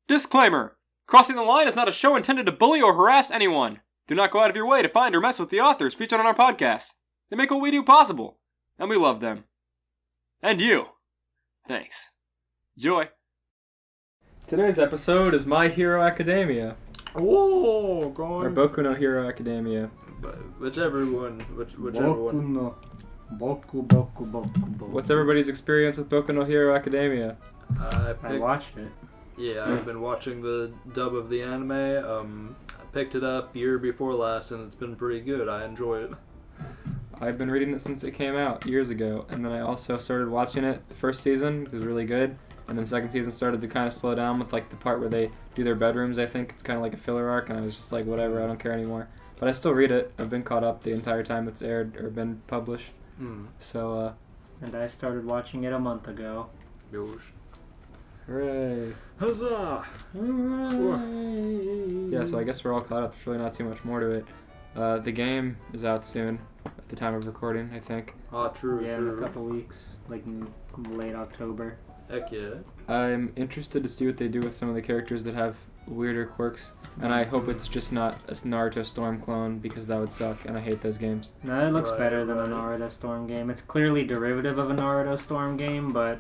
Disclaimer! Crossing the Line is not a show intended to bully or harass anyone. Do not go out of your way to find or mess with the authors featured on our podcast. They make what we do possible, and we love them. And you. Thanks. Enjoy. Today's episode is My Hero Academia. Oh, going. Or Boku no Hero Academia. Whichever one. Boku. What's everybody's experience with Boku no Hero Academia? I watched it. Yeah, I've been watching the dub of the anime. I picked it up year before last, and it's been pretty good. I enjoy it. I've been reading it since it came out years ago, and then I also started watching it the first season. It was really good, and then the second season started to kind of slow down with like the part where they do their bedrooms. I think it's kind of like a filler arc, and I was just like, whatever, I don't care anymore. But I still read it. I've been caught up the entire time it's aired or been published. So, And I started watching it a month ago. hooray! Huzzah! Hooray! Yeah, so I guess we're all caught up. There's really not too much more to it. The game is out soon, at the time of recording, I think. True. In a couple weeks, like in late October. Heck yeah. I'm interested to see what they do with some of the characters that have weirder quirks, and I hope it's just not a Naruto Storm clone, because that would suck, and I hate those games. No, it looks better than a Naruto Storm game. It's clearly derivative of a Naruto Storm game, but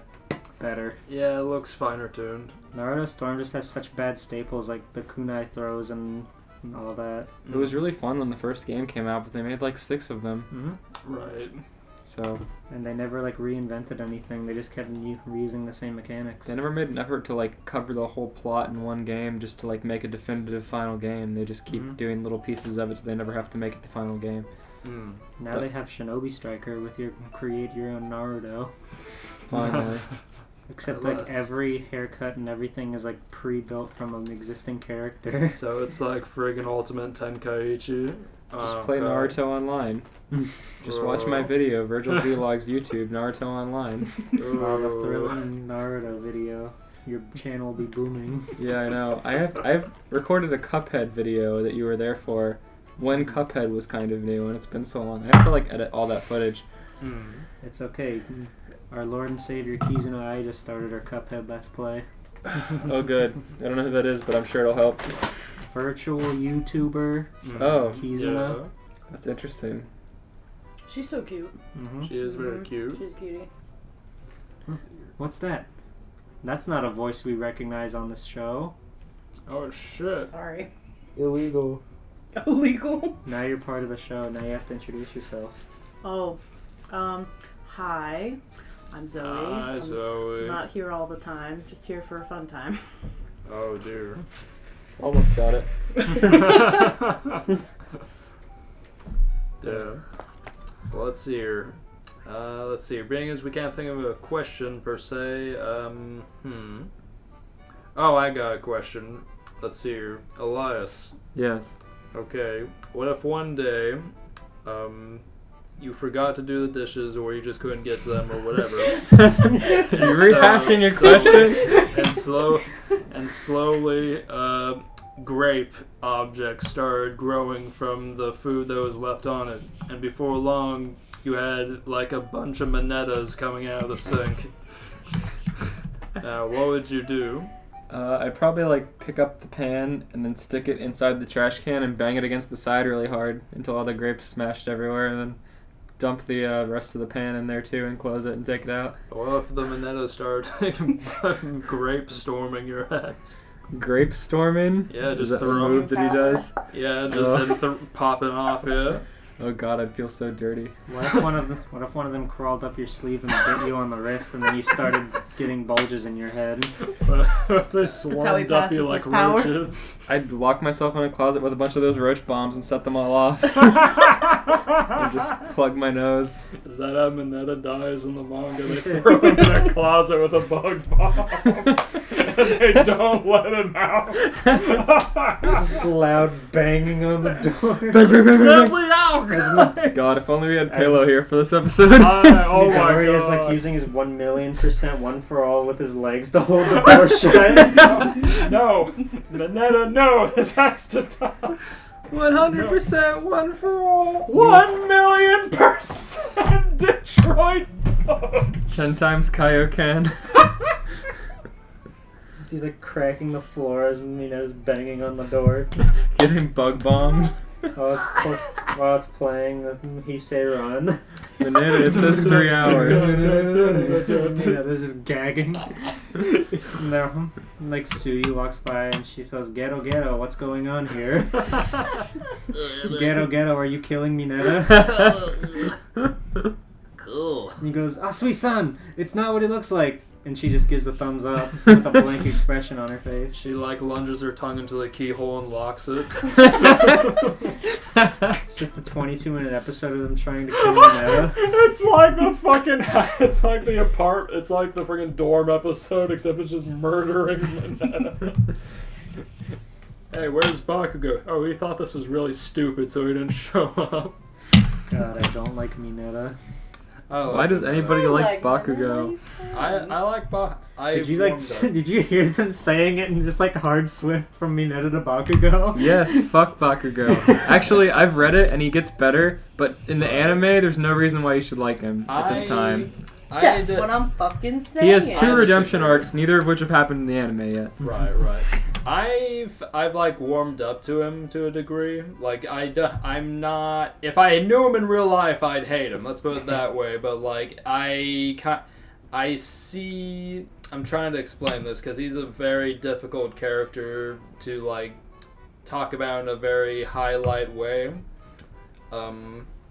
better. Yeah, it looks finer tuned. Naruto Storm just has such bad staples like the kunai throws and all that. It was really fun when the first game came out, but they made like 6 of them. Mm-hmm. Right. So. And they never like reinvented anything. They just kept reusing the same mechanics. They never made an effort to like cover the whole plot in one game just to like make a definitive final game. They just keep doing little pieces of it, so they never have to make it the final game. Now they have Shinobi Striker with your create your own Naruto. Finally. Except like every haircut and everything is like pre-built from an existing character. So it's like friggin' Ultimate Tenkaichi. Just play Naruto Online. Just watch my video, Virgil Vlogs YouTube, Naruto Online. The thrilling Naruto video. Your channel will be booming. Yeah, I know. I've recorded a Cuphead video that you were there for when Cuphead was kind of new, and it's been so long. I have to like edit all that footage. It's okay. Our Lord and Savior Kizuno Ai just started our Cuphead Let's Play. Oh, good. I don't know who that is, but I'm sure it'll help. Virtual YouTuber. Oh, Kizuno. Yeah. That's interesting. She's so cute. She is very cute. She's a cutie. What's that? That's not a voice we recognize on this show. Oh shit. Sorry. Illegal. Illegal? Now you're part of the show. Now you have to introduce yourself. Oh, hi. I'm Zoe. Hi, Zoe. I'm not here all the time. Just here for a fun time. Oh dear. Almost got it. Yeah. Well, let's see here. Being as we can't think of a question per se. Oh, I got a question. Let's see here. Elias. Yes. Okay. What if one day, you forgot to do the dishes, or you just couldn't get to them, or whatever? You're rehashing your question? And slowly, grape objects started growing from the food that was left on it. And before long, you had like a bunch of Minettas coming out of the sink. Now, what would you do? I'd probably like pick up the pan and then stick it inside the trash can and bang it against the side really hard until all the grapes smashed everywhere, and then dump the rest of the pan in there too and close it and take it out. What if the Minettas started grape storming your ass? Grape storming? Yeah, just Is that the throw move that he does? Yeah, just popping off, yeah. Oh god, I'd feel so dirty. What if one of them crawled up your sleeve and bit you on the wrist, and then you started getting bulges in your head? They swarmed up you like roaches. I'd lock myself in a closet with a bunch of those roach bombs and set them all off. And just plug my nose. Is that how Mineta dies in the manga? They throw him in a closet with a bug bomb. And they don't let him out. Just loud banging on the door. Let me out, guys! God, if only we had Palo here for this episode. Oh my god. He's like using his 1,000,000% one for all with his legs to hold the door shut. No, Mineta, no, this has to stop. 100% one for all. 1,000,000% Detroit bug. 10 times Kaioken. He's like cracking the floor as Mina's banging on the door. Getting bug bombed. While it's playing, he say run. Mineta, it says 3 hours. They're just gagging. No, like Sui walks by and she says, "Ghetto, ghetto, what's going on here? Ghetto, ghetto, are you killing Mineta?" Cool. And he goes, "Asui-san, it's not what it looks like." And she just gives a thumbs up with a blank expression on her face. She like lunges her tongue into the keyhole and locks it. It's just a 22-minute episode of them trying to kill Mineta. It's like the fucking. It's like the It's like the freaking dorm episode, except it's just murdering Mineta. Hey, where's Bakugo? Oh, he thought this was really stupid, so he didn't show up. God, I don't like Mineta. Why does anybody like Bakugo? I like Did you hear them saying it in just like hard swift from Mineta to Bakugo? Yes, fuck Bakugo. Actually, I've read it and he gets better, but in the anime, there's no reason why you should like him at this time. That's what I'm fucking saying. He has 2 redemption arcs, neither of which have happened in the anime yet. Right. I've like warmed up to him to a degree. Like I'm not. If I knew him in real life, I'd hate him. Let's put it that way. But like I see. I'm trying to explain this because he's a very difficult character to like talk about in a very highlight way.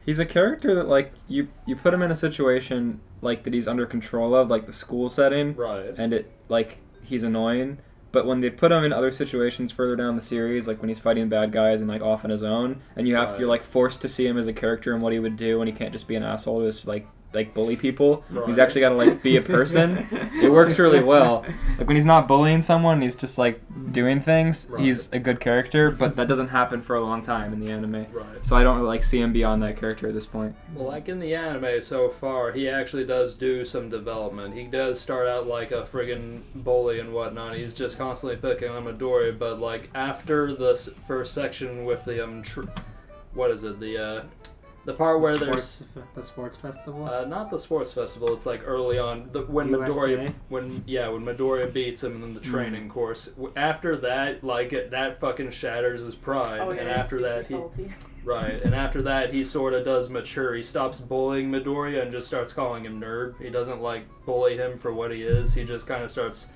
He's a character that like you put him in a situation like that he's under control of, like the school setting, right? And it like he's annoying. But when they put him in other situations further down the series, like when he's fighting bad guys and like off on his own, and you're like forced to see him as a character and what he would do, and he can't just be an asshole to just like bully people. Right. He's actually got to like be a person. It works really well. Like when he's not bullying someone, he's just like doing things. Right. He's a good character, but that doesn't happen for a long time in the anime. Right. So I don't really like see him beyond that character at this point. Well, like in the anime so far, he actually does do some development. He does start out like a friggin' bully and whatnot. He's just constantly picking on Midori, but like after the first section with the what is it? The part where the there's sports festival. Not the sports festival. It's like early on when Midoriya beats him in the training course. After that, like that fucking shatters his pride, Oh, yeah, and after that after that he sort of does mature. He stops bullying Midoriya and just starts calling him nerd. He doesn't like bully him for what he is. He just kind of starts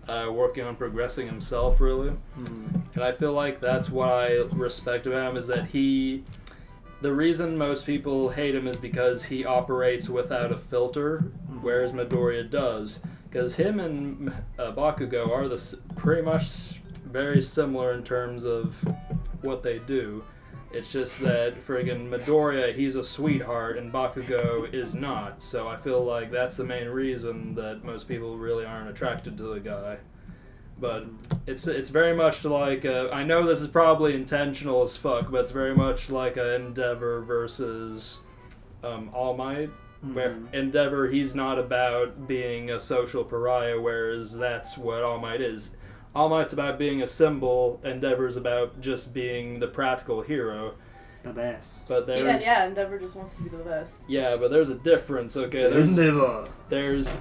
working on progressing himself, really. And I feel like that's what I respect about him is that the reason most people hate him is because he operates without a filter, whereas Midoriya does. Because him and Bakugo are pretty much very similar in terms of what they do. It's just that friggin' Midoriya, he's a sweetheart, and Bakugo is not. So I feel like that's the main reason that most people really aren't attracted to the guy. But it's very much like I know this is probably intentional as fuck, but it's very much like a Endeavor versus All Might. Where Endeavor, he's not about being a social pariah, whereas that's what All Might is. All Might's about being a symbol. Endeavor's about just being the practical hero. The best. But there's Endeavor just wants to be the best. Yeah, but there's a difference. Okay, there's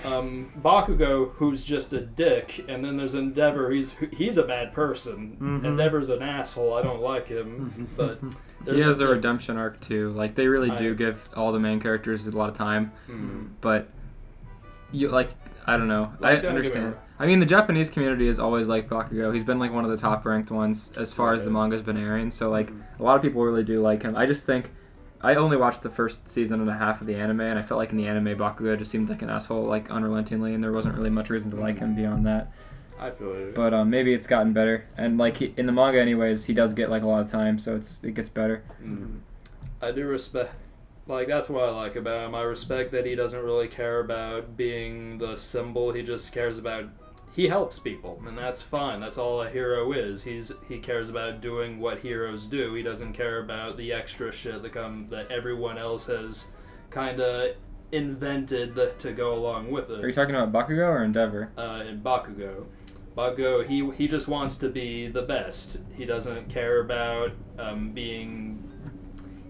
Bakugo, who's just a dick, and then there's Endeavor. He's a bad person. Endeavor's an asshole. I don't like him, but he has a redemption arc too. Like they really do give all the main characters a lot of time, but you like I don't know. I understand. I mean, the Japanese community is always like Bakugo. He's been like one of the top ranked ones as far as the manga's been airing. So like a lot of people really do like him. I just think. I only watched the first season and a half of the anime, and I felt like in the anime, Bakugo just seemed like an asshole, like unrelentingly, and there wasn't really much reason to like him beyond that. I feel it. But maybe it's gotten better, and like in the manga, anyways, he does get like a lot of time, so it gets better. I do respect, like that's what I like about him. I respect that he doesn't really care about being the symbol. He just cares about. He helps people, and that's fine. That's all a hero is. He cares about doing what heroes do. He doesn't care about the extra shit that everyone else has kind of invented to go along with it. Are you talking about Bakugo or Endeavor? In Bakugo. Bakugo, he just wants to be the best. He doesn't care about being...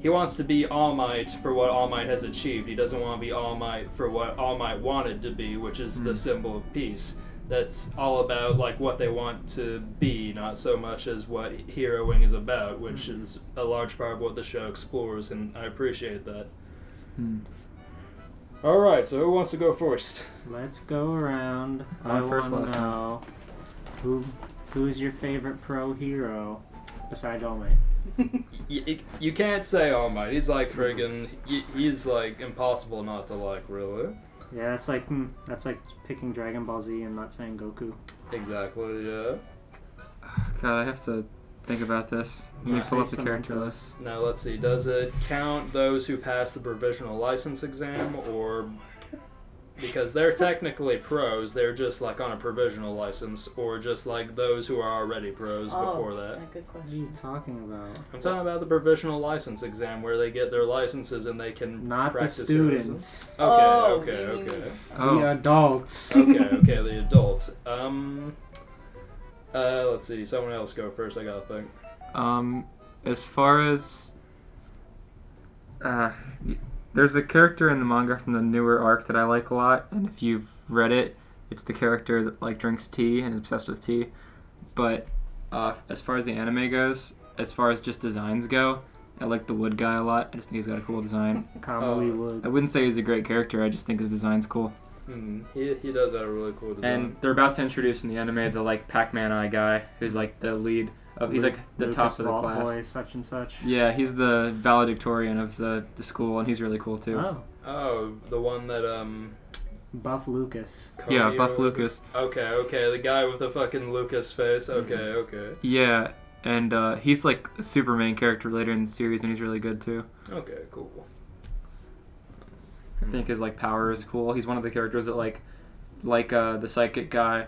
He wants to be All Might for what All Might has achieved. He doesn't want to be All Might for what All Might wanted to be, which is the symbol of peace. that's all about like what they want to be, not so much as what heroing is about, which is a large part of what the show explores, and I appreciate that. All right, so who wants to go first? Let's go around. I I went first want to last time. know who's your favorite pro hero besides All Might. You can't say All Might. He's like friggin'. He's like impossible not to like, really. Yeah, that's like picking Dragon Ball Z and not saying Goku. Exactly. Yeah. God, I have to think about this. Let me Just pull say up the character Cementos. list. Now let's see. Does it count those who pass the provisional license exam, or because they're technically pros, they're just like on a provisional license, or just like those who are already pros before that? Yeah, good What are you question. talking about? I'm talking about the provisional license exam where they get their licenses and they can Not the practice students. heroism. Oh, Okay. you mean- The adults. Okay, the adults. Let's see. Someone else go first. I gotta think. As far as there's a character in the manga from the newer arc that I like a lot, and if you've read it, it's the character that like drinks tea and is obsessed with tea. But as far as the anime goes, as far as just designs go, I like the wood guy a lot. I just think he's got a cool design. Kamui I Wood. wouldn't say he's a great character. I just think his design's cool. He does have a really cool design. And they're about to introduce in the anime the like Pac-Man eye guy, who's like the lead of. He's like the Lucas top of the Vault class. Boy, such and such. Yeah, he's the valedictorian of the school, and he's really cool too. Oh, the one that Buff Lucas. Yeah, Cody Buff was- Lucas. Okay, the guy with the fucking Lucas face. Mm-hmm. Okay. Yeah, and he's like a super main character later in the series, and he's really good too. Okay, cool. I think his like power is cool. He's one of the characters that like the psychic guy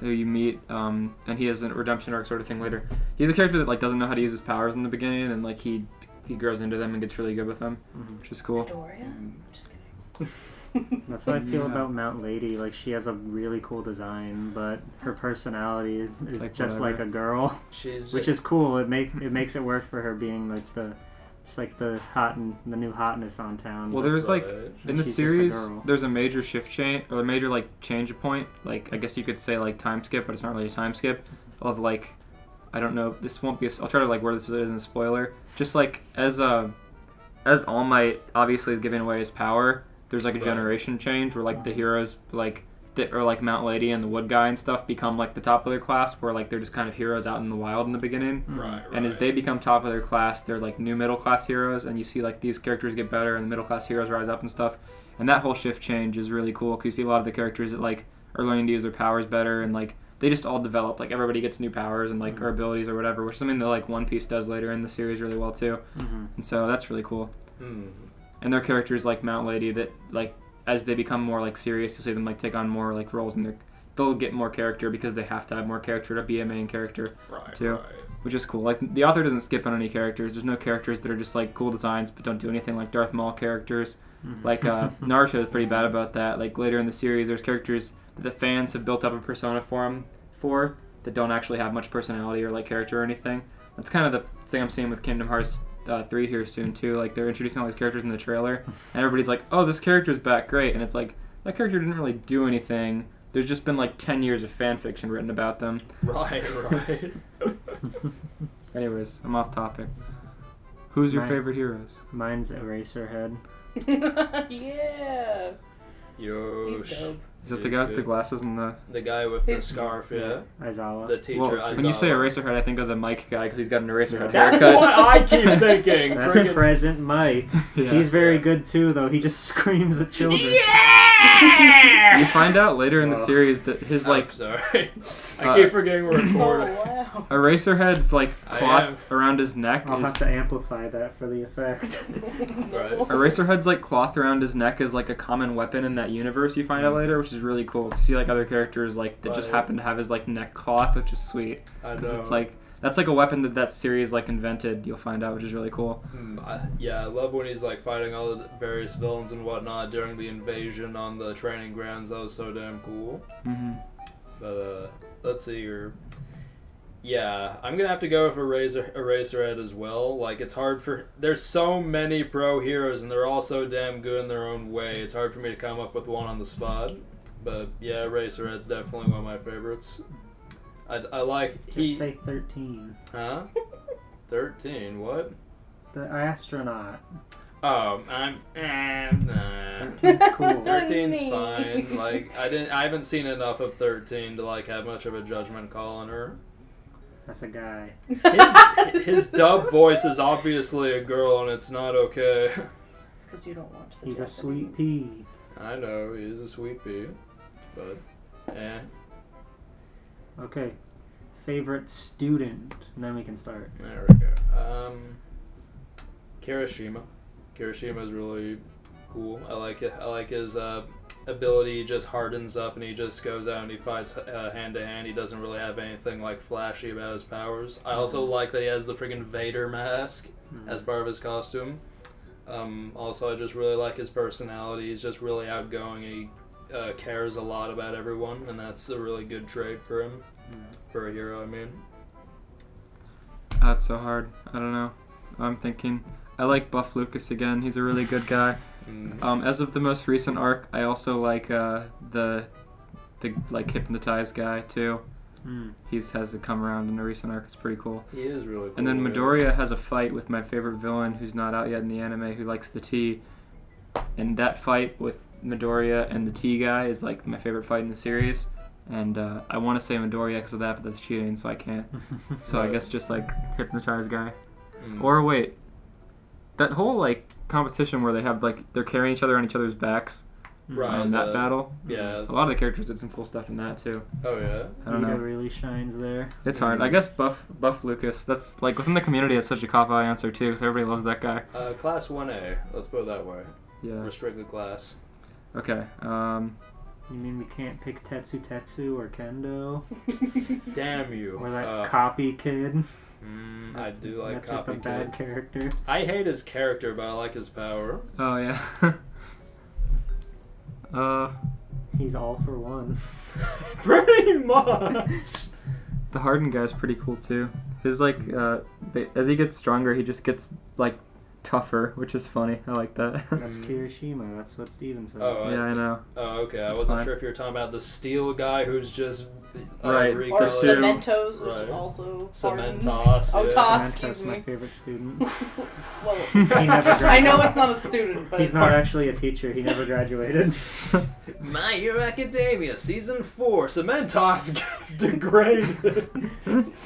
who you meet, and he has a redemption arc sort of thing later. He's a character that like doesn't know how to use his powers in the beginning, and like he grows into them and gets really good with them, which is cool. Doria? Just kidding. That's how I feel Yeah. about Mount Lady. Like, she has a really cool design, but her personality is like just whatever. like a girl, She's which is cool. It makes it work for her being like the the new hotness on town. Well, there's like Right. in the She's just a series, girl. there's a major shift change or a major like change point. Like I guess you could say like time skip, but it's not really a time skip. Of like, I don't know. This won't be. I'll try to like word this isn't a spoiler. Just like as All Might obviously is giving away his power. There's like a Right. generation change where like the heroes like or like Mount Lady and the Wood Guy and stuff become like the top of their class, where like they're just kind of heroes out in the wild in the beginning. Right. And as they become top of their class, they're like new middle class heroes, and you see like these characters get better, and the middle class heroes rise up and stuff. And that whole shift change is really cool because you see a lot of the characters that like are learning to use their powers better, and like they just all develop. Like everybody gets new powers and like or abilities or whatever, which is something that like One Piece does later in the series really well too. And so that's really cool. And their characters like Mount Lady that like as they become more like serious, you'll see them like take on more like roles, and they'll get more character because they have to have more character to be a main character. Right. Too. Which is cool. Like the author doesn't skip on any characters. There's no characters that are just like cool designs but don't do anything, like Darth Maul characters. Like Naruto is pretty bad about that. Like later in the series, there's characters that the fans have built up a persona for that don't actually have much personality or like character or anything. That's kind of the thing I'm seeing with Kingdom Hearts 3 here soon too. Like they're introducing all these characters in the trailer, and everybody's like, "Oh, this character's back, great!" And it's like that character didn't really do anything. There's just been like 10 years of fan fiction written about them. Right. Anyways, I'm off topic. Who's your Mine- favorite heroes? Mine's Eraserhead. Yeah. Yo. He's dope. Is that the guy with the glasses and the... The guy with the It's- scarf, yeah. Aizawa. The teacher. Well, when you say Eraserhead, I think of the Mike guy because he's got an Eraserhead That's haircut. what I keep thinking. That's Friggin- Present Mike. Yeah. He's very good too, though. He just screams at children. You find out later in the series that his like I'm sorry. I keep forgetting we're So recording. loud. Eraserhead's like I cloth around his neck I'll is have to amplify that for the effect. Right. Eraserhead's like cloth around his neck is like a common weapon in that universe. You find out later, which is really cool. You see like other characters like that just Right. happen to have his like neck cloth, which is sweet I because know. it's like that's like a weapon that series like invented. You'll find out, which is really cool. I love when he's like fighting all the various villains and whatnot during the invasion on the training grounds. That was so damn cool. But let's see here. Yeah, I'm gonna have to go with Eraserhead as well. Like it's hard for there's so many pro heroes and they're all so damn good in their own way. It's hard for me to come up with one on the spot. But yeah, Eraserhead's definitely one of my favorites. I like Just say 13. Huh? 13, what? The astronaut. Oh, I'm nah. 13's cool. 13's fine. Like I haven't seen enough of 13 to like have much of a judgment call on her. That's a guy. His dub voice is obviously a girl, and it's not okay. It's because you don't watch the He's a Japanese. sweet pea. I know he is a sweet pea, but Okay. Favorite student. And then we can start. there we go. Kirishima. Kirishima is really cool. I like it. I like his ability. He just hardens up and he just goes out and he fights hand to hand. He doesn't really have anything like flashy about his powers. I also like that he has the freaking Vader mask as part of his costume. Also, I just really like his personality. He's just really outgoing. He cares a lot about everyone, and that's a really good trait for him. For a hero, I mean. That's so hard. I don't know. I'm thinking. I like Buff Lucas again. He's a really good guy. As of the most recent arc, I also like the like hypnotized guy too. He's has to come around in a recent arc. It's pretty cool. He is really cool. And then Midoriya has a fight with my favorite villain who's not out yet in the anime who likes the tea. And that fight with Midoriya and the tea guy is like my favorite fight in the series. And I want to say Midoriya because of that, but that's cheating, so I can't. So I guess just like hypnotized guy. Or wait, that whole like competition where they have like they're carrying each other on each other's backs. Right, That battle. Yeah. A lot of the characters did some cool stuff in that too. Oh yeah. I don't know. really shines there. It's hard. I guess Buff Lucas. That's like within the community. It's such a cop out answer too, because everybody loves that guy. Class 1A. Let's put it that way. Yeah. Restricted class. Okay. You mean we can't pick Tetsu or Kendo? Damn you. Or that copy kid? I do like That's Copy just a bad Kid. character. I hate his character, but I like his power. Oh yeah. He's all for one. Pretty much. The Harden guy's pretty cool too. His like, as he gets stronger, he just gets like tougher, which is funny. I like that. That's Kirishima. That's what Steven said. Oh, Yeah, I know. Oh, okay. I That's wasn't fine. sure if you were talking about the steel guy who's just Right. Or Because recolored. Cementos, which Right. also Cementos, hardens. Oh, yeah. Toss, Samantha's excuse my me. favorite student. Well, He never graduated. I know it's not a student, but He's not actually a teacher. He never graduated. My Hero Academia, Season 4, Cementos gets degraded.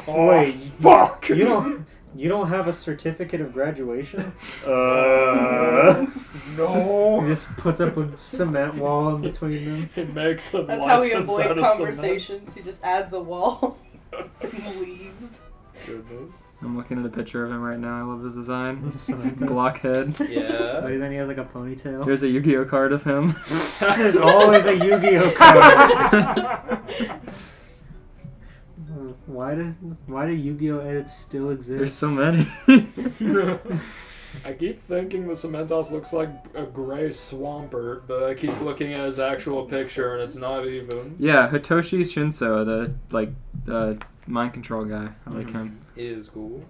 Wait, Fuck! You don't have a certificate of graduation? No. He just puts up a cement wall in between them. It makes a that's how we license out avoid of conversations. He just adds a wall and leaves. cement. Goodness. I'm looking at a picture of him right now. I love his design. Cement. Blockhead. Yeah. But then he has like a ponytail. There's a Yu-Gi-Oh card of him. There's always a Yu-Gi-Oh card. Why do Yu-Gi-Oh edits still exist? There's so many. I keep thinking the Cementos looks like a gray Swampert, but I keep looking at his actual picture and it's not even. Yeah, Hitoshi Shinso, the mind control guy. I like him. He is cool.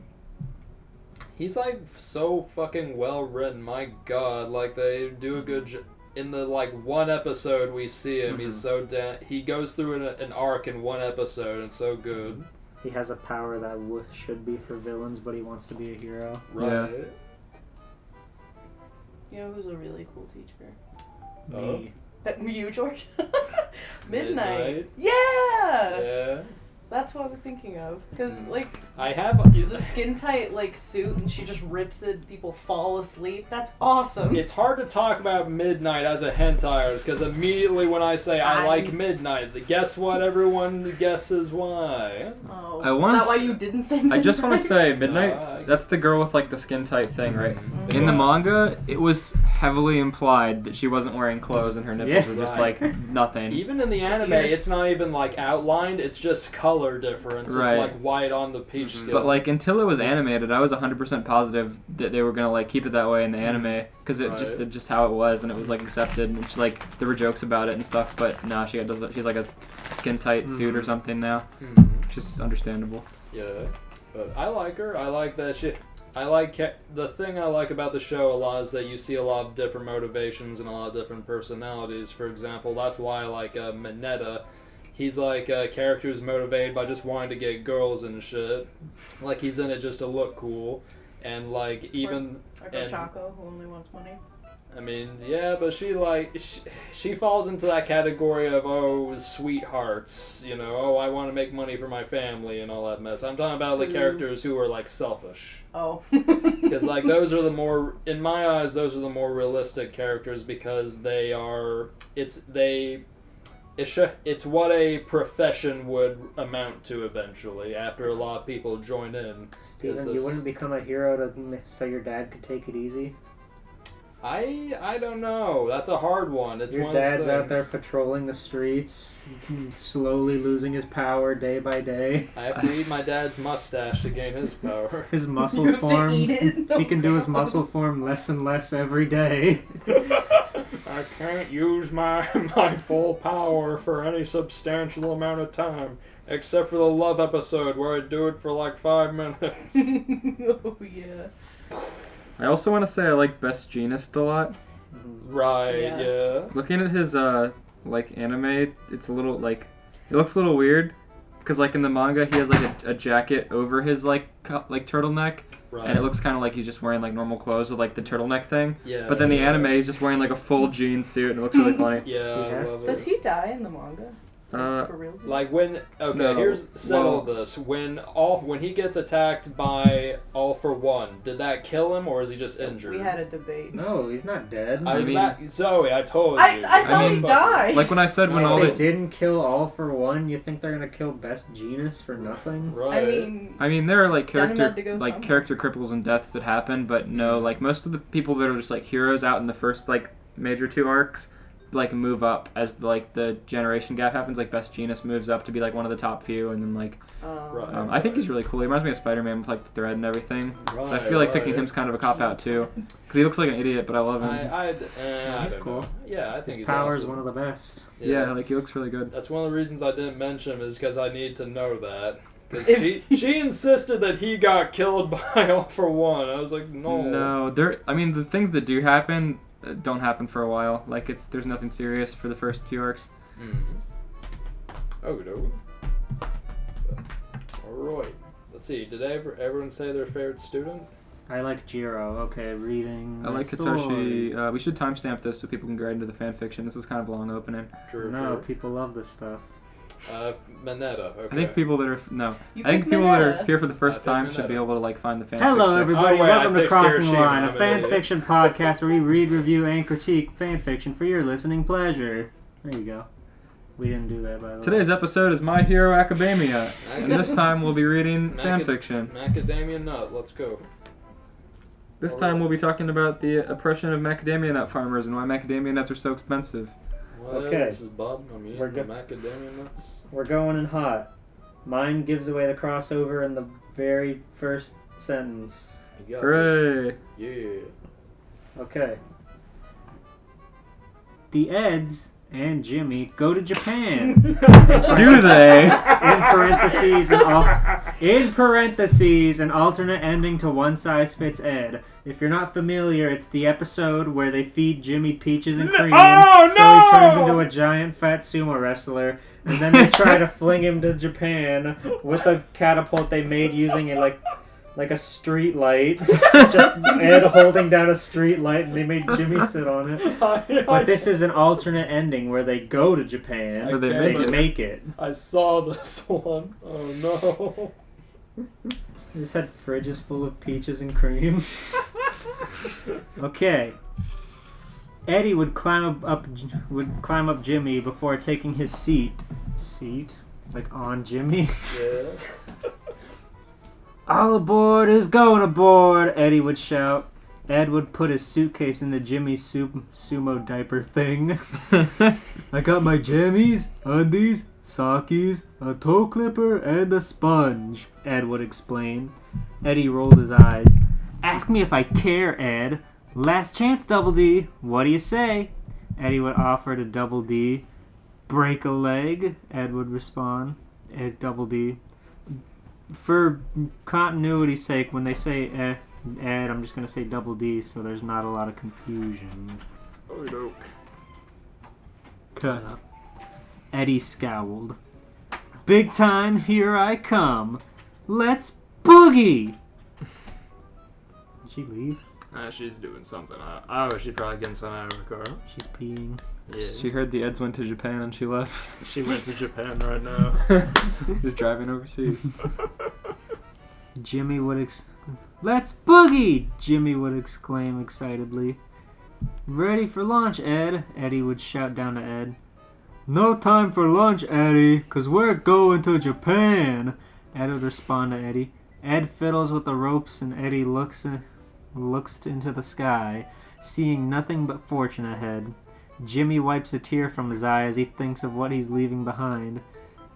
He's like so fucking well written. My God, like they do a good job. In the like one episode we see him, he's so he goes through an arc in one episode. It's so good. He has a power that should be for villains, but he wants to be a hero. Right. You know who's a really cool teacher? Me. You, George? Midnight. Yeah! Yeah. That's what I was thinking of. Because, like, I have. the skin tight, like, suit and she just rips it, people fall asleep. That's awesome. It's hard to talk about Midnight as a hentai artist because immediately when I say I like Midnight, guess what? Everyone guesses why. Oh, I is once- that why you didn't say Midnight? I just want to say, Midnight's, that's the girl with like the skin tight thing, right? In the manga, it was heavily implied that she wasn't wearing clothes and her nipples were just Right. like nothing. Even in the anime, it's not even like outlined. It's just color difference. Right. It's like white on the peach skin. But like until it was animated, I was 100% positive that they were gonna like keep it that way in the anime because it Right. just how it was and it was like accepted and she, like there were jokes about it and stuff. But no, she's like a skin tight suit or something now, which is understandable. Yeah, but I like her. I like that she. the thing I like about the show a lot is that you see a lot of different motivations and a lot of different personalities. For example, that's why I like Mineta. He's like a character who's motivated by just wanting to get girls and shit. Like he's in it just to look cool, and like even Or Chaco, who only wants money. I mean, yeah, but she falls into that category of sweethearts, you know, I want to make money for my family and all that mess. I'm talking about the characters who are like selfish. Oh. Because like those are the more, in my eyes, those are the more realistic characters because they are, it's what a profession would amount to eventually after a lot of people join in. Steven, you wouldn't become a hero so your dad could take it easy? I don't know. That's a hard one. It's your one of those dad's out things. there patrolling the streets, slowly losing his power day by day. I have to eat my dad's mustache to gain his power. His muscle You have form. to eat it? He can do his muscle form less and less every day. I can't use my full power for any substantial amount of time, except for the love episode where I do it for like 5 minutes. Oh yeah. I also want to say I like Best Jeanist a lot. Right, Yeah. yeah. Looking at his like anime, it's a little like it looks a little weird because like in the manga he has like a jacket over his like turtleneck, Right. and it looks kind of like he's just wearing like normal clothes with like the turtleneck thing. Yeah. But then the anime he's just wearing like a full jean suit and it looks really funny. Yeah, He I has love to. Does it. he die in the manga? For real? Like when No, here's settle well- this. When he gets attacked by All for One, did that kill him or is he just injured? We had a debate. No, he's not dead. I was mean- back, Zoe, I told you. I thought he mean- died. Like when I said when If all they the didn't kill All for One, you think they're gonna kill Best Jeanist for nothing? Right. I mean, there are like Done had to go somewhere. character cripples and deaths that happen, but no, like most of the people that are just like heroes out in the first like major 2 arcs, like move up as like the generation gap happens. Like Best Jeanist moves up to be like one of the top few, and then like Right. I think he's really cool. He reminds me of Spider-Man with like the thread and everything. Right, I feel like picking right. him's kind of a cop out too, because he looks like an idiot, but I love him. He's don't cool. know. Yeah, I think His he's power is awesome. one of the best. yeah, like he looks really good. That's one of the reasons I didn't mention him is because I need to know that. Because If- she insisted that he got killed by All for One. I was like, no. No, I mean the things that do happen don't happen for a while. Like there's nothing serious for the first few arcs. Oh no. Alright. Let's see. Did everyone say their favorite student? I like Jiro. Okay, reading. I my like story. Hitoshi. We should timestamp this so people can get into the fanfiction. This is kind of a long opening. True, No, true. people love this stuff. Mineta. Okay. I think people that are You I think picked people that are Mineta. here for the first I time picked should be Mineta. able to like find the fanfiction. Hello, everybody. Oh, wait, I Welcome to picked Crossing the Hiroshima. Line, a I'm an fan idiot. fiction podcast where we read, review, and critique fan fiction for your listening pleasure. There you go. We didn't do that, by the way. Today's episode is My Hero Academia, and this time we'll be reading fanfiction. Macadamia nut. Let's go. This time we'll be talking about the oppression of macadamia nut farmers and why macadamia nuts are so expensive. Well, Okay. This is Bob. I'm eating We're good. macadamia nuts. We're going in hot. Mine gives away the crossover in the very first sentence. You got Hooray! this. Yeah. Okay. The Eds and Jimmy go to Japan. Do they? In parentheses, an alternate ending to One Size Fits Ed. If you're not familiar, it's the episode where they feed Jimmy peaches and cream, so he turns into a giant fat sumo wrestler, and then they try to fling him to Japan with a catapult they made using a like a street light, just Ed holding down a street light, and they made Jimmy sit on it. But this is an alternate ending where they go to Japan. Where they They make it. make it. I saw this one. Oh no. They just had fridges full of peaches and cream. Okay. Eddie would climb up Jimmy before taking his seat. Seat? Like on Jimmy? Yeah. All aboard is going aboard, Eddie would shout. Ed would put his suitcase in the Jimmy's sumo diaper thing. I got my jammies, undies, sockies, a toe clipper, and a sponge, Ed would explain. Eddie rolled his eyes. Ask me if I care, Ed. Last chance, Double D. What do you say? Eddie would offer to Double D. Break a leg, Ed would respond. Ed, Double D. For continuity's sake, when they say Ed, I'm just gonna say Double D so there's not a lot of confusion. Oh, no. Cut up. Eddie scowled. Big time, here I come. Let's boogie! Did she leave? She's doing something. Oh, she's probably getting something out of her car. She's peeing. Yeah. She heard the Eds went to Japan and she left. She went to Japan right now. Just driving overseas. Jimmy would Let's boogie! Jimmy would exclaim excitedly. Ready for lunch, Ed, Eddie would shout down to Ed. No time for lunch, Eddie, 'cause we're going to Japan, Ed would respond to Eddie. Ed fiddles with the ropes and Eddie looks into the sky, seeing nothing but fortune ahead. Jimmy wipes a tear from his eye as he thinks of what he's leaving behind.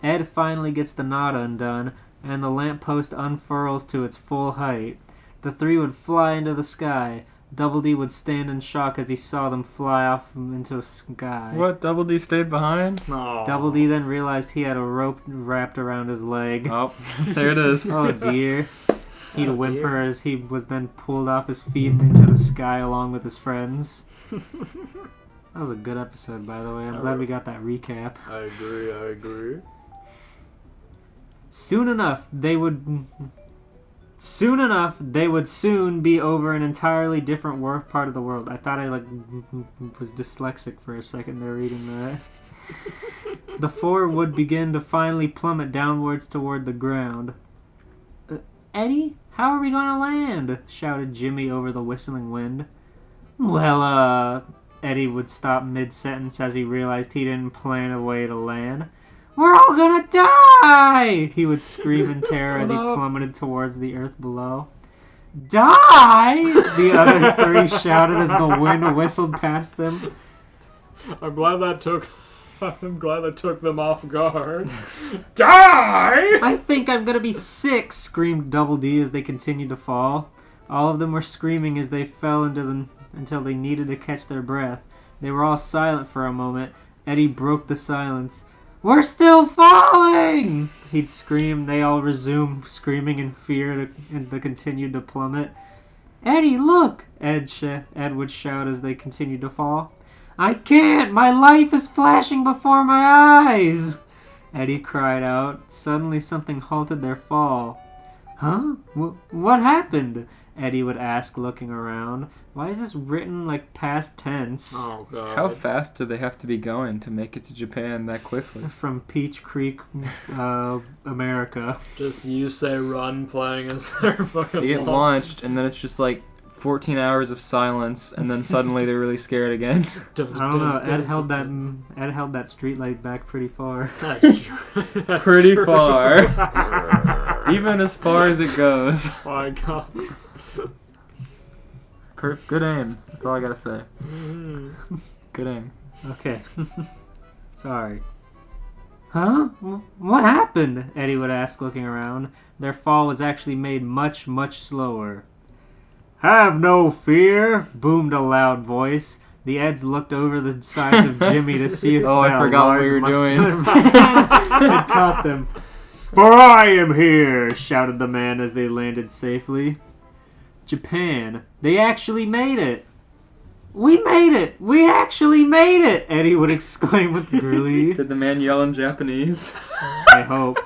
Ed finally gets the knot undone, and the lamppost unfurls to its full height. The three would fly into the sky. Double D would stand in shock as he saw them fly off into the sky. What? Double D stayed behind? Aw. Double D then realized he had a rope wrapped around his leg. Oh, there it is. Oh dear. He'd Oh, whimper dear. as he was then pulled off his feet and into the sky along with his friends. That was a good episode, by the way. I'm glad we got that recap. I agree. Soon enough, they would soon be over an entirely different part of the world. I thought I was dyslexic for a second there reading that. The four would begin to finally plummet downwards toward the ground. Eddie, how are we going to land? Shouted Jimmy over the whistling wind. Well, Eddie would stop mid-sentence as he realized he didn't plan a way to land. We're all gonna die! He would scream in terror as he plummeted towards the earth below. Die! The other three shouted as the wind whistled past them. I'm glad that took them off guard. Die! I think I'm gonna be sick, screamed Double D as they continued to fall. All of them were screaming as they fell until they needed to catch their breath. They were all silent for a moment. Eddie broke the silence. We're still falling! He'd scream. They all resumed screaming in fear and they continued to plummet. Eddie, look! Ed would shout as they continued to fall. I can't! My life is flashing before my eyes! Eddie cried out. Suddenly something halted their fall. Huh? What happened? Eddie would ask, looking around. Why is this written like past tense? Oh, God. How fast do they have to be going to make it to Japan that quickly? From Peach Creek, America. Just you say run playing as their fucking They get launched, and then it's just like 14 hours of silence, and then suddenly they're really scared again. I don't know. Ed held that streetlight back pretty far. That's Pretty true. far. Even as far as it goes. My God. Good aim. That's all I gotta say. Mhm. Good aim. Okay. Sorry. Huh? What happened? Eddie would ask, looking around. Their fall was actually made much, much slower. Have no fear, boomed a loud voice. The Eds looked over the sides of Jimmy to see if I that forgot what large, we were doing. muscular man had caught them. For I am here, shouted the man as they landed safely. Japan. They actually made it. We made it! We actually made it! Eddie would exclaim with glee. Did the man yell in Japanese? I hope.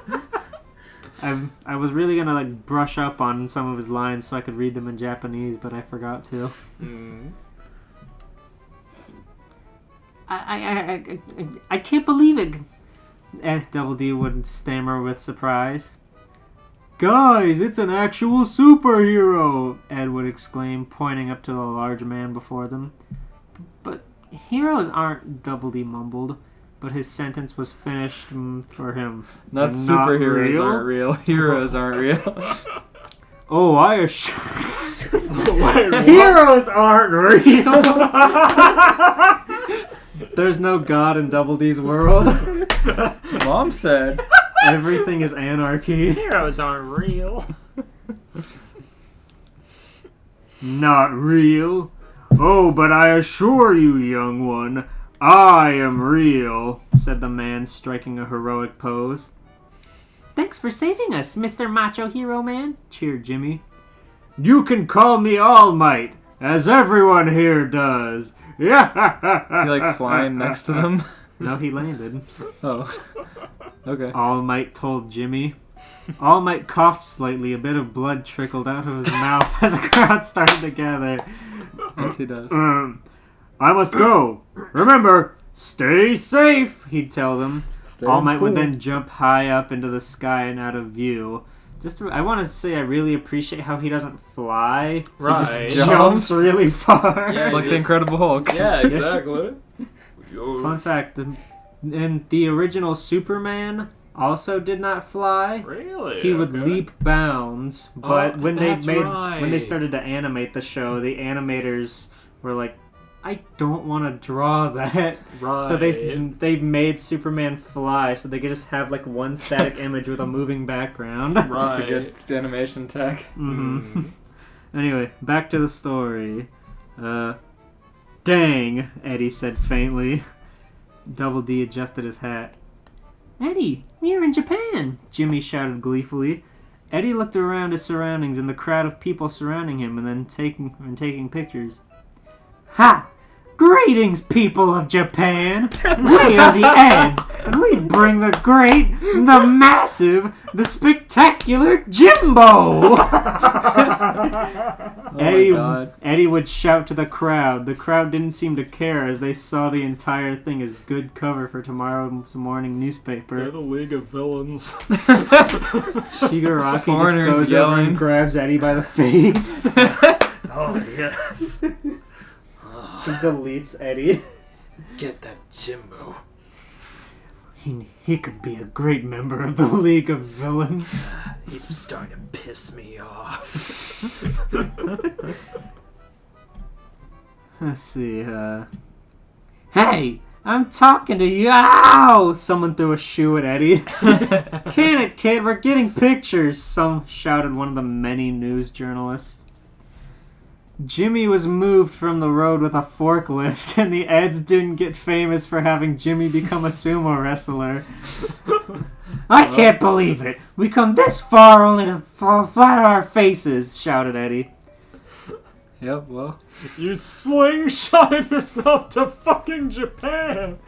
I was really gonna brush up on some of his lines so I could read them in Japanese, but I forgot to. Mm. I can't believe it. Double D would stammer with surprise. Guys, it's an actual superhero! Ed would exclaim, pointing up to the large man before them. But heroes aren't, Double D mumbled, but his sentence was finished for him. Not superheroes aren't real. Heroes aren't real. Oh, I assure... Wait, what? Heroes aren't real! There's no God in Double D's world. Mom said. Everything is anarchy. Heroes aren't real. Not real. Oh, but I assure you, young one, I am real, said the man, striking a heroic pose. Thanks for saving us, Mr. Macho Hero Man, cheered Jimmy. You can call me All Might, as everyone here does. Yeah. Is he like flying next to them? No, he landed. Oh. Okay. All Might told Jimmy. All Might coughed slightly. A bit of blood trickled out of his mouth as a crowd started to gather. Yes, he does. I must go. Remember, stay safe, he'd tell them. All Might would then jump high up into the sky and out of view. I want to say I really appreciate how he doesn't fly. Right. He just jumps really far. Yeah, It's like the Incredible Hulk. Yeah, exactly. Fun fact, in the original Superman also did not fly. Really? He would leap bounds, but when they right. started to animate the show, the animators were like, I don't want to draw that. Right. So they made Superman fly, so they could just have like one static image with a moving background. Right. It's a good animation tech. Mm-hmm. Anyway, back to the story. Dang, Eddie said faintly. Double D adjusted his hat. Eddie, we're in Japan, Jimmy shouted gleefully. Eddie looked around his surroundings and the crowd of people surrounding him and then taking pictures. Ha! Greetings, people of Japan! We are the Eds, and we bring the great, the massive, the spectacular Jimbo! Oh my God. Eddie would shout to the crowd. The crowd didn't seem to care as they saw the entire thing as good cover for tomorrow's morning newspaper. They're the League of Villains. Shigaraki just Foreigners goes over yelling. and grabs Eddie by the face. Oh, yes. He deletes Eddie. Get that Jimbo. He could be a great member of the League of Villains. He's starting to piss me off. Let's see, Hey! I'm talking to you! Ow! Someone threw a shoe at Eddie. Can it, kid? We're getting pictures! Shouted one of the many news journalists. Jimmy was moved from the road with a forklift, and the Eds didn't get famous for having Jimmy become a sumo wrestler. I can't believe it! We come this far only to fall flat on our faces, shouted Eddie. Yep, well. You slingshot yourself to fucking Japan!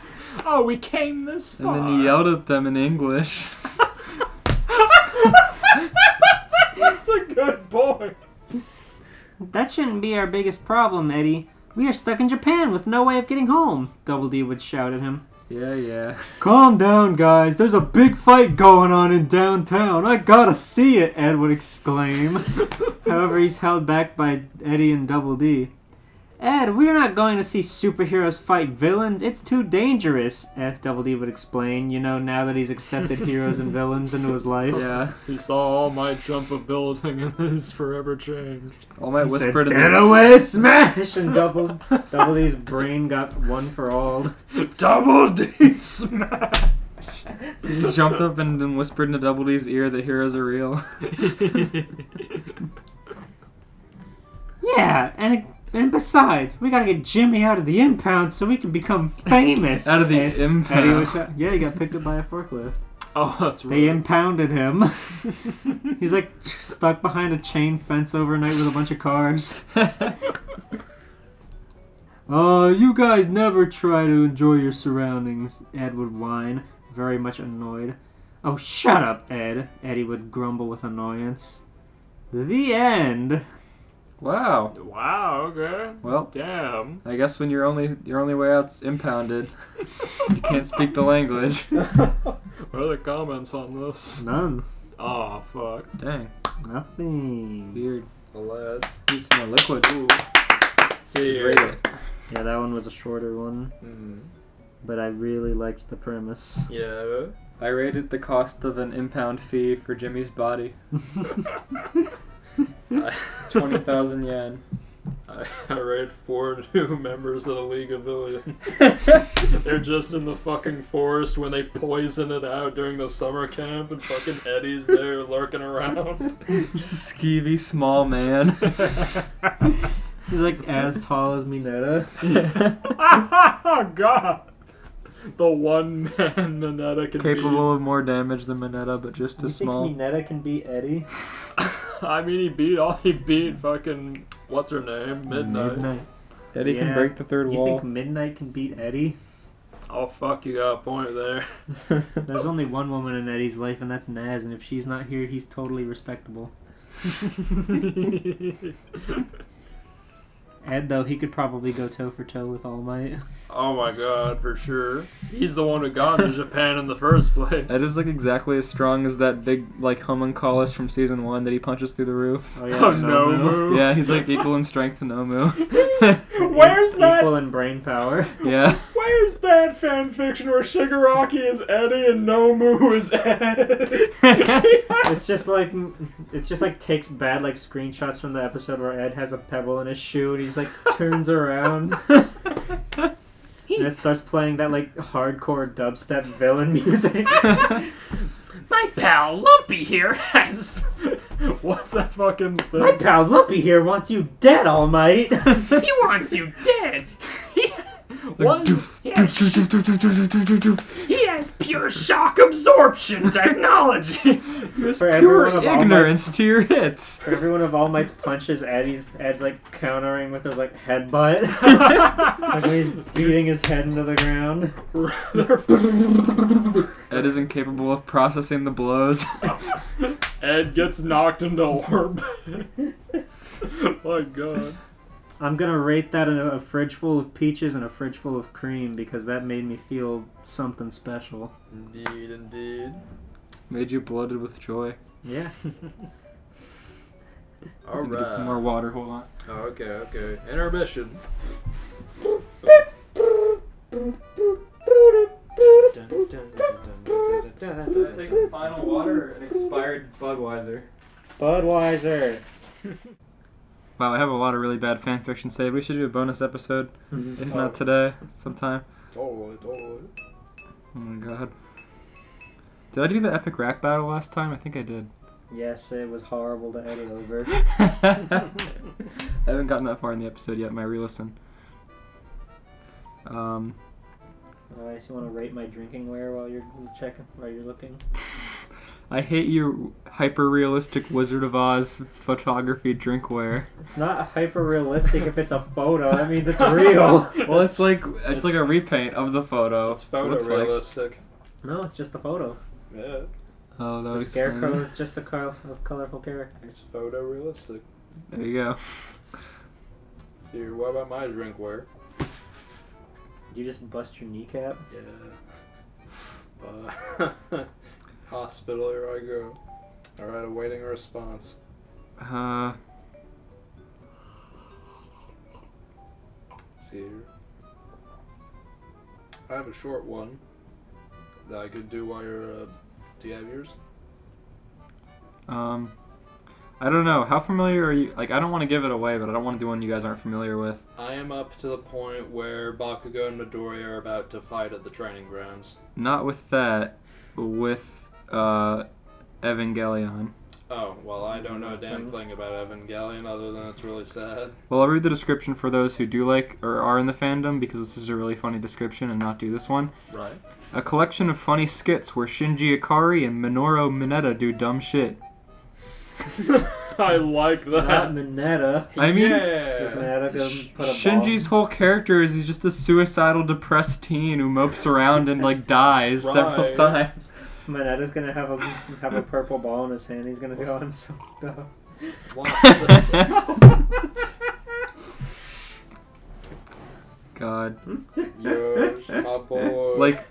Oh, we came this far! And then he yelled at them in English. That's a good boy! That shouldn't be our biggest problem, Eddie. We are stuck in Japan with no way of getting home, Double D would shout at him. Yeah. Calm down, guys. There's a big fight going on in downtown. I gotta see it, Ed would exclaim. However, he's held back by Eddie and Double D. Ed, we're not going to see superheroes fight villains. It's too dangerous, Double D would explain, now that he's accepted heroes and villains into his life. Yeah. He saw All Might jump a building and is forever changed. All Might He whispered said, in "Dead the... away, smash!" And Double D's brain got one for all. Double D smash! He jumped up and then whispered into Double D's ear that heroes are real. Yeah, and besides, we gotta get Jimmy out of the impound so we can become famous. Out of the Eddie impound. was yeah, he got picked up by a forklift. Oh, that's right. They impounded him. He's like stuck behind a chain fence overnight with a bunch of cars. You guys never try to enjoy your surroundings, Ed would whine, very much annoyed. Oh, shut up, Ed, Eddie would grumble with annoyance. The end. Wow. Wow, okay. Well, Damn. I guess when your only way out's impounded, you can't speak the language. What are the comments on this? None. Oh, fuck. Dang. Nothing. Weird. Alas. Need some more liquid. Ooh. See you. Rate it. Yeah, that one was a shorter one, but I really liked the premise. Yeah. I rated the cost of an impound fee for Jimmy's body. 20,000 yen. I read 4 new members of the League of Villains. They're just in the fucking forest when they poison it out during the summer camp, and fucking Eddie's there lurking around. Skeevy small man. He's like as tall as Mineta. Oh god! The one man Mineta can Capable of more damage than Mineta, but just as small. Mineta can beat Eddie? I mean, he beat fucking what's her name, Midnight. Eddie can Yeah. break the third You wall. think Midnight can beat Eddie? Oh fuck, you got a point there. There's only one woman in Eddie's life, and that's Naz. And if she's not here, he's totally respectable. Ed, though, he could probably go toe for toe with All Might. Oh my god, for sure. He's the one who got to Japan in the first place. Ed is like exactly as strong as that big like homunculus from season 1 that he punches through the roof. Oh yeah, Oh, Nomu. Yeah, he's like equal in strength to Nomu. Where's that? Equal in brain power. Yeah. Where's that fanfiction where Shigaraki is Eddie and Nomu is Ed? It's just like takes bad like screenshots from the episode where Ed has a pebble in his shoe and he's like turns around. And it starts playing that like hardcore dubstep villain music. My pal Lumpy here has. What's that fucking thing? My pal Lumpy here wants you dead, All Might. He wants you dead. What? He has pure shock absorption technology. For everyone Pure of All ignorance to your hits. For every one of All Might's punches, Ed's like countering with his like headbutt. Like when he's beating his head into the ground. Ed is incapable of processing the blows. Ed gets knocked into orb. My god. I'm gonna rate that in a fridge full of peaches and a fridge full of cream because that made me feel something special. Indeed, indeed. Made you bloated with joy. Yeah. Alright. Get some more water, hold on. Oh, okay. Intermission. Take the final water and expired Budweiser. Budweiser. Wow, I have a lot of really bad fanfiction saved. We should do a bonus episode. If not today, sometime. Totally. Oh my god. Did I do the epic rap battle last time? I think I did. Yes, it was horrible to edit over. I haven't gotten that far in the episode yet, my re-listen. Alright, so you want to rate my drinking ware while you're checking, while you're looking? I hate your hyper-realistic Wizard of Oz photography drinkware. It's not hyper realistic if it's a photo. That means it's real. Well, it's like a repaint of the photo. It's Looks like. photorealistic. No, it's just a photo. Yeah, Oh, that The would scarecrow explain it. is just a colorful character. it's photorealistic. There you go. Let's see, what about my drinkware? Did you just bust your kneecap? Yeah. Hospital, here I go. Alright, awaiting a response. Uh, Let's see here. I have a short one that I could do while you're, do you have yours? I don't know. How familiar are you? Like, I don't want to give it away, but I don't want to do one you guys aren't familiar with. I am up to the point where Bakugo and Midoriya are about to fight at the training grounds. Not with that, but with Evangelion. Oh, well, I don't know a damn thing about Evangelion other than it's really sad. Well, I'll read the description for those who do like or are in the fandom because this is a really funny description and not do this one. Right. A collection of funny skits where Shinji Ikari and Minoru Mineta do dumb shit. I like Not that. Mineta. I mean, Because Yeah. Mineta could put a Shinji's whole character is he's just a suicidal, depressed teen who mopes around and like dies several Right. times. Mineta's gonna have a purple ball in his hand. He's gonna go, I'm so dumb. God, Yo, my boy. like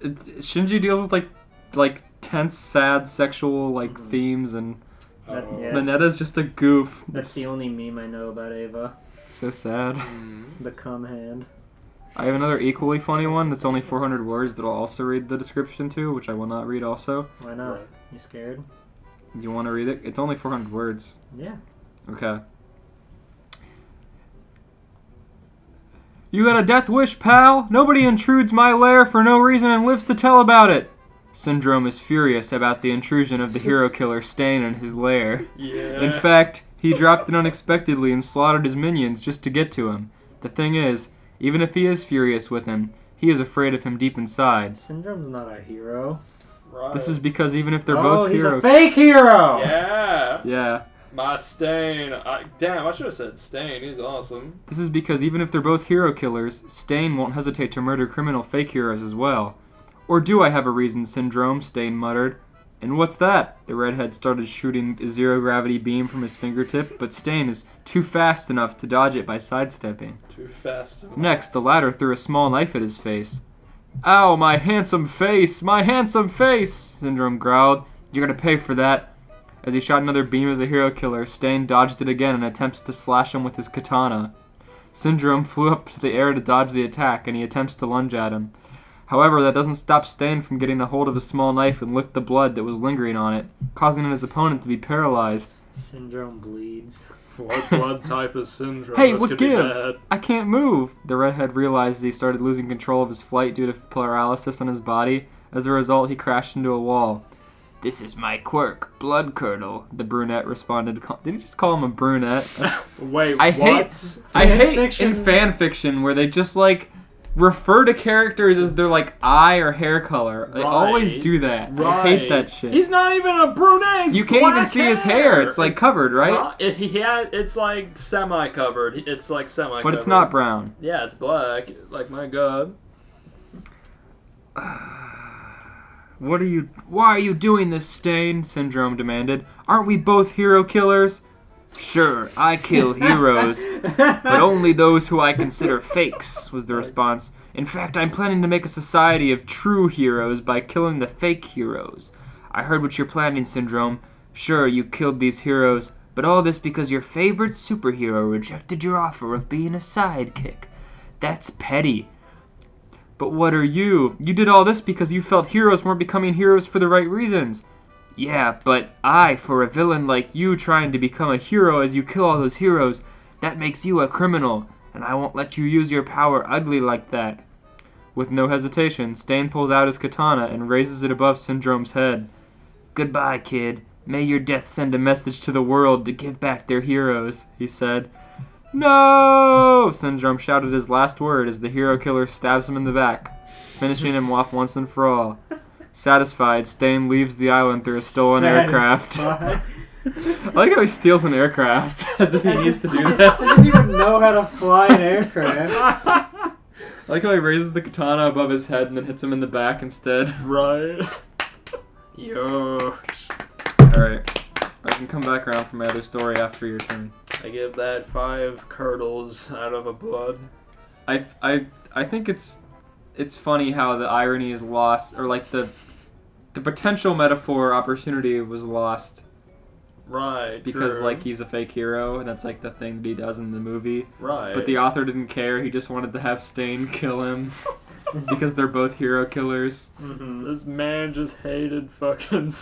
Shinji deals with like tense, sad, sexual like themes, and That- Oh. yeah. Mineta's just a goof. That's the only meme I know about Ava. It's so sad. The cum hand. I have another equally funny one that's only 400 words that I'll also read the description to, which I will not read also. Why not? Right. You scared? You want to read it? It's only 400 words. Yeah. Okay. You got a death wish, pal? Nobody intrudes my lair for no reason and lives to tell about it. Syndrome is furious about the intrusion of the hero killer Stain in his lair. Yeah. In fact, he dropped it unexpectedly and slaughtered his minions just to get to him. The thing is, even if he is furious with him, he is afraid of him deep inside. Syndrome's not a hero. Right. This is because even if they're Oh, both he's heroes... a fake hero! Yeah. Yeah. My Stain. Damn, I should have said Stain. He's awesome. This is because even if they're both hero killers, Stain won't hesitate to murder criminal fake heroes as well. Or do I have a reason, Syndrome? Stain muttered. And what's that? The redhead started shooting a zero-gravity beam from his fingertip, but Stain is too fast enough to dodge it by sidestepping. Too fast. Next, the latter threw a small knife at his face. Ow, my handsome face! My handsome face! Syndrome growled. You're gonna pay for that. As he shot another beam at the hero killer, Stain dodged it again and attempts to slash him with his katana. Syndrome flew up to the air to dodge the attack, and he attempts to lunge at him. However, that doesn't stop Stain from getting a hold of a small knife and lick the blood that was lingering on it, causing his opponent to be paralyzed. Syndrome bleeds. What blood type is Syndrome? Hey, this what could gives? Be bad. I can't move. The redhead realized he started losing control of his flight due to paralysis on his body. As a result, he crashed into a wall. This is my quirk, blood curdle, the brunette responded. Did he just call him a brunette? Wait, I what? I hate Fanfiction. in fan fiction where they just like refer to characters as their like eye or hair color. They always do that. I hate that shit. He's not even a brunette. He's You can't even black see his hair. It's like covered, right? It's like semi-covered. It's like semi-covered. But it's not brown. Yeah, it's black. Like, my god. Why are you doing this, Stain? Syndrome demanded. Aren't we both hero killers? Sure, I kill heroes, but only those who I consider fakes, was the response. In fact, I'm planning to make a society of true heroes by killing the fake heroes. I heard what you're planning, Syndrome. Sure, you killed these heroes, but all this because your favorite superhero rejected your offer of being a sidekick. That's petty. But what are you? You did all this because you felt heroes weren't becoming heroes for the right reasons. Yeah, but for a villain like you trying to become a hero as you kill all those heroes, that makes you a criminal, and I won't let you use your power ugly like that. With no hesitation, Stain pulls out his katana and raises it above Syndrome's head. Goodbye, kid. May your death send a message to the world to give back their heroes, he said. No! Syndrome shouted his last word as the hero killer stabs him in the back, finishing him off once and for all. Satisfied, Stain leaves the island through a stolen aircraft. I like how he steals an aircraft, as if he needs to do that. As if he would know how to fly an aircraft. I like how he raises the katana above his head and then hits him in the back instead. Right. Yo. Alright, I can come back around for my other story after your turn. I give that 5 curdles out of a blood. I think it's funny how the irony is lost, or like the potential metaphor opportunity was lost. Right. Because true. like he's a fake hero, and that's like the thing that he does in the movie. Right. But the author didn't care. He just wanted to have Stain kill him because they're both hero killers. Mm-hmm. This man just hated fucking.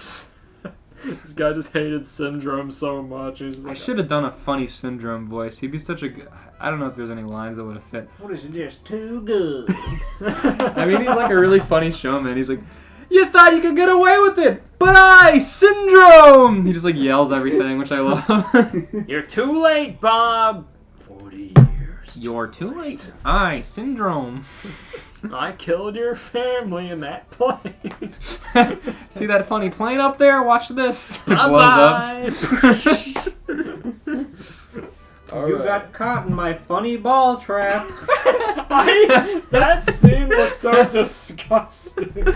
This guy just hated Syndrome so much. He's just I like, should have done a funny Syndrome voice. He'd be such a good... I don't know if there's any lines that would have fit. What is it, just too good? I mean, he's like a really funny showman. He's like, you thought you could get away with it, but I, Syndrome! He just like yells everything, which I love. You're too late, Bob. 40 years. You're too late. I, Syndrome. I killed your family in that plane. See that funny plane up there? Watch this. It Bye-bye. blows up. You got caught in my funny ball trap. That scene looks so disgusting.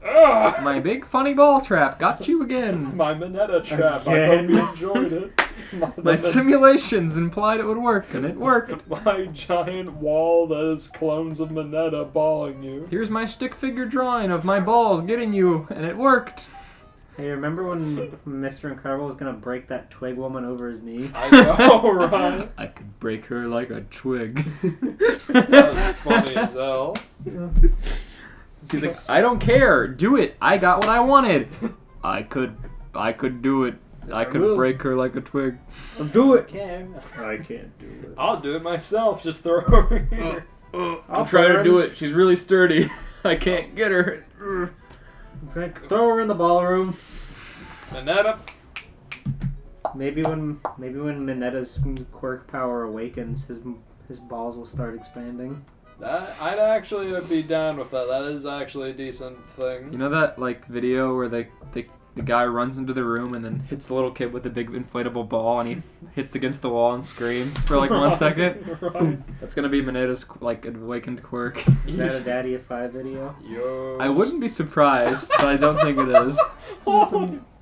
Ugh. My big funny ball trap got you again. My Minetta trap. Again. I hope you enjoyed it. My simulations implied it would work, and it worked. My giant wall that is clones of Minetta balling you. Here's my stick figure drawing of my balls getting you, and it worked. Hey, remember when Mr. Incredible was gonna break that twig woman over his knee? I know, right? I could break her like a twig. That was funny as hell. He's like, I don't care. Do it. I got what I wanted. I could do it. I could break her like a twig. Do it. I can't do it. I'll do it myself. Just throw her here. I'll try to do it. She's really sturdy. I can't get her. Throw her in the ballroom. Minetta. Maybe when Minetta's quirk power awakens, his balls will start expanding. I'd actually be down with that. That is actually a decent thing. You know that like video where they the guy runs into the room and then hits the little kid with a big inflatable ball, and he hits against the wall and screams for like 1 second. Right. That's gonna be Manetta's like awakened quirk. Is that a Daddy of 5 video? Yo. I wouldn't be surprised, but I don't think it is.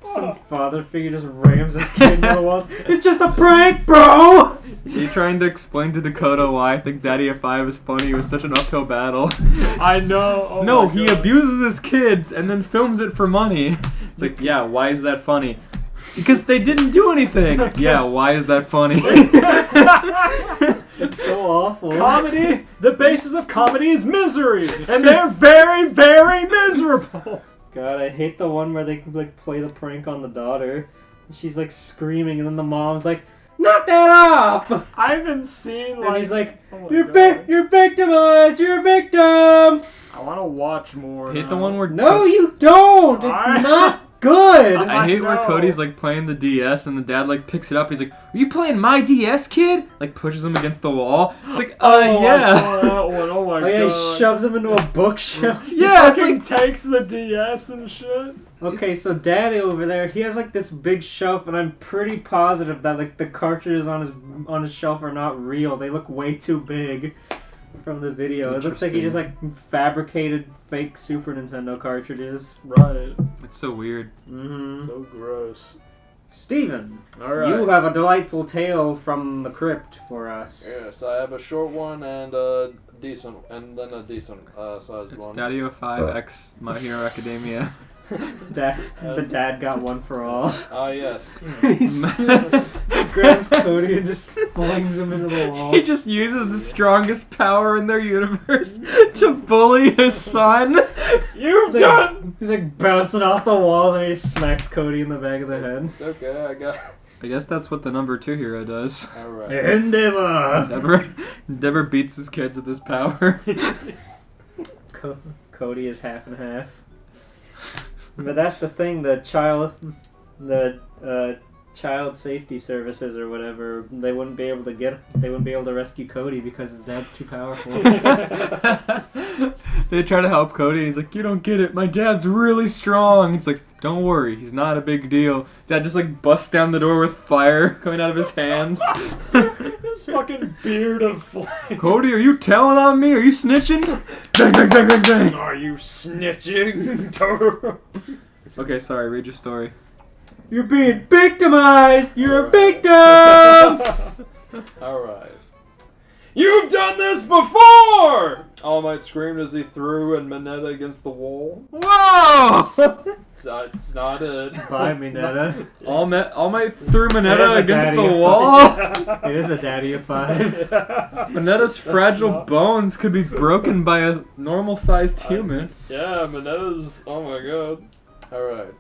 Some father figure just rams this kid into the walls. It's just a prank, bro! Are you trying to explain to Dakota why I think Daddy of 5 is funny? It was such an uphill battle. I know. Oh No, my he God. abuses his kids and then films it for money. It's like, yeah, why is that funny? Because they didn't do anything. Yeah, why is that funny? It's so awful. Comedy. The basis of comedy is misery, and they're very, very miserable. God, I hate the one where they like play the prank on the daughter. She's like screaming, and then the mom's like, "Knock that off!" I haven't seen like. And he's like, oh my "You're God. you're victimized. You're a victim." I want to watch more. I hate now. the one where No, you don't. It's not good. I hate where know. Cody's like playing the DS and the dad like picks it up and he's like, "Are you playing my DS, kid?" Like pushes him against the wall. It's like, I yeah. saw that one. Oh my Oh yeah, he God. shoves him into a bookshelf. Yeah, it's Fucking like takes the DS and shit. Okay, so Daddy over there, he has like this big shelf, and I'm pretty positive that like the cartridges on his shelf are not real. They look way too big from the video. It looks like he just like fabricated fake Super Nintendo cartridges. Right. it's so weird. Mm-hmm. So gross. Steven, All right. you have a delightful tale from the crypt for us. Yes, I have a short one and a decent, and then a decent sized It's one. Daddy 05 X My Hero Academia. The dad got one for all. Ah, yes. He grabs Cody and just flings him into the wall. He just uses the strongest power in their universe to bully his son. You've He's done. like, he's like bouncing off the walls, and he smacks Cody in the back of the head. It's okay, I got. I guess that's what the number 2 hero does. Alright. Endeavor! Never beats his kids with his power. Cody is half and half. But that's the thing, the child safety services or whatever, they wouldn't be able to rescue Cody because his dad's too powerful. They try to help Cody and he's like, "You don't get it, my dad's really strong." It's like, "Don't worry, he's not a big deal." Dad just like busts down the door with fire coming out of his hands. This fucking beard of flame. "Cody, are you telling on me? Are you snitching?" Bang, bang, bang, bang, bang. Are you snitching? Okay, sorry, read your story. You're being victimized! You're a victim! Alright. You've done this before! All Might screamed as he threw and Minetta against the wall. Whoa! It's not it. Bye, Minetta. All Might threw It is Minetta a against daddy the of wall. It is a daddy of 5. Minetta's fragile not- bones could be broken by a normal-sized human. Yeah, Minetta's. Oh my god. Alright.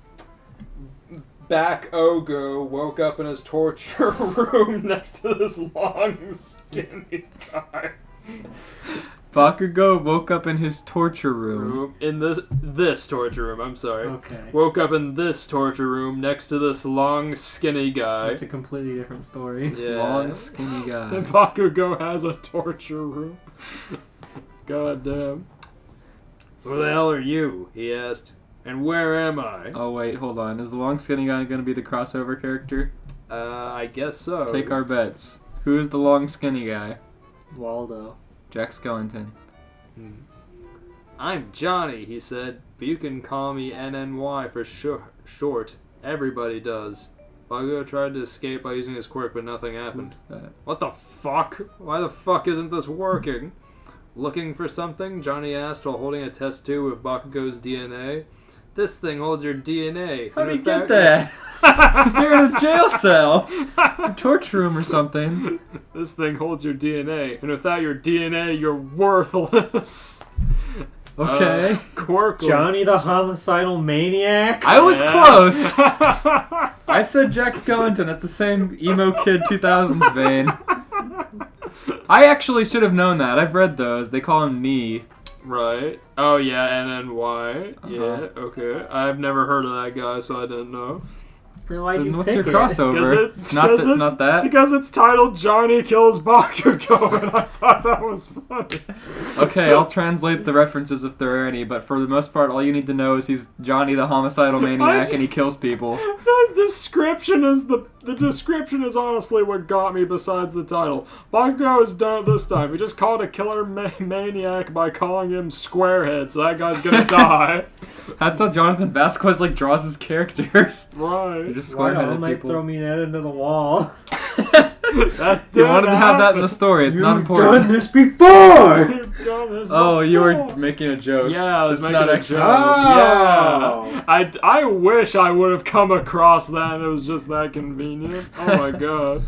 Back Ogo woke up in his torture room next to this long, skinny guy. Bakugo woke up in his torture room. In this torture room, I'm sorry. Okay. Woke up in this torture room next to this long, skinny guy. That's a completely different story. This Yeah. long, skinny guy. Bakugo has a torture room. God damn. Who the hell are you? He asked. And where am I? Oh wait, hold on. Is the long, skinny guy going to be the crossover character? I guess so. Take our bets. Who is the long, skinny guy? Waldo. Jack Skellington. I'm Johnny, he said, but you can call me NNY for short. Everybody does. Bakugo tried to escape by using his quirk, but nothing happened. Who's that? What the fuck? Why the fuck isn't this working? Looking for something? Johnny asked while holding a test tube of Bakugo's DNA. This thing holds your DNA. How and do you in get fact- that? You're in a jail cell. A torture room or something. This thing holds your DNA, and without your DNA, you're worthless. Okay. Quirkless. Johnny the homicidal maniac? I was Yeah. close. I said Jack Skellington. That's the same emo kid 2000s vein. I actually should have known that. I've read those. They call him Knee. Right. Oh, yeah, NNY. Uh-huh. Yeah, okay. I've never heard of that guy, so I didn't know. Then why'd Then you what's pick your it? crossover? It's not that. Because it's titled Johnny Kills Bakugo, and I thought that was funny. Okay, I'll translate the references if there are any, but for the most part, all you need to know is he's Johnny the homicidal maniac and he kills people. The description is honestly what got me besides the title. Bakugo has done it this time. We just called a killer maniac by calling him Squarehead, so that guy's gonna die. That's how Jonathan Vasquez draws his characters. Right. They're just Why square-headed don't they people. throw me that into the wall? You wanted to have that in the story. It's not You've important. done this before! You've done this Oh, you were before. making a joke. Yeah, I was It's making not a actually- joke. Oh. Yeah. I wish I would have come across that and it was just that convenient. Oh my god.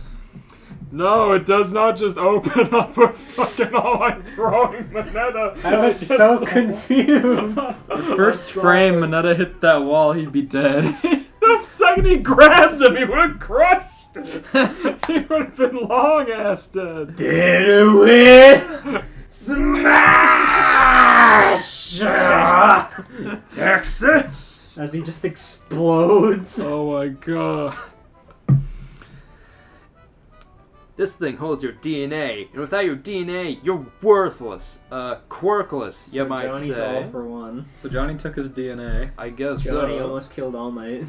No, it does not just open up with fucking all my throwing Mineta. I was so confused. The first frame Mineta hit that wall, he'd be dead. The second he grabs him, he would have crushed it. He would have been long ass dead. Did it win? Smash! Texas! As he just explodes. Oh my god. This thing holds your DNA, and without your DNA, you're worthless. Quirkless, you So might Johnny's say. all for one. So Johnny took his DNA. I guess Johnny so. almost killed All Might.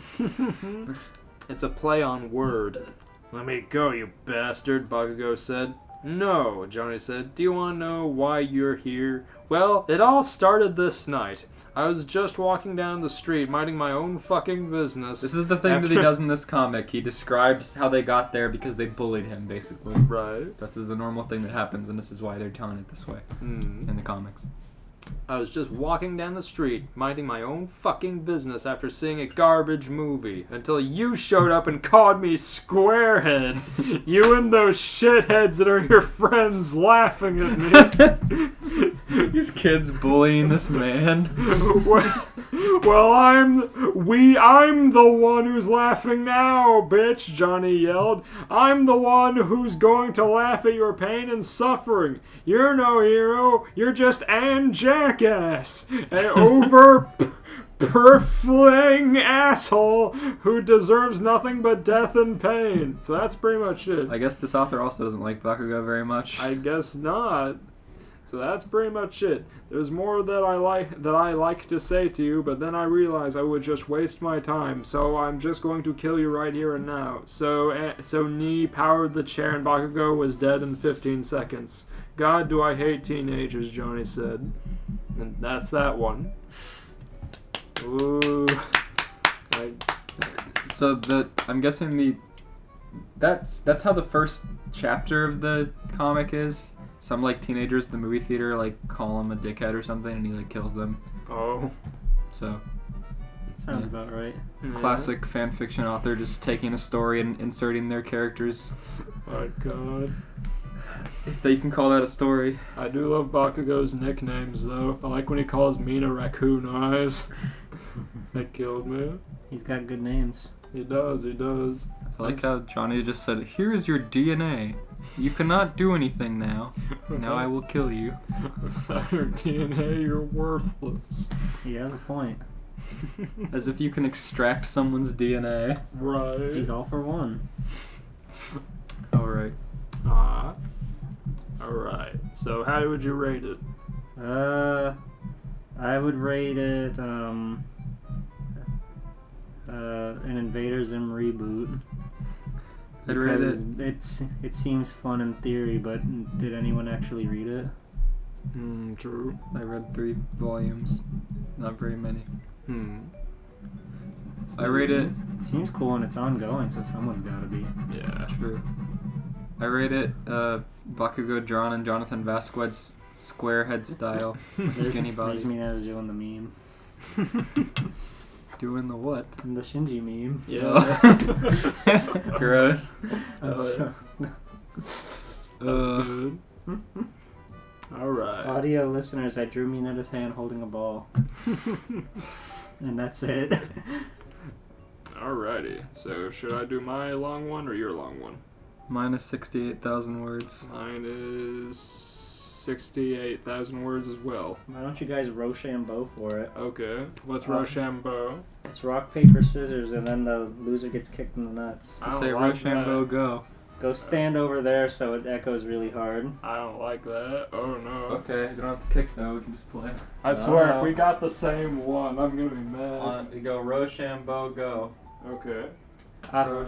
It's a play on word. Let me go, you bastard, Bakugo said. No, Johnny said. Do you want to know why you're here? Well, it all started this night. I was just walking down the street, minding my own fucking business. This is the thing that he does in this comic. He describes how they got there because they bullied him, basically. Right. This is a normal thing that happens, and this is why they're telling it this way in the comics. I was just walking down the street, minding my own fucking business after seeing a garbage movie, until you showed up and called me Squarehead. You and those shitheads that are your friends laughing at me. These kids bullying this man. Well, I'm the one who's laughing now, bitch, Johnny yelled. I'm the one who's going to laugh at your pain and suffering. You're no hero, you're just an jackass. An perfling asshole who deserves nothing but death and pain. So that's pretty much it. I guess this author also doesn't like Bakugo very much. I guess not. So that's pretty much it. There's more that I like to say to you, but then I realized I would just waste my time. So I'm just going to kill you right here and now. So Ni powered the chair and Bakugo was dead in 15 seconds. God, do I hate teenagers, Johnny said. And that's that one. Ooh. So I'm guessing that's how the first chapter of the comic is. Some teenagers in the movie theater call him a dickhead or something, and he kills them. Oh. So Sounds about right. classic fan fiction author just taking a story and inserting their characters. My God. If they can call that a story. I do love Bakugo's nicknames, though. I like when he calls Mina Raccoon Eyes. That killed me. He's got good names. He does. I like how Johnny just said, "Here's your DNA. You cannot do anything now. Now I will kill you." Without your DNA, you're worthless. He has a point. As if you can extract someone's DNA. Right. He's all for one. Alright. Alright. So how would you rate it? I would rate it, an Invader Zim reboot. I'd rate it. Because it seems fun in theory, but did anyone actually read it? True. I read 3 volumes. Not very many. I rate it. It seems cool and it's ongoing, so someone's got to be. Yeah. True. I rate it Bakugo drawn in Jonathan Vasquez squarehead style. Skinny bodies. Leaves me as doing the meme. Doing the what? The Shinji meme. Yeah. Gross. That's good. Alright. Audio listeners, I drew Mineta's hand holding a ball. And that's it. Alrighty. So should I do my long one or your long one? Mine is 68,000 words. Mine is 68,000 words as well. Why don't you guys Rochambeau for it? Okay. What's Rochambeau? It's rock, paper, scissors, and then the loser gets kicked in the nuts. I don't Say like Rochambeau, that. go. Go stand over there so it echoes really hard. I don't like that. Oh no. Okay, you don't have to kick though, we can just play. I swear, No. if we got the same one, I'm gonna be mad. We go Rochambeau, go. Okay. I'm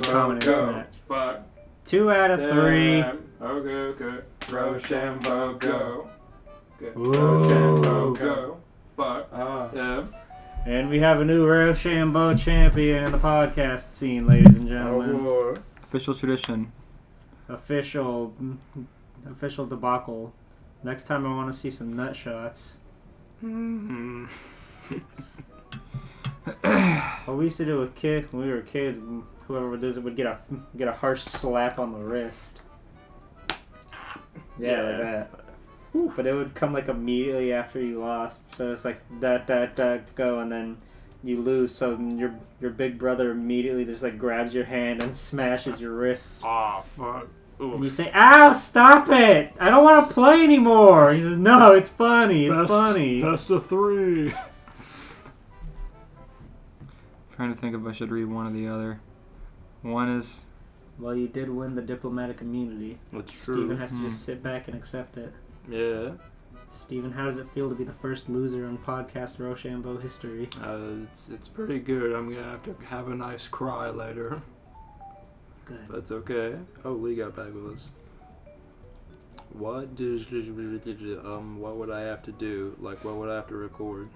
coming in this match. Fuck. 2 out of 3. Okay. Rochambeau, go. Okay. Ooh. Rochambeau, go. Fuck. Yeah. And we have a new Rochambeau champion in the podcast scene, ladies and gentlemen. Oh, boy. Official tradition. Official debacle. Next time I want to see some nut shots. What we used to do with when we were kids, whoever does it would get a harsh slap on the wrist. Yeah, like that. But it would come like immediately after you lost, so it's like that go, and then you lose. So your big brother immediately just like grabs your hand and smashes your wrist. Ah, fuck. And you say, "Ow! Stop it! I don't want to play anymore." He says, "No, it's funny. It's funny." Best of 3. Trying to think if I should read one or the other. One is Well, you did win the diplomatic immunity. That's Steven has to just sit back and accept it. Yeah. Steven, how does it feel to be the first loser in podcast Rochambeau history? It's pretty good. I'm gonna have to have a nice cry later. Good. That's okay. Oh, Lee got back with us. What would I have to do? Like, what would I have to record?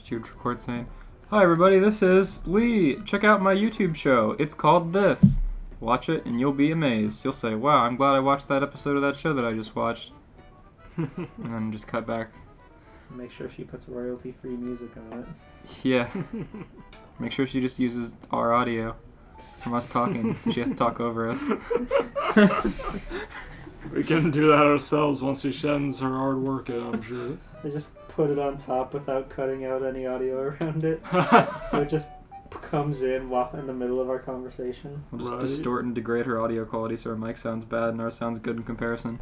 she would record saying, "Hi everybody, this is Lee. Check out my YouTube show. It's called this. Watch it and you'll be amazed. You'll say, wow, I'm glad I watched that episode of that show that I just watched." And then just cut back. Make sure she puts royalty-free music on it. Yeah. Make sure she just uses our audio from us talking, so she has to talk over us. We can do that ourselves once she sends her hard work in, I'm sure. I just put it on top without cutting out any audio around it, so it just comes in while in the middle of our conversation. We'll just Right. distort and degrade her audio quality so her mic sounds bad and ours sounds good in comparison.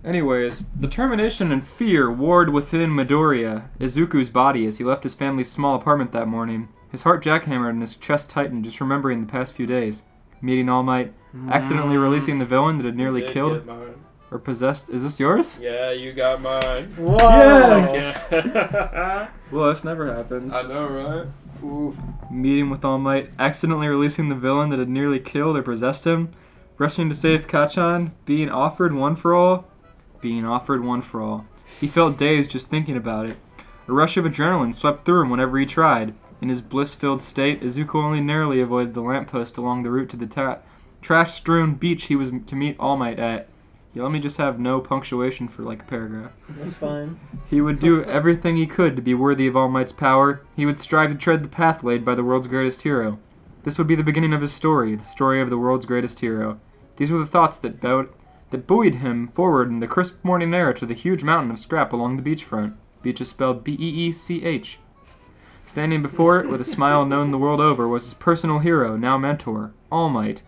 Anyways, determination and fear warred within Midoriya, Izuku's body, as he left his family's small apartment that morning. His heart jackhammered and his chest tightened, just remembering the past few days. Meeting All Might, accidentally releasing the villain that had nearly killed or possessed. Is this yours? Yeah, you got mine. Whoa! Yeah. Well, this never happens. I know, right? Ooh. Meeting with All Might, accidentally releasing the villain that had nearly killed or possessed him. Rushing to save Kachan, being offered one for all. Being offered one for all. He felt dazed just thinking about it. A rush of adrenaline swept through him whenever he tried. In his bliss-filled state, Izuku only narrowly avoided the lamppost along the route to the trash-strewn beach he was to meet All Might at. Yeah, let me just have no punctuation for like a paragraph. That's fine. He would do everything he could to be worthy of All Might's power. He would strive to tread the path laid by the world's greatest hero. This would be the beginning of his story, the story of the world's greatest hero. These were the thoughts that buoyed him forward in the crisp morning air to the huge mountain of scrap along the beachfront. Beach is spelled B-E-E-C-H. Standing before it with a smile known the world over was his personal hero, now mentor, All Might.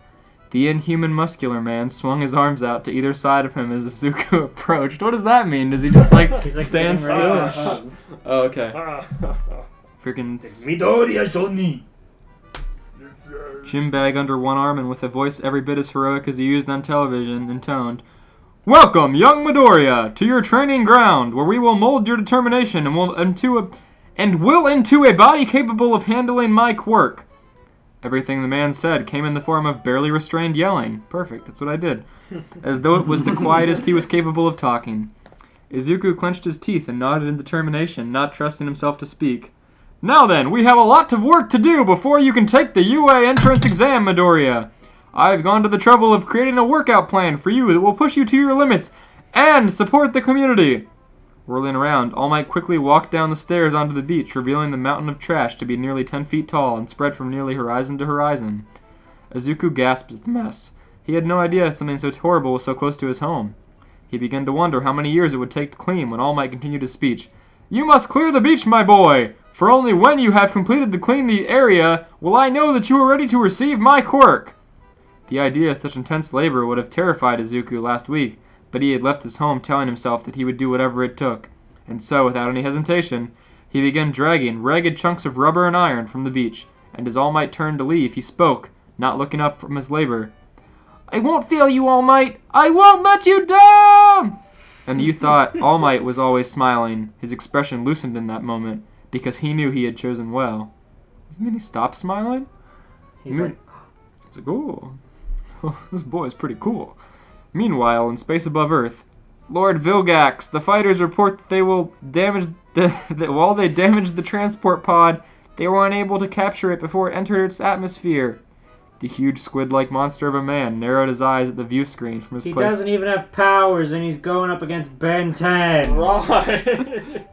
The inhuman muscular man swung his arms out to either side of him as Izuku approached. What does that mean? Does he just He's like stand getting ready still? for a hug. Oh, okay. Freaking Midoriya Johnny! gym bag under one arm and with a voice every bit as heroic as he used on television, intoned, "Welcome, young Midoriya, to your training ground, where we will mold your determination and will into a body capable of handling my quirk." Everything the man said came in the form of barely restrained yelling. Perfect, that's what I did. As though it was the quietest he was capable of talking. Izuku clenched his teeth and nodded in determination, not trusting himself to speak. "Now then, we have a lot of work to do before you can take the UA entrance exam, Midoriya. I've gone to the trouble of creating a workout plan for you that will push you to your limits and support the community." Whirling around, All Might quickly walked down the stairs onto the beach, revealing the mountain of trash to be nearly 10 feet tall and spread from nearly horizon to horizon. Izuku gasped at the mess. He had no idea something so horrible was so close to his home. He began to wonder how many years it would take to clean when All Might continued his speech. "You must clear the beach, my boy! For only when you have completed to clean the area will I know that you are ready to receive my quirk." The idea of such intense labor would have terrified Izuku last week, but he had left his home telling himself that he would do whatever it took. And so, without any hesitation, he began dragging ragged chunks of rubber and iron from the beach, and as All Might turned to leave, he spoke, not looking up from his labor. "I won't fail you, All Might! I won't let you down!" And you thought All Might was always smiling. His expression loosened in that moment, because he knew he had chosen well. Does it mean he stopped smiling? He's like, It's like, oh, this boy is pretty cool. Meanwhile, in space above Earth, Lord Vilgax, the fighters report that they will damage that while they damaged the transport pod, they were unable to capture it before it entered its atmosphere. The huge squid-like monster of a man narrowed his eyes at the view screen from his he place. doesn't even have powers, and he's going up against Ben 10. Right.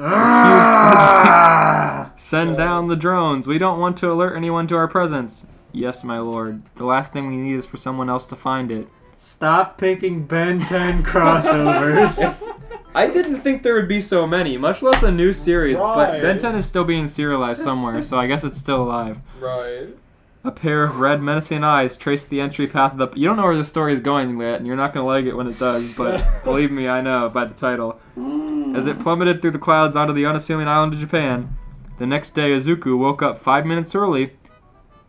Ah! Send down the drones. We don't want to alert anyone to our presence. Yes, my lord. The last thing we need is for someone else to find it. Stop picking Ben 10 crossovers. I didn't think there would be so many, much less a new series, but Right. Ben 10 is still being serialized somewhere, so I guess it's still alive. Right. A pair of red, menacing eyes traced the entry path of the... You don't know where the story is going yet, and you're not going to like it when it does, but believe me, I know by the title. As it plummeted through the clouds onto the unassuming island of Japan, the next day Izuku woke up 5 minutes earlier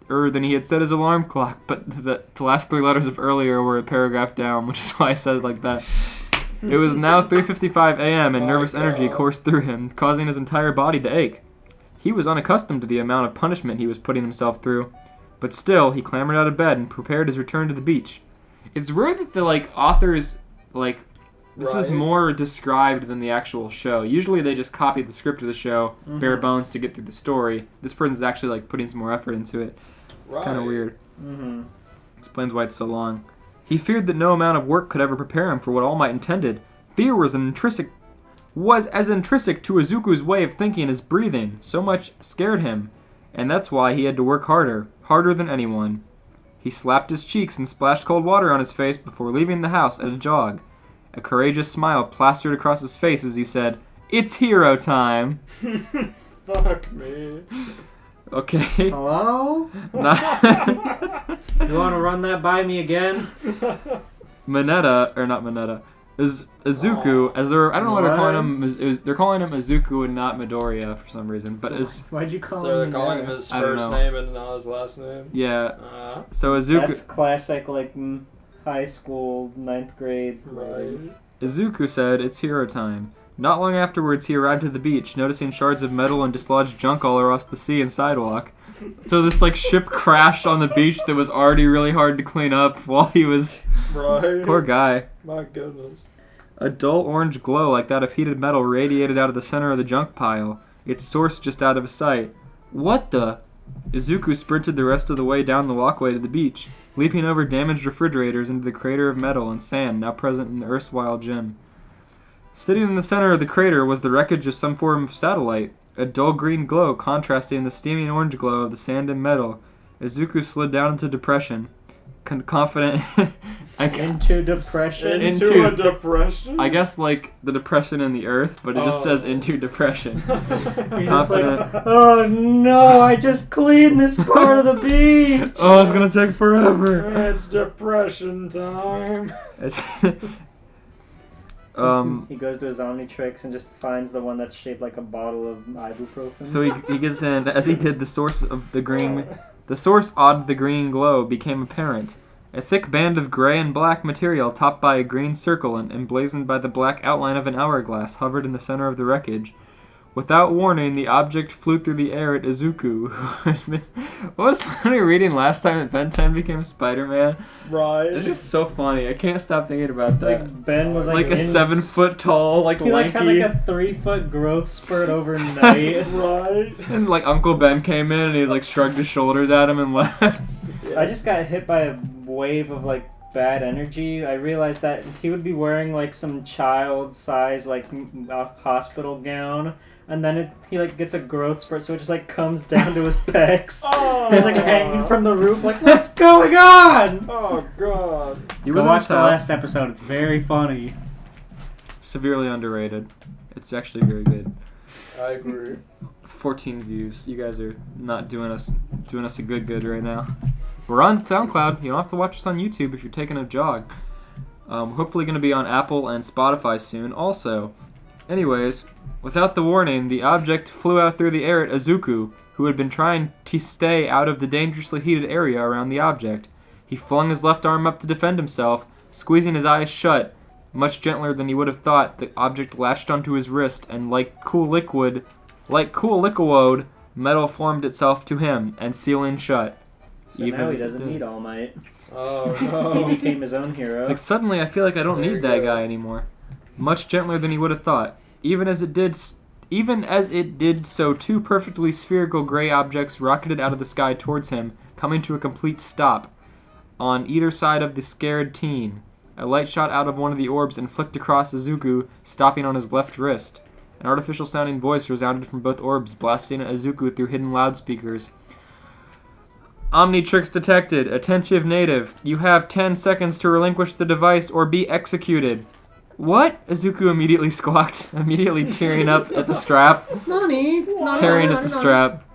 than he had set his alarm clock, but the last 3 letters of earlier were a paragraph down, which is why I said it like that. It was now 3:55 a.m. and nervous energy coursed through him, causing his entire body to ache. He was unaccustomed to the amount of punishment he was putting himself through, but still, he clambered out of bed and prepared his return to the beach. It's weird that the authors this is Right. more described than the actual show. Usually they just copy the script of the show, bare bones to get through the story. This person's actually putting some more effort into it. It's Right. kind of weird. Mm-hmm. Explains why it's so long. He feared that no amount of work could ever prepare him for what All Might intended. Fear was as intrinsic to Izuku's way of thinking as breathing. So much scared him, and that's why he had to work harder than anyone. He slapped his cheeks and splashed cold water on his face before leaving the house at a jog. A courageous smile plastered across his face as he said, "It's hero time." Fuck me. Okay. Hello? Not- You want to run that by me again? Izuku, as they're, I don't know why they're calling What? him, they're calling him Izuku and not Midoriya for some reason, but Why'd you call So they're him calling him that? his I don't first know. name and not his last name. yeah, Uh, so Izuku, That's classic, high school, 9th grade. right. Izuku said, "It's hero time." Not long afterwards, he arrived at the beach, noticing shards of metal and dislodged junk all across the sea and sidewalk. So this ship crashed on the beach that was already really hard to clean up while he was... Right. Poor guy. My goodness. A dull orange glow like that of heated metal radiated out of the center of the junk pile, its source just out of his sight. What the? Izuku sprinted the rest of the way down the walkway to the beach, leaping over damaged refrigerators into the crater of metal and sand now present in the erstwhile gym. Sitting in the center of the crater was the wreckage of some form of satellite, a dull green glow contrasting the steaming orange glow of the sand and metal. Izuku slid down into depression, confident... Into depression. Into- a depression? I guess the depression in the earth, but it just says into depression. He's just Confident. oh no, I just cleaned this part of the beach! Oh, it's gonna take forever. It's depression time. It's He goes to his Omnitrix and just finds the one that's shaped like a bottle of ibuprofen. so he gets in. As he did, the source of the green glow became apparent. A thick band of gray and black material topped by a green circle and emblazoned by the black outline of an hourglass hovered in the center of the wreckage. Without warning, the object flew through the air at Izuku. What was funny reading last time that Ben 10 became Spider-Man? Right. It's just so funny. I can't stop thinking about It's that. like Ben was Like a in- 7 foot tall, He lanky. had a 3-foot growth spurt overnight. Right. And Uncle Ben came in and he shrugged his shoulders at him and left. I just got hit by a wave of bad energy. I realized that he would be wearing some child-size hospital gown, and then he gets a growth spurt, so it just comes down to his pecs. Oh. He's hanging from the roof, what's going on? Oh god. He Go was watch the last episode. It's very funny. severely underrated. It's actually very good. I agree. 14 views. You guys are not doing us a good right now. We're on SoundCloud. You don't have to watch us on YouTube if you're taking a jog. Hopefully going to be on Apple and Spotify soon also. Anyways, without the warning, the object flew out through the air at Izuku, who had been trying to stay out of the dangerously heated area around the object. He flung his left arm up to defend himself, squeezing his eyes shut. Much gentler than he would have thought, the object latched onto his wrist, and like cool liquid, metal formed itself to him, and sealing shut. So now he doesn't need All Might. Oh no. He became his own hero. Like suddenly I feel like I don't There need you that go. guy anymore. Much gentler than he would have thought. Even as it did so, two perfectly spherical gray objects rocketed out of the sky towards him, coming to a complete stop on either side of the scared teen. A light shot out of one of the orbs and flicked across Izuku, stopping on his left wrist. An artificial-sounding voice resounded from both orbs, blasting at Izuku through hidden loudspeakers. Omnitrix detected. Attentive native. You have 10 seconds to relinquish the device or be executed. What? Izuku immediately squawked, immediately tearing up at the strap. Nani? Tearing at the strap.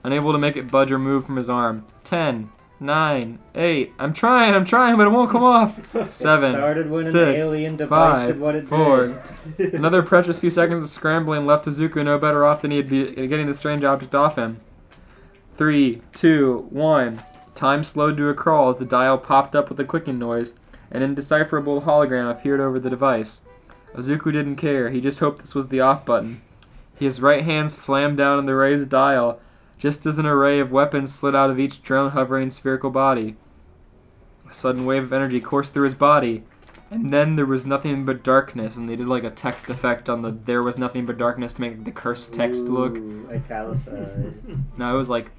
Unable to make it budge or move from his arm. 10, 9, 8. I'm trying, but it won't come off. 7, It started when 6, an alien device 5, did what it 4. did. Another precious few seconds of scrambling left Izuku no better off than he'd be getting the strange object off him. 3, 2, 1. Time slowed to a crawl as the dial popped up with a clicking noise. An indecipherable hologram appeared over the device. Izuku didn't care. He just hoped this was the off button. His right hand slammed down on the raised dial, just as an array of weapons slid out of each drone-hovering spherical body. A sudden wave of energy coursed through his body, and then there was nothing but darkness, and they did like a text effect on the "there was nothing but darkness" to make the cursed text look. Ooh, italicized. No, it was like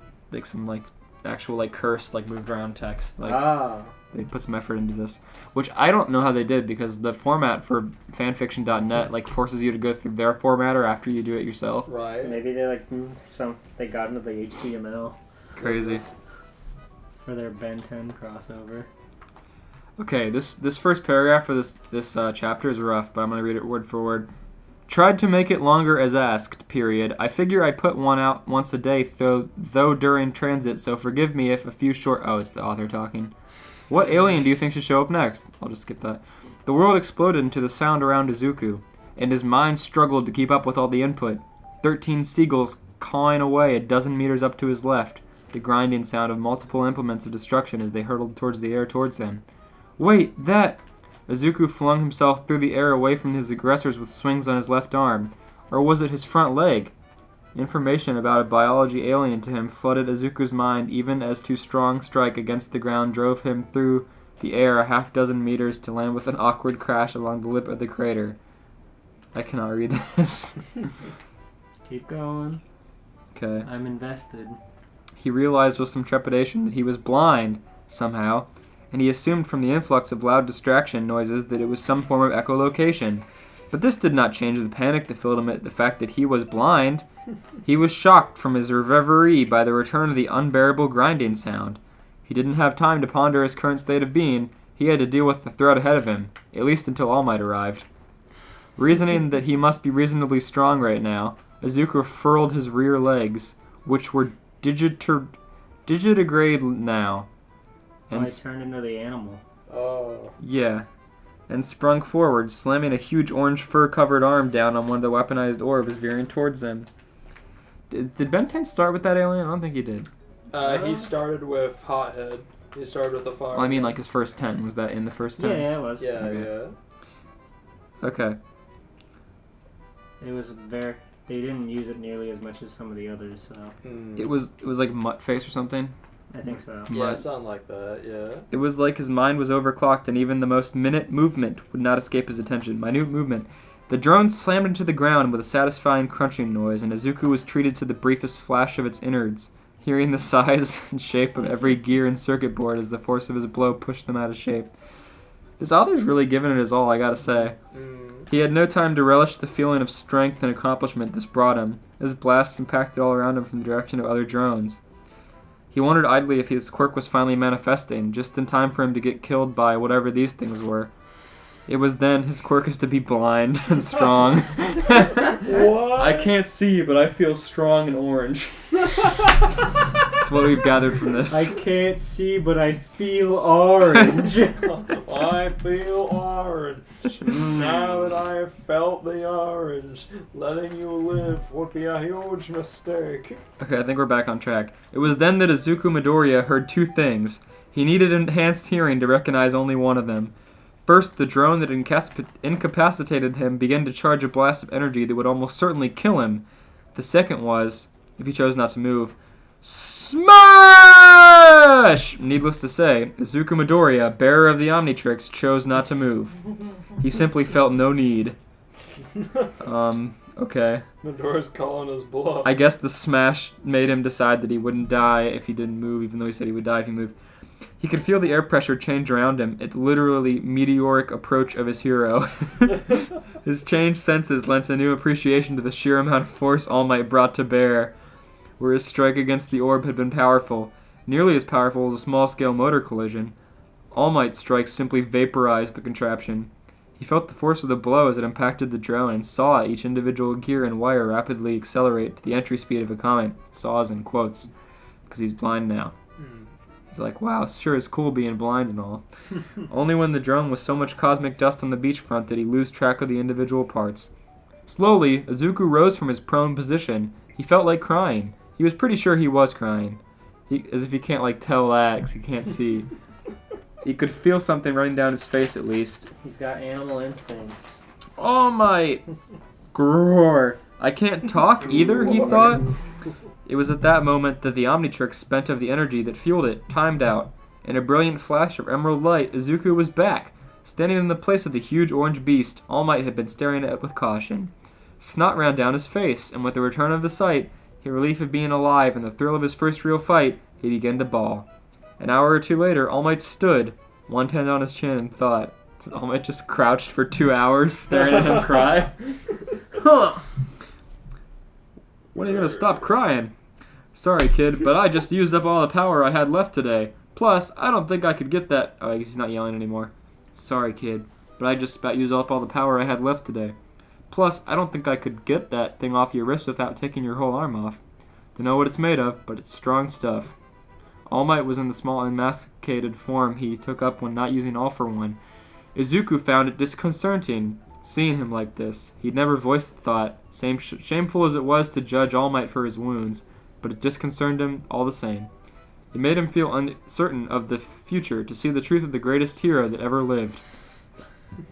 some like actual like cursed like moved around text. Like they put some effort into this, which I don't know how they did because the format for fanfiction.net like forces you to go through their formatter after you do it yourself. Right. Maybe they they got into the HTML Crazy. for their Ben 10 crossover. Okay, this first paragraph for this chapter is rough, but I'm gonna read it word for word. Tried to make it longer as asked, period. I figure I put one out once a day, though during transit, so forgive me if a few short... Oh, it's the author talking. What alien do you think should show up next? I'll just skip that. The world exploded into the sound around Izuku, and his mind struggled to keep up with all the input. 13 seagulls cawing away a dozen meters up to his left, the grinding sound of multiple implements of destruction as they hurtled towards the air towards him. Wait, that... Izuku flung himself through the air away from his aggressors with swings on his left arm. Or was it his front leg? Information about a biology alien to him flooded Izuku's mind even as too strong strike against the ground drove him through the air a half dozen meters to land with an awkward crash along the lip of the crater. I cannot read this. Keep going. Okay. I'm invested. He realized with some trepidation that he was blind, somehow, and he assumed from the influx of loud distraction noises that it was some form of echolocation. But this did not change the panic that filled him at the fact that he was blind. He was shocked from his reverie by the return of the unbearable grinding sound. He didn't have time to ponder his current state of being. He had to deal with the threat ahead of him, at least until All Might arrived. Reasoning that he must be reasonably strong right now, Izuku furled his rear legs, which were digitigrade now. I turned into the animal. Oh. Yeah. And sprung forward, slamming a huge orange fur-covered arm down on one of the weaponized orbs veering towards him. Did Ben 10 start with that alien? I don't think he did. He started with Hothead. He started with the fire. Well, I mean, like his first 10. Was that in the first 10? Yeah, it was. Yeah, Okay. yeah. Okay. It was very... They didn't use it nearly as much as some of the others, so... It was like Mutt Face or something. I think so. Yeah, something like that, yeah. It was like his mind was overclocked and even the most minute movement would not escape his attention. Minute movement. The drone slammed into the ground with a satisfying crunching noise, and Izuku was treated to the briefest flash of its innards, hearing the size and shape of every gear and circuit board as the force of his blow pushed them out of shape. This author's really given it his all, I gotta say. He had no time to relish the feeling of strength and accomplishment this brought him, as blasts impacted all around him from the direction of other drones. He wondered idly if his quirk was finally manifesting, just in time for him to get killed by whatever these things were. It was then his quirk is to be blind and strong. What? I can't see, but I feel strong and orange. That's what we've gathered from this. I can't see, but I feel orange. I feel orange. Now that I have felt the orange, letting you live would be a huge mistake. Okay, I think we're back on track. It was then that Izuku Midoriya heard two things. He needed enhanced hearing to recognize only one of them. First, the drone that incapacitated him began to charge a blast of energy that would almost certainly kill him. The second was, if he chose not to move, SMASH! Needless to say, Izuku Midoriya, bearer of the Omnitrix, chose not to move. He simply felt no need. Okay. Midoriya's calling his bluff. I guess the smash made him decide that he wouldn't die if he didn't move, even though he said he would die if he moved. He could feel the air pressure change around him, its literally meteoric approach of his hero. His changed senses lent a new appreciation to the sheer amount of force All Might brought to bear. Where his strike against the orb had been powerful, nearly as powerful as a small-scale motor collision, All Might's strikes simply vaporized the contraption. He felt the force of the blow as it impacted the drone and saw each individual gear and wire rapidly accelerate to the entry speed of a comet. Saws in quotes, because he's blind now. He's like, wow, sure is cool being blind and all. Only when the drone was so much cosmic dust on the beachfront did he lose track of the individual parts. Slowly, Izuku rose from his prone position. He felt like crying. He was pretty sure he was crying. As if he can't, tell that, because he can't see. He could feel something running down his face, at least. He's got animal instincts. Oh my... Grrr. I can't talk either, he thought. It was at that moment that the Omnitrix, spent of the energy that fueled it, timed out. In a brilliant flash of emerald light, Izuku was back, standing in the place of the huge orange beast All Might had been staring at with caution. Snot ran down his face, and with the return of the sight, the relief of being alive and the thrill of his first real fight, he began to bawl. An hour or two later, All Might stood, one hand on his chin, and thought. All Might just crouched for 2 hours, staring at him cry. Huh. When are you gonna stop crying? Sorry, kid, but I just used up all the power I had left today. Plus, I don't think I could get that... Oh, I guess he's not yelling anymore. Sorry, kid, but I just about used up all the power I had left today. Plus, I don't think I could get that thing off your wrist without taking your whole arm off. Don't know what it's made of, but it's strong stuff. All Might was in the small unmasticated form he took up when not using All for One. Izuku found it disconcerting, seeing him like this. He'd never voiced the thought, shameful as it was to judge All Might for his wounds, but it disconcerted him all the same. It made him feel uncertain of the future to see the truth of the greatest hero that ever lived.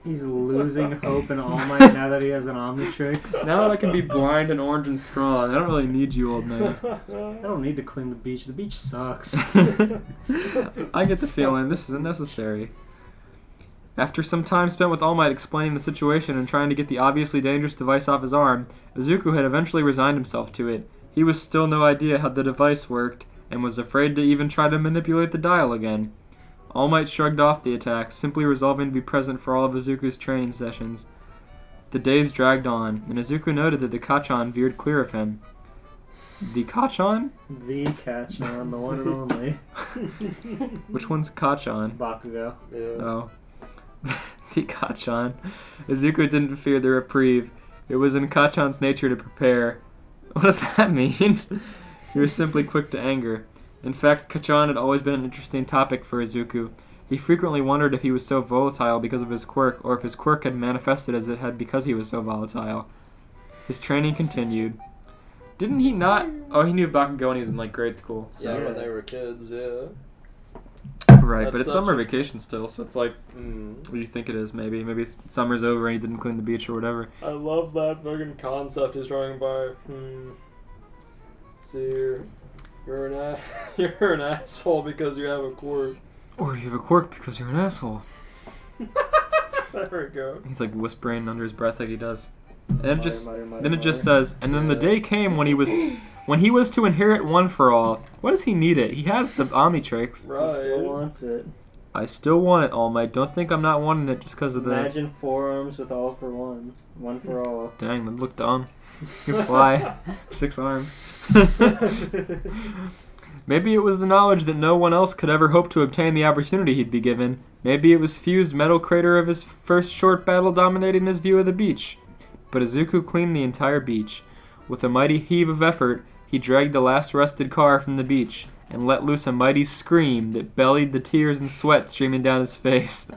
He's losing hope in All Might now that he has an Omnitrix. Now that I can be blind and orange and strong, I don't really need you, old man. I don't need to clean the beach. The beach sucks. I get the feeling this isn't necessary. After some time spent with All Might explaining the situation and trying to get the obviously dangerous device off his arm, Izuku had eventually resigned himself to it. He was still no idea how the device worked, and was afraid to even try to manipulate the dial again. All Might shrugged off the attack, simply resolving to be present for all of Izuku's training sessions. The days dragged on, and Izuku noted that the Kachan veered clear of him. The Kachan? The Kachan, the one and only. Which one's Kachan? Bakugo. Yeah. Oh. The Kachan. Izuku didn't fear the reprieve. It was in Kachan's nature to prepare. What does that mean? He was simply quick to anger. In fact, Kachan had always been an interesting topic for Izuku. He frequently wondered if he was so volatile because of his quirk, or if his quirk had manifested as it had because he was so volatile. His training continued. Didn't he not... Oh, he knew Bakugo when he was in, grade school. So. Yeah, when they were kids, yeah. Right, That's but it's summer vacation still, so it's what do you think it is, maybe? Maybe summer's over and he didn't clean the beach or whatever. I love that fucking concept he's running by. Let's see here. You're an asshole because you have a quirk. Or you have a quirk because you're an asshole. There we go. He's whispering under his breath like he does. And then Mutter. it just says, and then the day came when he was to inherit One for All. What does he need it? He has the Omnitrix. He still wants it. I still want it, All Might. Don't think I'm not wanting it just because of the... Imagine 4 arms with All for One. One for all. Dang, that look dumb. You can fly. 6 arms. Maybe it was the knowledge that no one else could ever hope to obtain the opportunity he'd be given. Maybe it was fused metal crater of his first short battle dominating his view of the beach. But Izuku cleaned the entire beach. With a mighty heave of effort, he dragged the last rusted car from the beach. and let loose a mighty scream that bellied the tears and sweat streaming down his face.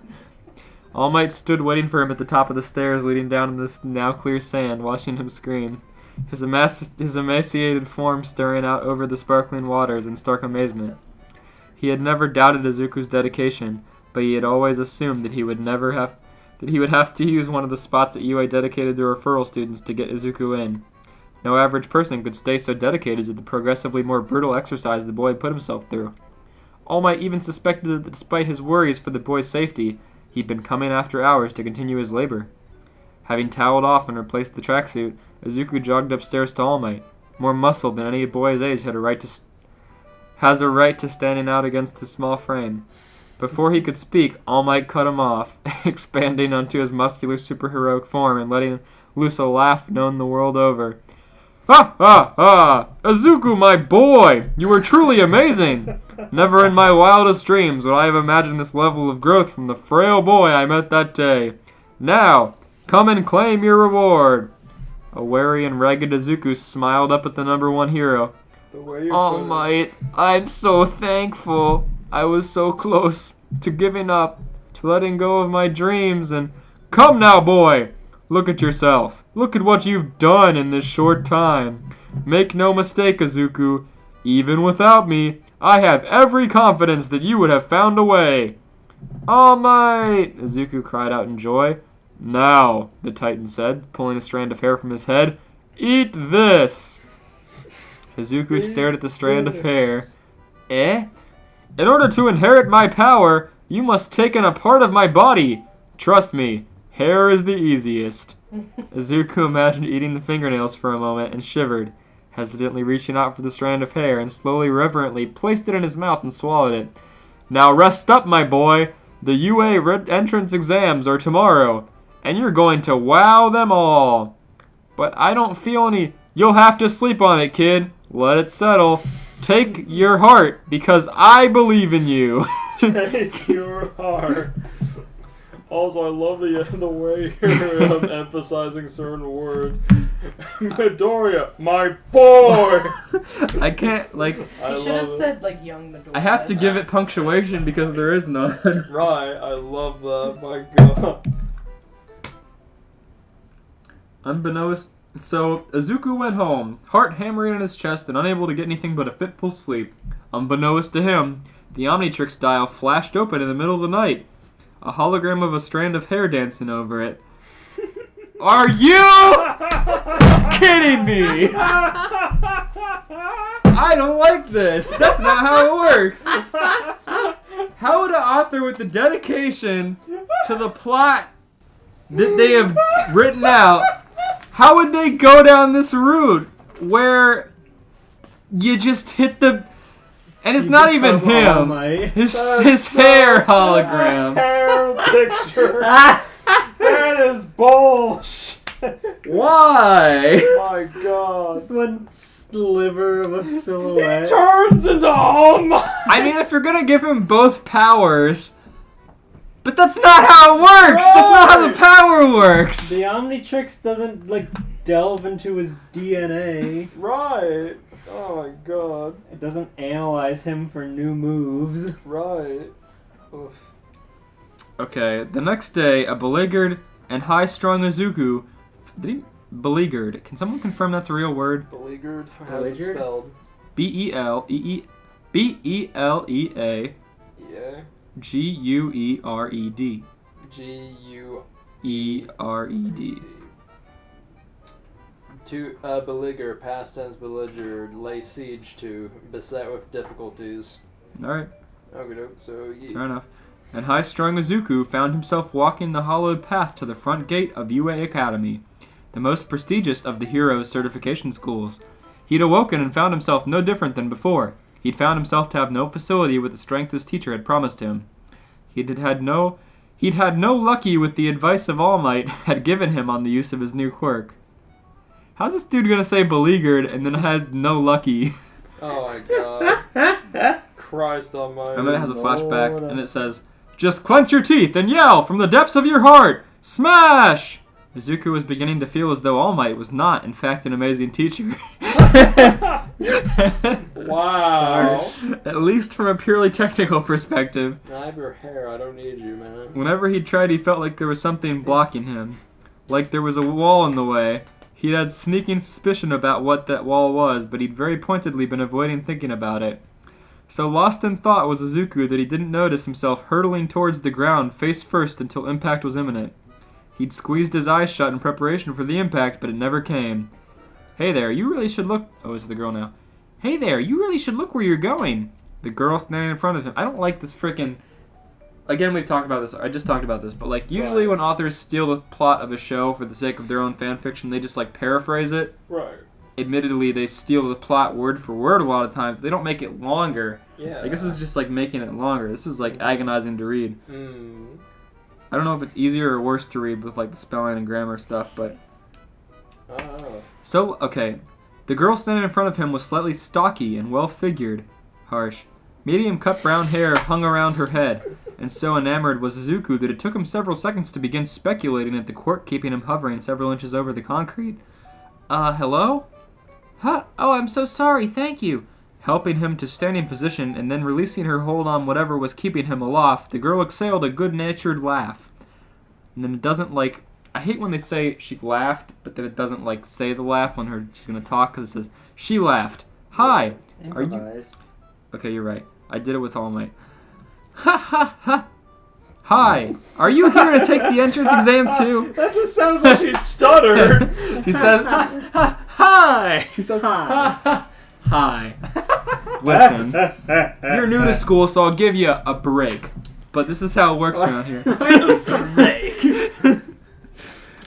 All Might stood waiting for him at the top of the stairs leading down in the now clear sand, watching him scream, his emaciated form staring out over the sparkling waters in stark amazement. He had never doubted Izuku's dedication, but he had always assumed that he would have to use one of the spots at UA dedicated to referral students to get Izuku in. No average person could stay so dedicated to the progressively more brutal exercise the boy had put himself through. All Might even suspected that despite his worries for the boy's safety, he'd been coming after hours to continue his labor. Having toweled off and replaced the tracksuit, Izuku jogged upstairs to All Might. More muscle than any boy his age has a right to standing out against his small frame. Before he could speak, All Might cut him off, expanding onto his muscular superheroic form and letting loose a laugh known the world over. Ha ha ha! Izuku, my boy! You were truly amazing! Never in my wildest dreams would I have imagined this level of growth from the frail boy I met that day. Now, come and claim your reward. A wary and ragged Izuku smiled up at the number one hero. All Might, I'm so thankful. I was so close to giving up, to letting go of my dreams, and... Come now, boy! Look at yourself. Look at what you've done in this short time. Make no mistake, Izuku. Even without me, I have every confidence that you would have found a way. All Might! Izuku cried out in joy. Now, the Titan said, pulling a strand of hair from his head. Eat this! Izuku stared at the strand of hair. Eh? In order to inherit my power, you must take in a part of my body. Trust me, hair is the easiest. Izuku imagined eating the fingernails for a moment and shivered, hesitantly reaching out for the strand of hair and slowly, reverently placed it in his mouth and swallowed it. Now rest up, my boy. The UA entrance exams are tomorrow, and you're going to wow them all. But I don't feel any... You'll have to sleep on it, kid. Let it settle. Take your heart, because I believe in you. Take your heart. Also, I love the way you're emphasizing certain words. Midoriya, my boy! I can't, like... I You should have love it. said, like, young Midoriya. I have to give it punctuation because there is none. Right, I love that. My God. Unbeknownst... So, Izuku went home, heart hammering in his chest and unable to get anything but a fitful sleep. Unbeknownst to him, the Omnitrix dial flashed open in the middle of the night. A hologram of a strand of hair dancing over it. Are you kidding me? I don't like this. That's not how it works. How would an author with the dedication to the plot that they have written out, how would they go down this route where you just hit the... And it's not even him. His hair hologram. Hair picture. That is bullshit. Why? My God. Just one sliver of a silhouette. Turns into All Might. I mean, if you're gonna give him both powers... But that's not how it works! That's not how the power works! The Omnitrix doesn't, like, delve into his DNA. Right. Oh my God. It doesn't analyze him for new moves. Right. Oof. Okay, the next day, a beleaguered and high-strung Izuku... Beleaguered. Can someone confirm that's a real word? Beleaguered? How's it Beleaguered? spelled? B-E-L-E-E... Yeah. G-U-E-R-E-D. G-U... E-R-E-D. To beleaguer, past tense belligered, lay siege to, beset with difficulties. Alright, Okay, so fair enough. And high-strung Izuku found himself walking the hollowed path to the front gate of UA Academy, the most prestigious of the heroes' certification schools. He'd awoken and found himself no different than before. He'd found himself to have no facility with the strength his teacher had promised him. He'd had no lucky with the advice of All Might had given him on the use of his new quirk. How's this dude gonna say beleaguered and then had no lucky? Oh my God. Christ almighty. And then it has a flashback and it says, "Just clench your teeth and yell from the depths of your heart! Smash!" Izuku was beginning to feel as though All Might was not, in fact, an amazing teacher. Wow. At least from a purely technical perspective. I have your hair. I don't need you, man. Whenever he tried, he felt like there was something blocking him. Like there was a wall in the way. He'd had sneaking suspicion about what that wall was, but he'd very pointedly been avoiding thinking about it. So lost in thought was Izuku that he didn't notice himself hurtling towards the ground face first until impact was imminent. He'd squeezed his eyes shut in preparation for the impact, but it never came. Hey there, you really should look... Oh, it's the girl now. Hey there, you really should look where you're going. The girl standing in front of him. I don't like this frickin'... Again, we've talked about this. I just talked about this. But, like, usually when authors steal the plot of a show for the sake of their own fan fiction, they just, like, paraphrase it. Right. Admittedly, they steal the plot word for word a lot of times. They don't make it longer. Yeah. I guess it's just, like, making it longer. This is, like, agonizing to read. Mm. I don't know if it's easier or worse to read with, like, the spelling and grammar stuff, but... Oh. So, okay. The girl standing in front of him was slightly stocky and well-figured. Harsh. Medium cut brown hair hung around her head, and so enamored was Izuku that it took him several seconds to begin speculating at the quirk keeping him hovering several inches over the concrete. Hello? Huh? Oh, I'm so sorry, thank you. Helping him to standing position and then releasing her hold on whatever was keeping him aloft, the girl exhaled a good-natured laugh. And then it doesn't, like... I hate when they say she laughed, but then it doesn't, like, say the laugh when she's gonna talk, because it says, she laughed. Hi! Are you... Improvise. Okay, you're right. I did it with all my... Ha ha ha! Hi! Are you here to take the entrance exam too? That just sounds like she stuttered. She says, hi! She says, ha ha! Hi. Listen, you're new to school, so I'll give you a break. But this is how it works around here.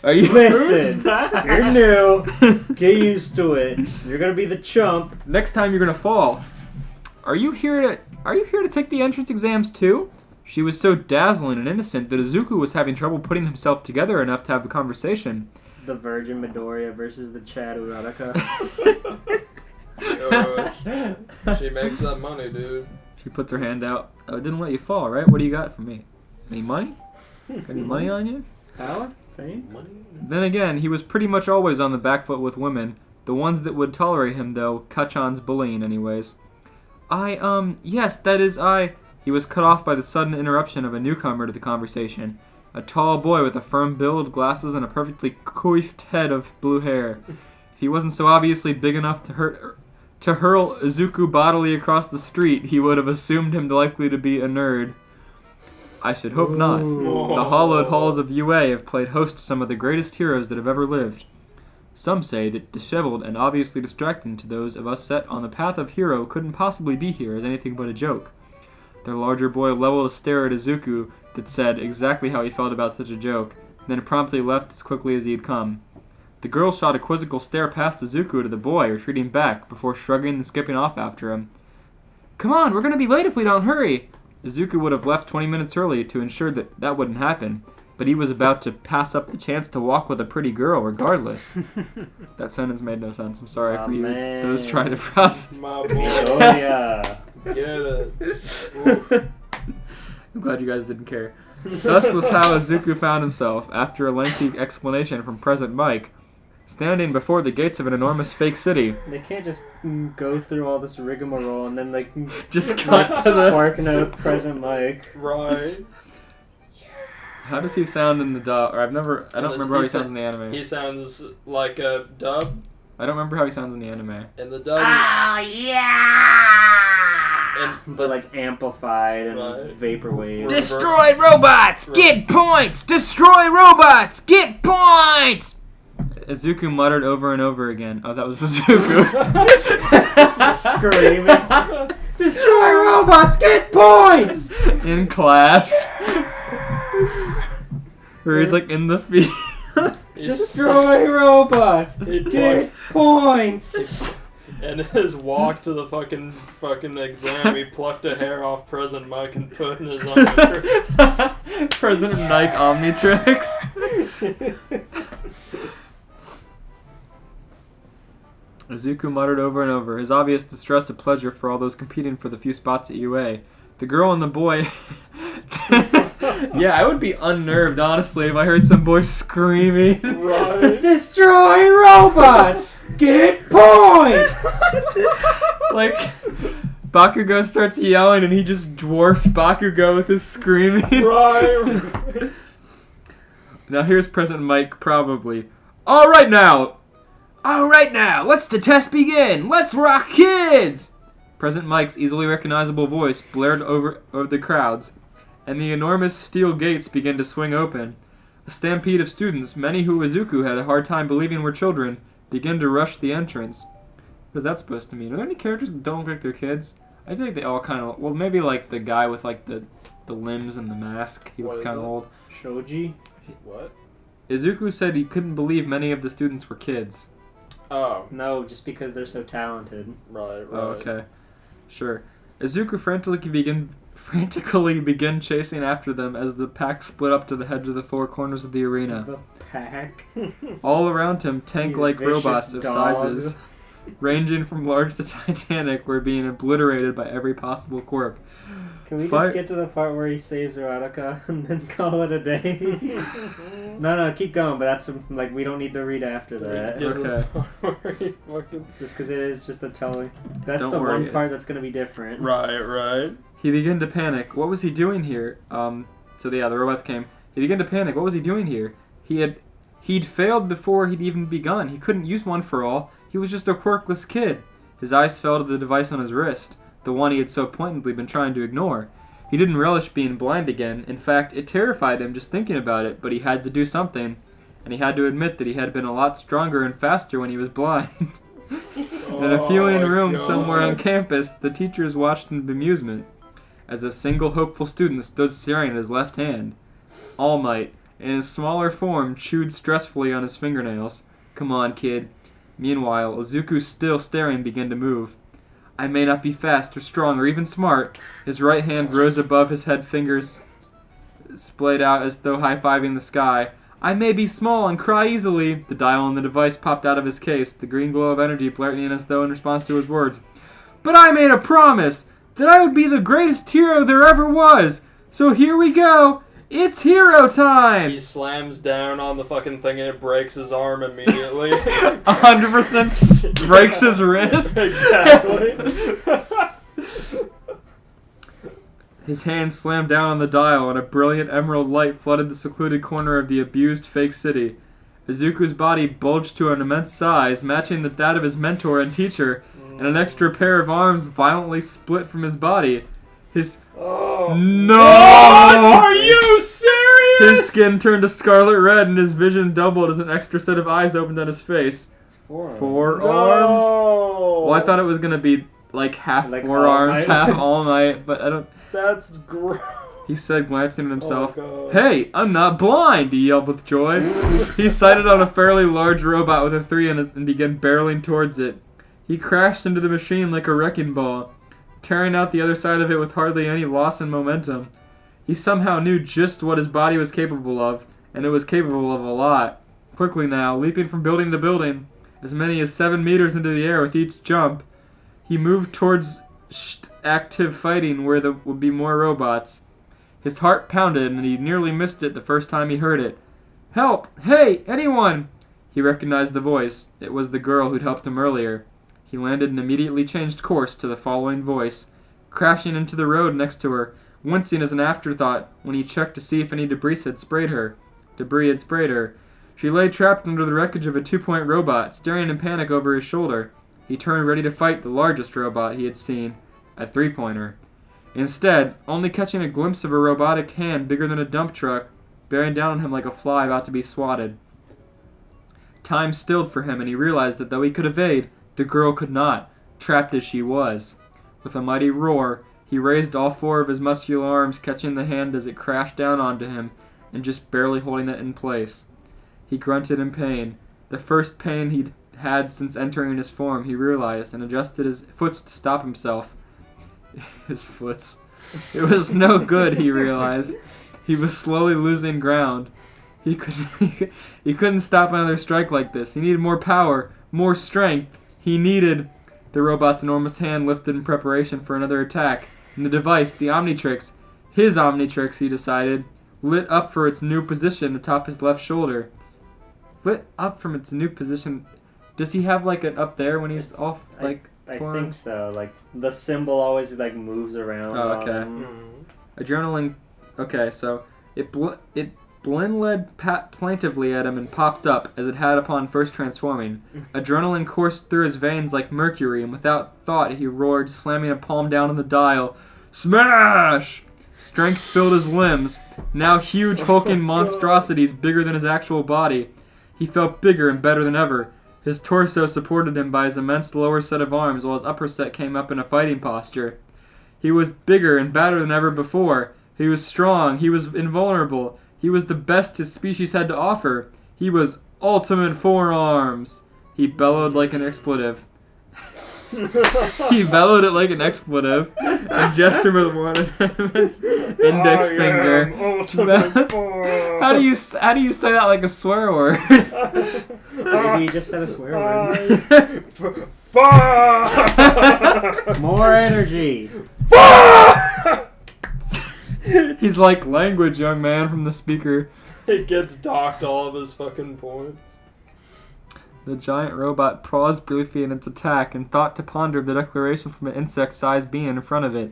Are you... Listen, you're new. Get used to it. You're gonna be the chump. Next time you're gonna fall. Are you here to take the entrance exams too? She was so dazzling and innocent that Izuku was having trouble putting himself together enough to have a conversation. The Virgin Midoriya versus the Chad Uraraka. She makes that money, dude. She puts her hand out. Oh, it didn't let you fall, right? What do you got for me? Any money? Got any money on you? Power? Fame? Money? Then again, he was pretty much always on the back foot with women. The ones that would tolerate him, though, Kachan's bullying anyways. Yes, that is He was cut off by the sudden interruption of a newcomer to the conversation. A tall boy with a firm build, glasses, and a perfectly coiffed head of blue hair. If he wasn't so obviously big enough to hurl Izuku bodily across the street, he would have assumed him likely to be a nerd. I should hope not. The hollowed halls of UA have played host to some of the greatest heroes that have ever lived. Some say that disheveled and obviously distracting to those of us set on the path of hero couldn't possibly be here as anything but a joke. The larger boy leveled a stare at Izuku that said exactly how he felt about such a joke, then promptly left as quickly as he had come. The girl shot a quizzical stare past Izuku to the boy, retreating back, before shrugging and skipping off after him. Come on, we're gonna be late if we don't hurry! Izuku would have left 20 minutes early to ensure that that wouldn't happen, but he was about to pass up the chance to walk with a pretty girl regardless. That sentence made no sense. I'm sorry for you. Man. Those trying to process. My boy. Oh yeah. Get it. Ooh. I'm glad you guys didn't care. Thus was how Izuku found himself, after a lengthy explanation from Present Mike, standing before the gates of an enormous fake city. They can't just go through all this rigmarole and then like Just cut like to the... spark note Present Mike. Right. How does he sound in the dub? Or I don't remember how he sounds in the anime. He sounds like a dub. I don't remember how he sounds in the anime. In the dub. Oh yeah! But like amplified and Right. vaporwave. Destroy robots! Get points! Destroy robots! Get points! Izuku muttered over and over again. Oh, that was Izuku. Just screaming. Destroy robots, get points! In class. Where he's like in the field. Destroy robots, He get points! In his walk to the fucking exam, he plucked a hair off President Mike and put in his Omnitrix. President Nike Omnitrix. Izuku muttered over and over, his obvious distress a pleasure for all those competing for the few spots at UA. The girl and the boy... Yeah, I would be unnerved, honestly, if I heard some boy screaming. Right. Destroy robots, get points! Like, Bakugo starts yelling and he just dwarfs Bakugo with his screaming. Right. Now here's President Mike probably. Alright now, let's the test begin. Let's rock, kids! President Mike's easily recognizable voice blared over the crowds, and the enormous steel gates began to swing open. A stampede of students, many who Izuku had a hard time believing were children, began to rush the entrance. What is that supposed to mean? Are there any characters that don't look like they're kids? I feel like they all kind of... Well, maybe like the guy with like the limbs and the mask. He What looked is kind of it? old. Shoji? What? Izuku said he couldn't believe many of the students were kids. Oh, No, just because they're so talented. right. Oh, okay. Sure. Izuku frantically began chasing after them as the pack split up to the heads of the four corners of the arena. The pack. All around him, tank-like These vicious robots of dogs. sizes, ranging from large to titanic, were being obliterated by every possible quirk. Can we Fire- just get to the part where he saves Radaka and then call it a day? No, keep going, but that's like we don't need to read after that. Okay. Just because it is just a telling. That's Don't the worry, one part it's- that's going to be different. Right. He began to panic. What was he doing here? The robots came. He began to panic. What was he doing here? He'd failed before he'd even begun. He couldn't use one for all. He was just a quirkless kid. His eyes fell to the device on his wrist, the one he had so pointedly been trying to ignore. He didn't relish being blind again. In fact, it terrified him just thinking about it, but he had to do something. And he had to admit that he had been a lot stronger and faster when he was blind. In a viewing room somewhere on campus, the teachers watched in bemusement as a single hopeful student stood staring at his left hand. All Might, in his smaller form, chewed stressfully on his fingernails. Come on, kid. Meanwhile, Izuku, still staring, began to move. I may not be fast or strong or even smart. His right hand rose above his head, fingers splayed out as though high-fiving the sky. I may be small and cry easily. The dial on the device popped out of his case, the green glow of energy blaring as though in response to his words. But I made a promise that I would be the greatest hero there ever was. So here we go. It's hero time. He slams down on the fucking thing and it breaks his arm immediately. 100% breaks his wrist. Exactly. His hand slammed down on the dial, and a brilliant emerald light flooded the secluded corner of the abused fake city. Izuku's body bulged to an immense size, matching that of his mentor and teacher, and an extra pair of arms violently split from his body. His... Oh. No! What? Are you serious? His skin turned a scarlet red, and his vision doubled as an extra set of eyes opened on his face. It's four. Four No. arms? Well, I thought it was gonna be like half Like four All arms, Might? half All Might, but I don't... That's gross. He said, glancing at himself. Oh, God. Hey, I'm not blind, he yelled with joy. He sighted on a fairly large robot with a 3 in it and began barreling towards it. He crashed into the machine like a wrecking ball, tearing out the other side of it with hardly any loss in momentum. He somehow knew just what his body was capable of, and it was capable of a lot. Quickly now, leaping from building to building, as many as 7 meters into the air with each jump, he moved towards active fighting where there would be more robots. His heart pounded, and he nearly missed it the first time he heard it. Help! Hey, anyone! He recognized the voice. It was the girl who'd helped him earlier. He landed and immediately changed course to the following voice, crashing into the road next to her, wincing as an afterthought when he checked to see if any debris had sprayed her. She lay trapped under the wreckage of a 2-point robot, staring in panic over his shoulder. He turned ready to fight the largest robot he had seen, a 3-pointer. Instead, only catching a glimpse of a robotic hand bigger than a dump truck, bearing down on him like a fly about to be swatted. Time stilled for him, and he realized that though he could evade, the girl could not, trapped as she was. With a mighty roar, he raised all 4 of his muscular arms, catching the hand as it crashed down onto him, and just barely holding it in place. He grunted in pain, the first pain he'd had since entering his form, he realized, and adjusted his foots to stop himself. His foots. It was no good, he realized. He was slowly losing ground. He couldn't stop another strike like this. He needed more power, more strength. He needed... The robot's enormous hand lifted in preparation for another attack, and the device, the Omnitrix, his Omnitrix, he decided, lit up for its new position atop his left shoulder. Lit up from its new position... Does he have like an up there when he's off? Like I form? think so. Like the symbol always like moves around. Oh, okay. on them. Adrenaline. Okay, so it bled plaintively at him and popped up as it had upon first transforming. Adrenaline coursed through his veins like mercury, and without thought he roared, slamming a palm down on the dial. Smash! Strength filled his limbs, now huge hulking monstrosities bigger than his actual body. He felt bigger and better than ever. His torso supported him by his immense lower set of arms, while his upper set came up in a fighting posture. He was bigger and badder than ever before. He was strong. He was invulnerable. He was the best his species had to offer. He was ultimate forearms. He bellowed like an expletive. He bellowed it like an expletive and gestured with one of his index finger. How do you say that like a swear word? Maybe he just said a swear word. Fuck! More energy. He's like, language, young man, from the speaker. He gets docked all of his fucking points. The giant robot paused briefly in its attack and thought to ponder the declaration from an insect-sized being in front of it.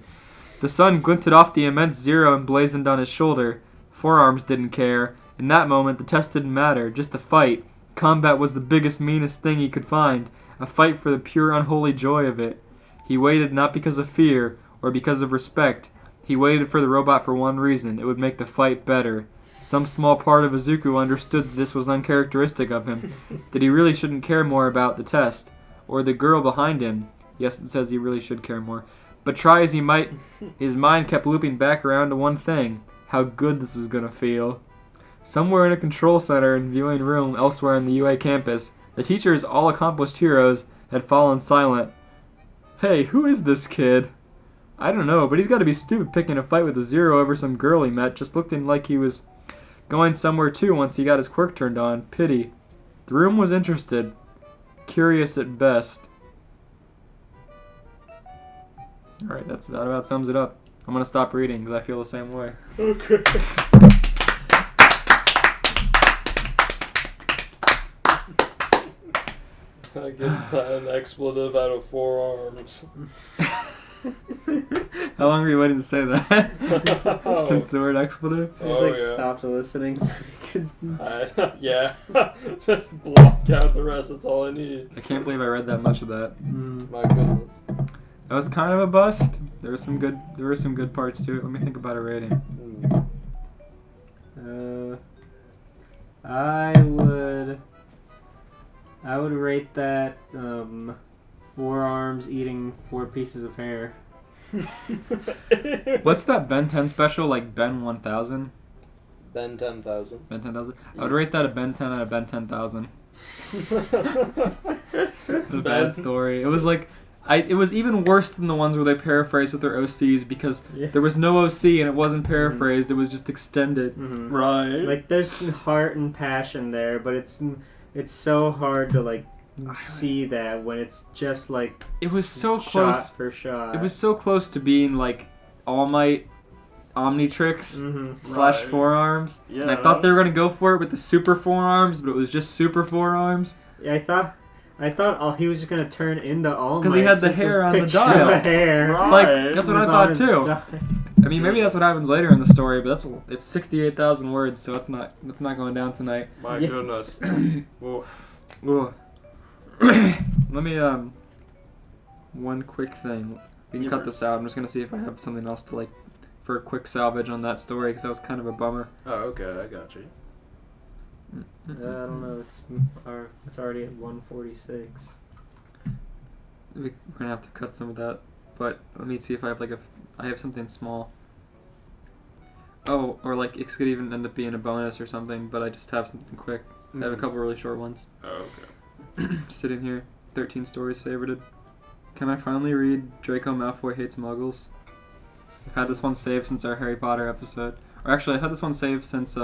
The sun glinted off the immense zero emblazoned on his shoulder. Forearms didn't care. In that moment, the test didn't matter, just a fight. Combat was the biggest, meanest thing he could find. A fight for the pure, unholy joy of it. He waited not because of fear or because of respect. He waited for the robot for one reason. It would make the fight better. Some small part of Izuku understood that this was uncharacteristic of him, that he really shouldn't care more about the test, or the girl behind him. Yes, it says he really should care more. But try as he might, his mind kept looping back around to one thing, how good this was going to feel. Somewhere in a control center and viewing room elsewhere in the UA campus, the teacher's all-accomplished heroes had fallen silent. Hey, who is this kid? I don't know, but he's got to be stupid picking a fight with a zero over some girl he met, just looking like he was going somewhere too once he got his quirk turned on. Pity. The room was interested. Curious at best. Alright, that about sums it up. I'm going to stop reading because I feel the same way. Okay. I give an expletive out of forearms. How long were you waiting to say that? Since the word expletive? He just stopped listening so he could. Yeah. Just block out the rest. That's all I need. I can't believe I read that much of that. My goodness. That was kind of a bust. There were some good parts to it. Let me think about a rating. I would rate that forearms eating 4 pieces of hair. What's that Ben 10 special? Like Ben 1000? Ben 10,000. Ben 10,000? I would rate that a Ben 10 out of Ben 10,000. It's a bad story. It was like, it was even worse than the ones where they paraphrased with their OCs because there was no OC and it wasn't paraphrased. It was just extended. Mm-hmm. Right. Like there's heart and passion there, but it's so hard to like see that when it's just like it was so shot close for shot. It was so close to being like All Might Omnitrix / Right. forearms. Yeah. And I thought they were gonna go for it with the super forearms, but it was just super forearms. Yeah, I thought he was just gonna turn into All Might 'Cause he had the since his hair on the picture dial. of hair Right. Like that's what I was on thought his too. dial. I mean, maybe that's what happens later in the story, but it's 68,000 words, so it's not going down tonight. My Yeah. goodness. Whoa. Ooh. Let me one quick thing. We can cut this out. I'm just gonna see if I have something else to like for a quick salvage on that story because that was kind of a bummer. Oh, okay, I got you. I don't know. It's already at 146. We're gonna have to cut some of that, but let me see if I have I have something small. Oh, or like it could even end up being a bonus or something, but I just have something quick. I have a couple really short ones. Oh, okay. Sitting here, 13 stories favorited. Can I finally read Draco Malfoy Hates Muggles? I've had this one saved since our Harry Potter episode. Or actually, I had this one saved since,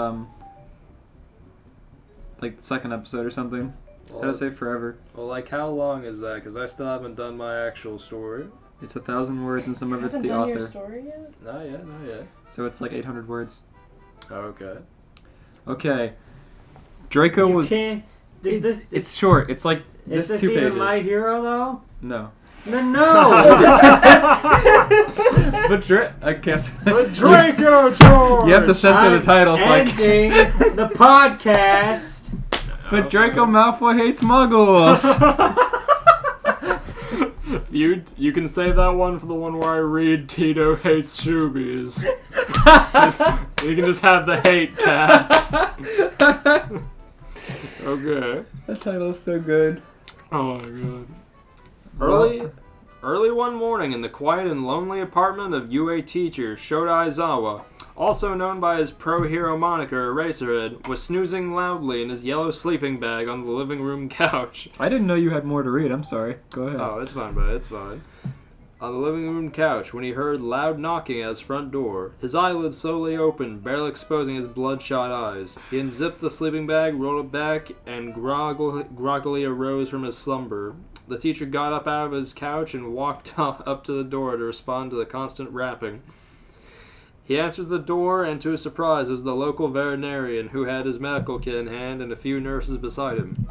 like the second episode or something. I had it saved forever. Well, like how long is that? Because I still haven't done my actual story. It's 1,000 words and some of it's haven't the done your author. story yet? Not yet. So it's like 800 words. Oh, okay. Okay. Draco You was... can't. It's short. It's like Is this 2 even pages. My Hero though? No. No. But I can't say But Draco George! You have to censor the title, so I can't. Ending the podcast. But Draco Malfoy hates muggles. You can save that one for the one where I read Tito hates shoobies. You can just have the hate cast. Okay. That title is so good. Oh my god. Early one morning in the quiet and lonely apartment of UA teacher Shota Aizawa, also known by his pro-hero moniker Eraserhead, was snoozing loudly in his yellow sleeping bag on the living room couch. I didn't know you had more to read. I'm sorry. Go ahead. Oh, it's fine, bud. It's fine. On the living room couch, when he heard loud knocking at his front door, his eyelids slowly opened, barely exposing his bloodshot eyes. He unzipped the sleeping bag, rolled it back, and groggily arose from his slumber. The teacher got up out of his couch and walked up to the door to respond to the constant rapping. He answers the door, and to his surprise, it was the local veterinarian who had his medical kit in hand and a few nurses beside him.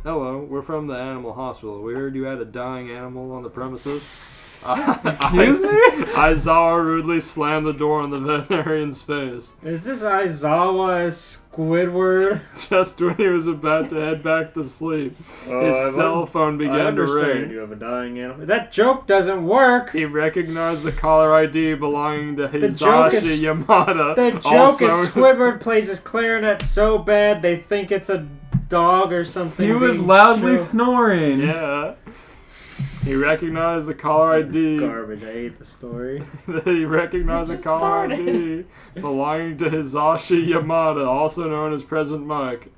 Hello, we're from the animal hospital. We heard you had a dying animal on the premises. Excuse me? Aizawa rudely slammed the door on the veterinarian's face. Is this Aizawa Squidward? Just when he was about to head back to sleep, his cell phone began to ring. You have a dying animal. That joke doesn't work. He recognized the caller ID belonging to Hisashi Yamada. The joke is Squidward plays his clarinet so bad they think it's a dog or something. He was loudly snoring. Yeah. He recognized the caller ID. Garbage. I hate the story. He recognized the caller ID belonging to Hisashi Yamada, also known as President Mike.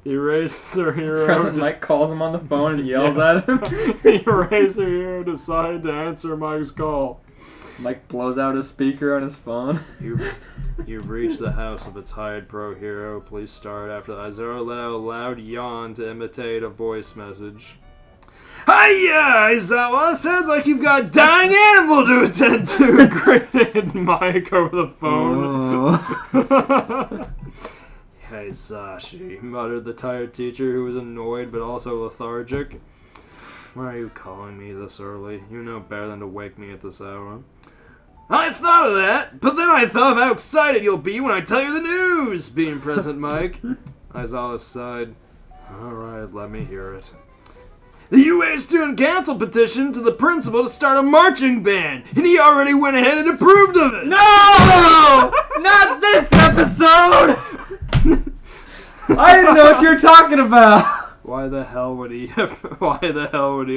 The Eraser Hero. President Mike calls him on the phone and yells at him. The Eraser Hero decided to answer Mike's call. Mike blows out his speaker on his phone. You've reached the house of its hired pro hero. Please start after Aizawa let out a loud yawn to imitate a voice message. Hiya, Aizawa! Sounds like you've got a dying animal to attend to, greeted Mike over the phone. Hisashi, muttered the tired teacher, who was annoyed but also lethargic. Why are you calling me this early? You know better than to wake me at this hour. I thought of that, but then I thought of how excited you'll be when I tell you the news, being present, Mike. Aizawa sighed. Alright, let me hear it. The UA student council petitioned to the principal to start a marching band, and he already went ahead and approved of it. No! Not this episode! I didn't know what you were talking about. Why the hell would he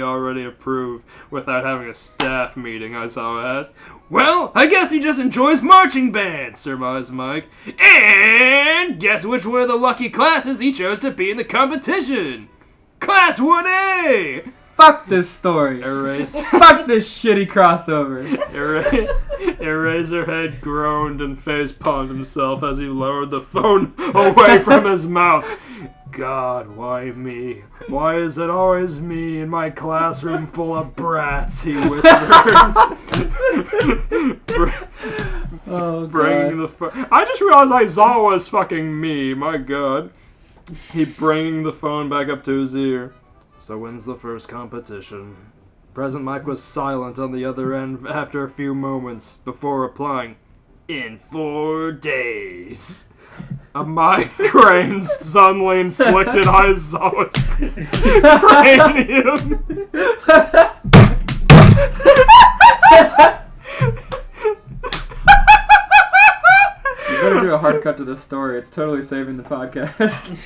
already approve without having a staff meeting, Aizawa asked. Well, I guess he just enjoys marching bands, surmised Mike. And guess which one of the lucky classes he chose to be in the competition? Class 1A! Fuck this story. Fuck this shitty crossover. Eraserhead groaned and facepalmed himself as he lowered the phone away from his mouth. God, why me? Why is it always me in my classroom full of brats? He whispered. Bringing the phone. I just realized Aizawa was fucking me. My God. He bringing the phone back up to his ear. So when's the first competition? President Mike was silent on the other end after a few moments before replying, in 4 days. A migraine suddenly inflicted Aizawa's cranium. You better do a hard cut to this story. It's totally saving the podcast.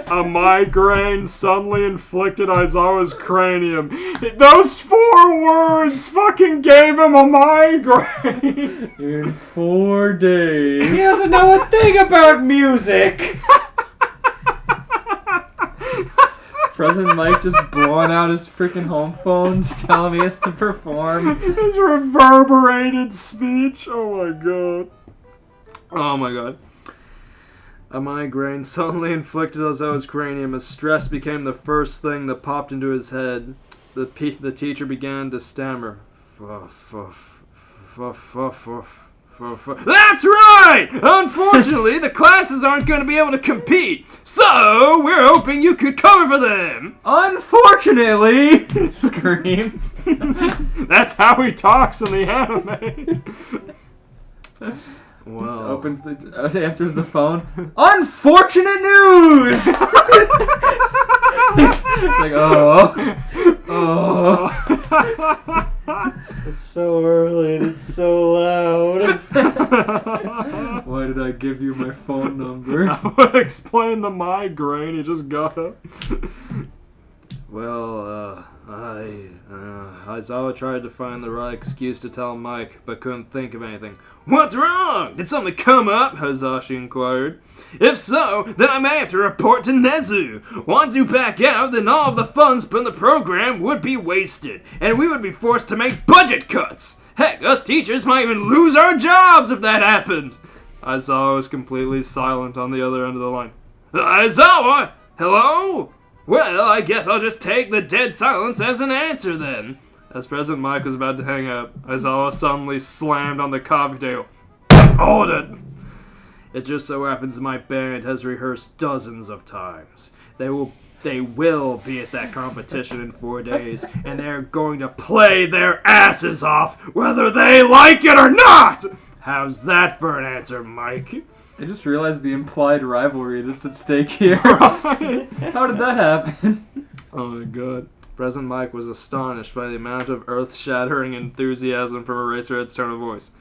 A migraine suddenly inflicted Aizawa's cranium. Those 4 words fucking gave him a migraine. In 4 days. He doesn't know a thing about music. President Mike just blowing out his freaking home phone to tell him he has to perform. His reverberated speech. Oh my god. Oh my god. A migraine suddenly inflicted Aizawa's cranium as stress became the first thing that popped into his head. The teacher began to stammer. That's right! Unfortunately, the classes aren't going to be able to compete, so we're hoping you could cover for them. Unfortunately, screams. That's how he talks in the anime. Well, Answers the phone. Unfortunate news. Like, oh. It's so early and it's so loud. Why did I give you my phone number? I would explain the migraine. He just got up. well, Aizawa tried to find the right excuse to tell Mike, but couldn't think of anything. What's wrong? Did something come up? Hazashi inquired. If so, then I may have to report to Nezu. Once you back out, then all of the funds put in the program would be wasted, and we would be forced to make budget cuts. Heck, us teachers might even lose our jobs if that happened. Aizawa was completely silent on the other end of the line. Aizawa? Hello? Well, I guess I'll just take the dead silence as an answer then. As President Mike was about to hang up, Aizawa suddenly slammed on the coffee table. Hold it! It just so happens my band has rehearsed dozens of times. They will be at that competition in 4 days, and they're going to play their asses off, whether they like it or not! How's that for an answer, Mike? I just realized the implied rivalry that's at stake here. How did that happen? Oh my god. President Mike was astonished by the amount of earth-shattering enthusiasm from Eraserhead's tone of voice.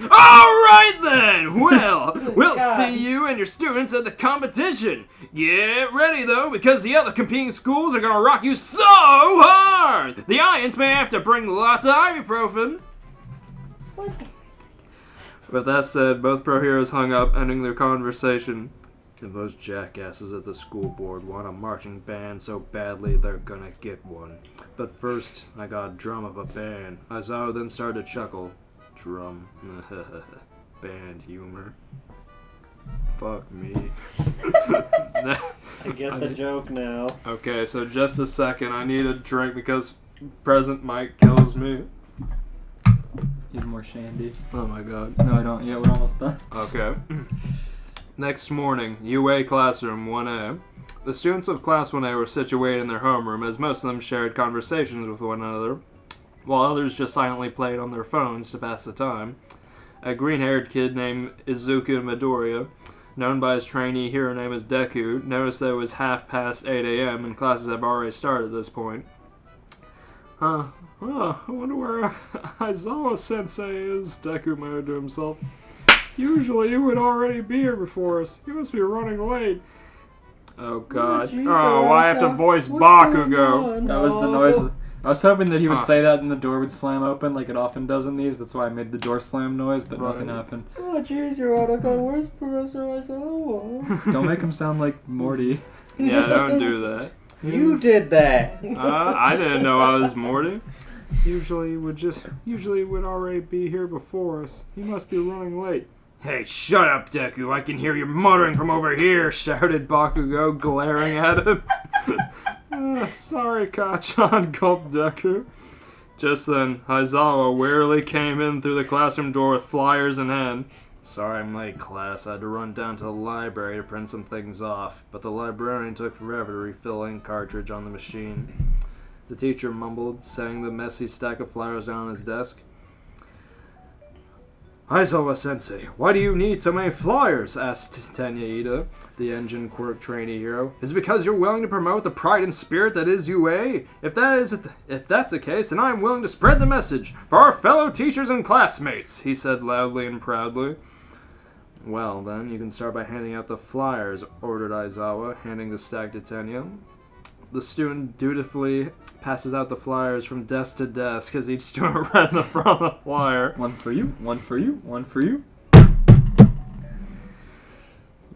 Alright then! Well, we'll see you and your students at the competition. Get ready though, because the other competing schools are gonna rock you so hard! The audience may have to bring lots of ibuprofen. With that said, both pro heroes hung up, ending their conversation. If those jackasses at the school board want a marching band so badly, they're gonna get one. But first, I got a drum of a band. Aizawa then started to chuckle. Drum. Band humor. Fuck me. I get the joke now. Okay, so just a second. I need a drink because President Mike kills me. Need more shandy. Oh my god. No, I don't. Yeah, we're almost done. Okay. Next morning, UA Classroom 1A. The students of Class 1A were situated in their homeroom, as most of them shared conversations with one another, while others just silently played on their phones to pass the time. A green-haired kid named Izuku Midoriya, known by his trainee hero name as Deku, noticed that it was 8:30 a.m. and classes have already started at this point. I wonder where Aizawa-sensei is, Deku muttered to himself. Usually he would already be here before us. He must be running late. Oh god. Oh, I have to voice Bakugo. That was the noise. I was hoping that he would say that and the door would slam open like it often does in these. That's why I made the door slam noise, but nothing happened. Oh jeez, your Otacon, where's Professor Aizawa? Don't make him sound like Morty. Yeah, don't do that. You did that. I didn't know I was Morty. Usually he would already be here before us. He must be running late. Hey, shut up, Deku. I can hear you muttering from over here, shouted Bakugo, glaring at him. Sorry, Kachan, gulped Deku. Just then, Aizawa wearily came in through the classroom door with flyers in hand. Sorry I'm late, class. I had to run down to the library to print some things off, but the librarian took forever to refill ink cartridge on the machine. The teacher mumbled, setting the messy stack of flyers down on his desk. Aizawa-sensei, why do you need so many flyers? Asked Tenya Ida, the engine quirk trainee hero. Is it because you're willing to promote the pride and spirit that is UA? If that's the case, then I'm willing to spread the message for our fellow teachers and classmates, he said loudly and proudly. Well, then, you can start by handing out the flyers, ordered Aizawa, handing the stack to Tenya. The student dutifully passes out the flyers from desk to desk as each student read the front of the flyer. One for you, one for you, one for you.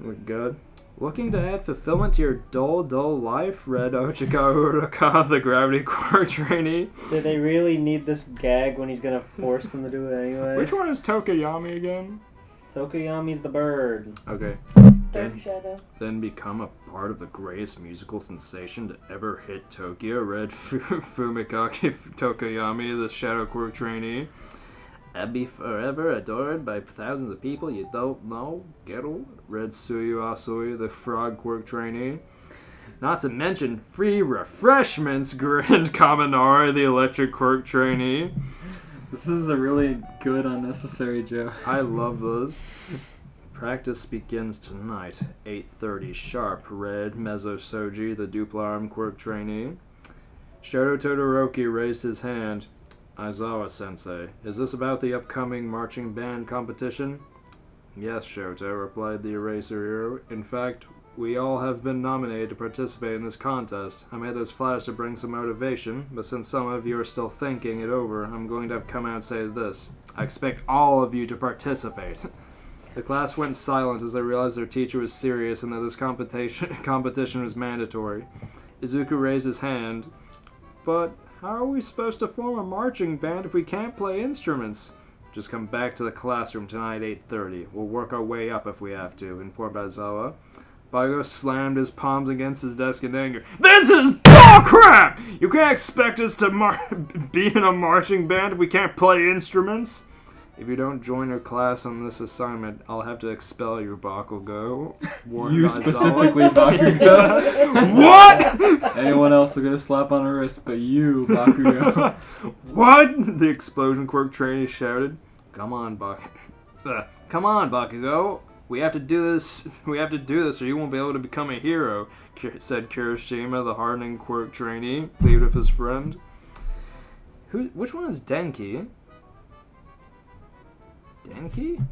We're good. Looking to add fulfillment to your dull life, read Ochika Uruka, the gravity quirk trainee. Did they really need this gag when he's gonna force them to do it anyway? Which one is Tokoyami again? Tokoyami's the bird. Okay. Dark Shadow. Then become a part of the greatest musical sensation to ever hit Tokyo, read Fumikaki Tokoyami, the Shadow Quirk trainee. and be forever adored by thousands of people you don't know, Ghetto, read Suyu Asui, the frog quirk trainee. Not to mention free refreshments, grinned Kaminari, the electric quirk trainee. This is a really good unnecessary joke. I love those. Practice begins tonight, 8:30 sharp, read Mezzo Soji, the Dupla-arm quirk trainee. Shoto Todoroki raised his hand. Aizawa-sensei, is this about the upcoming marching band competition? Yes, Shoto, replied the Eraser Hero. In fact, we all have been nominated to participate in this contest. I made those flyers to bring some motivation, but since some of you are still thinking it over, I'm going to come out and say this. I expect all of you to participate. The class went silent as they realized their teacher was serious and that this competition was mandatory. Izuku raised his hand. But how are we supposed to form a marching band if we can't play instruments? Just come back to the classroom tonight at 8:30. We'll work our way up if we have to, informed Aizawa. Bago slammed his palms against his desk in anger. This is bullcrap! You can't expect us to be in a marching band if we can't play instruments. If you don't join our class on this assignment, I'll have to expel you, Bakugo. You specifically, Bakugo. What? Anyone else will get a slap on the wrist, but you, Bakugo. What? The explosion quirk trainee shouted. Come on, Bakugo. We have to do this. We have to do this, or you won't be able to become a hero," said Kirishima, the hardening quirk trainee, pleaded with his friend. Which one is Denki? Denki?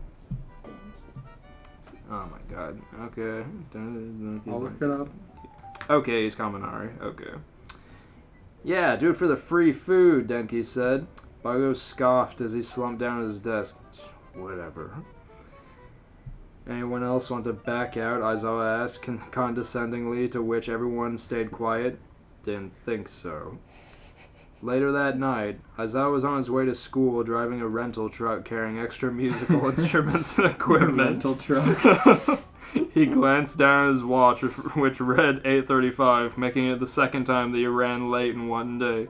Oh my god. Okay. I'll look it up. Okay, he's Kaminari. Okay. Yeah, do it for the free food, Denki said. Bago scoffed as he slumped down at his desk. Whatever. Anyone else want to back out? Aizawa asked condescendingly, to which everyone stayed quiet. Didn't think so. Later that night, Aizawa was on his way to school driving a rental truck carrying extra musical instruments and equipment. Rental truck. He glanced down at his watch, which read 8:35, making it the second time that he ran late in one day.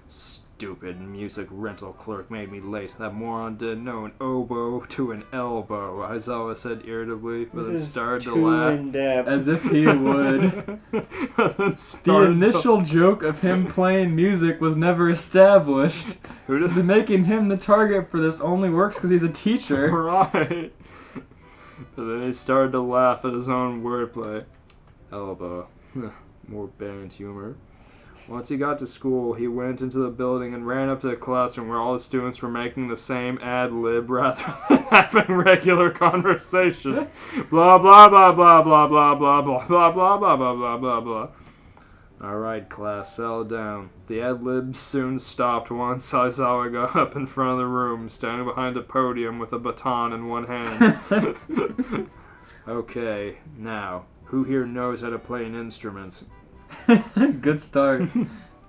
Stupid music rental clerk made me late. That moron didn't know an oboe to an elbow, Aizawa said irritably, but then started to laugh. As if he would. The initial joke of him playing music was never established. Making him the target for this only works because he's a teacher. Right. But then he started to laugh at his own wordplay. Elbow. More band humor. Once he got to school, he went into the building and ran up to the classroom where all the students were making the same ad-lib rather than having regular conversation. Blah, blah, blah, blah, blah, blah, blah, blah, blah, blah, blah, blah, blah, blah, blah. Alright, class, settle down. The ad-lib soon stopped once Aizawa got up in front of the room, standing behind a podium with a baton in one hand. Okay, now, who here knows how to play an instrument? Good start.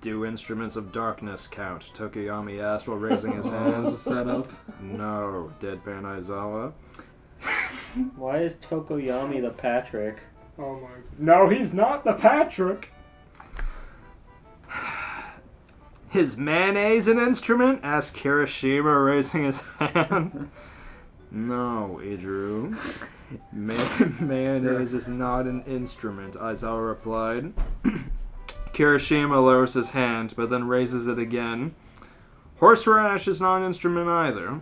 Do instruments of darkness count? Tokoyami asked while raising his hand. That was a setup. No, deadpan Aizawa. Why is Tokoyami the Patrick? Oh my... No, he's not the Patrick! Is mayonnaise an instrument? Asked Kirishima, raising his hand. No, Idru. Mayonnaise is not an instrument, Aizawa replied. Kirishima lowers his hand, but then raises it again. Horseradish is not an instrument either.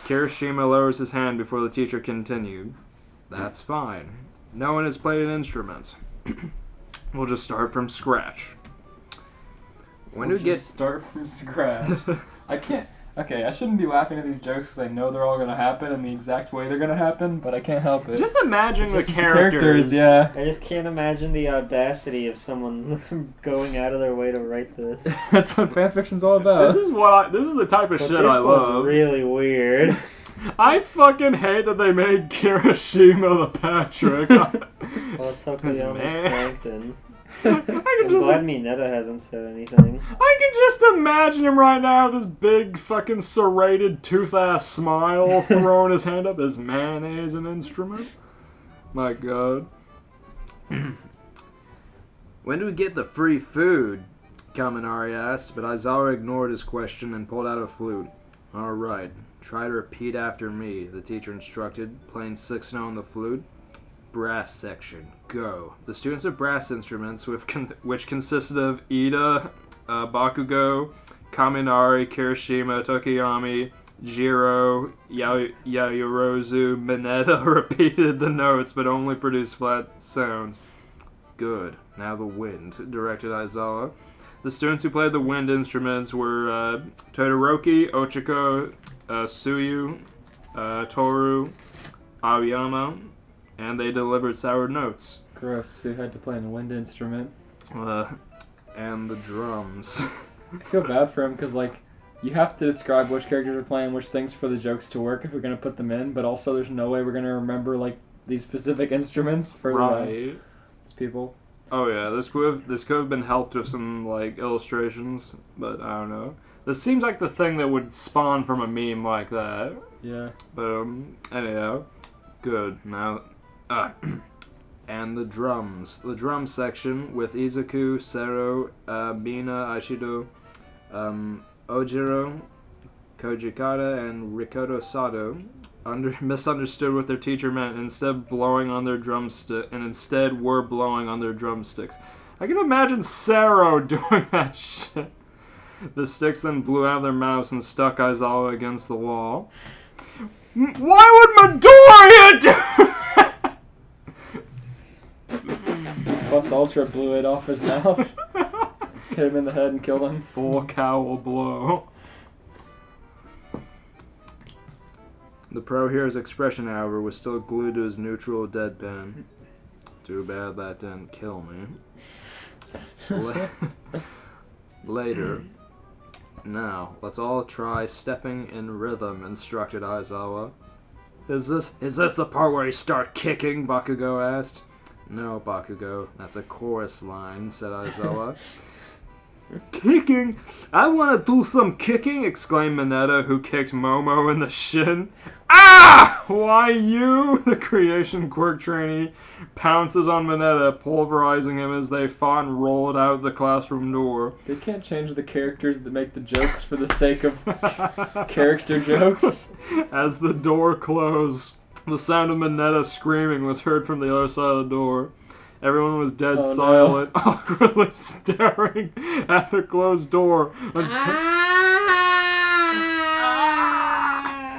Kirishima lowers his hand before the teacher continued. That's fine. No one has played an instrument. We'll just start from scratch. When do we get... start from scratch? I can't... Okay, I shouldn't be laughing at these jokes because I know they're all going to happen in the exact way they're going to happen, but I can't help it. Just imagine the characters. Yeah. I just can't imagine the audacity of someone going out of their way to write this. That's what fanfiction's all about. This is the type of But shit this I love. one's really weird. I fucking hate that they made Kirishima the Patrick. Well, Tokoyami's plankton. I'm glad Mineta hasn't said anything. I can just imagine him right now with this big fucking serrated tooth-ass smile throwing his hand up. Is mayonnaise an instrument? My god. When do we get the free food? Kaminari asked, but Aizawa ignored his question and pulled out a flute. Alright, try to repeat after me, the teacher instructed, playing 6 note on the flute. Brass section, go. The students of brass instruments, which consisted of Ida, Bakugo, Kaminari, Kirishima, Tokiyami, Jiro, Yayorozu, Mineta repeated the notes but only produced flat sounds. Good. Now the wind, directed Aizawa. The students who played the wind instruments were Todoroki, Ochiko, Suyu, Toru, Aoyama, and they delivered sour notes. Gross. So you had to play a wind instrument. And the drums. I feel bad for him because, like, you have to describe which characters are playing which things for the jokes to work if we're going to put them in, but also there's no way we're going to remember, like, these specific instruments for these people. Oh yeah, this could have been helped with some, like, illustrations, but I don't know. This seems like the thing that would spawn from a meme like that. Yeah. But, anyhow. Good. Now, and the drums. The drum section with Izuku, Sero, Mina, Aishido, Ojiro, Kojikata, and Rikoto Sato misunderstood what their teacher meant, instead blowing on their drumstick, and instead were blowing on their drumsticks. I can imagine Sero doing that shit. The sticks then blew out of their mouths and stuck Aizawa against the wall. Why would Midoriya do that? Plus Ultra blew it off his mouth. Hit him in the head and killed him. Full cowl blow. The Pro Hero's expression, however, was still glued to his neutral deadpan. Too bad that didn't kill me. Later. Now, let's all try stepping in rhythm, instructed Aizawa. Is this the part where you start kicking? Bakugo asked. No, Bakugo, that's a chorus line, said Aizawa. Kicking? I want to do some kicking, exclaimed Mineta, who kicked Momo in the shin. Ah! Why you? The creation quirk trainee pounces on Mineta, pulverizing him as they fought and rolled out the classroom door. They can't change the characters that make the jokes for the sake of character jokes. As the door closed, the sound of Mineta screaming was heard from the other side of the door. Everyone was dead silent, awkwardly staring at the closed door until...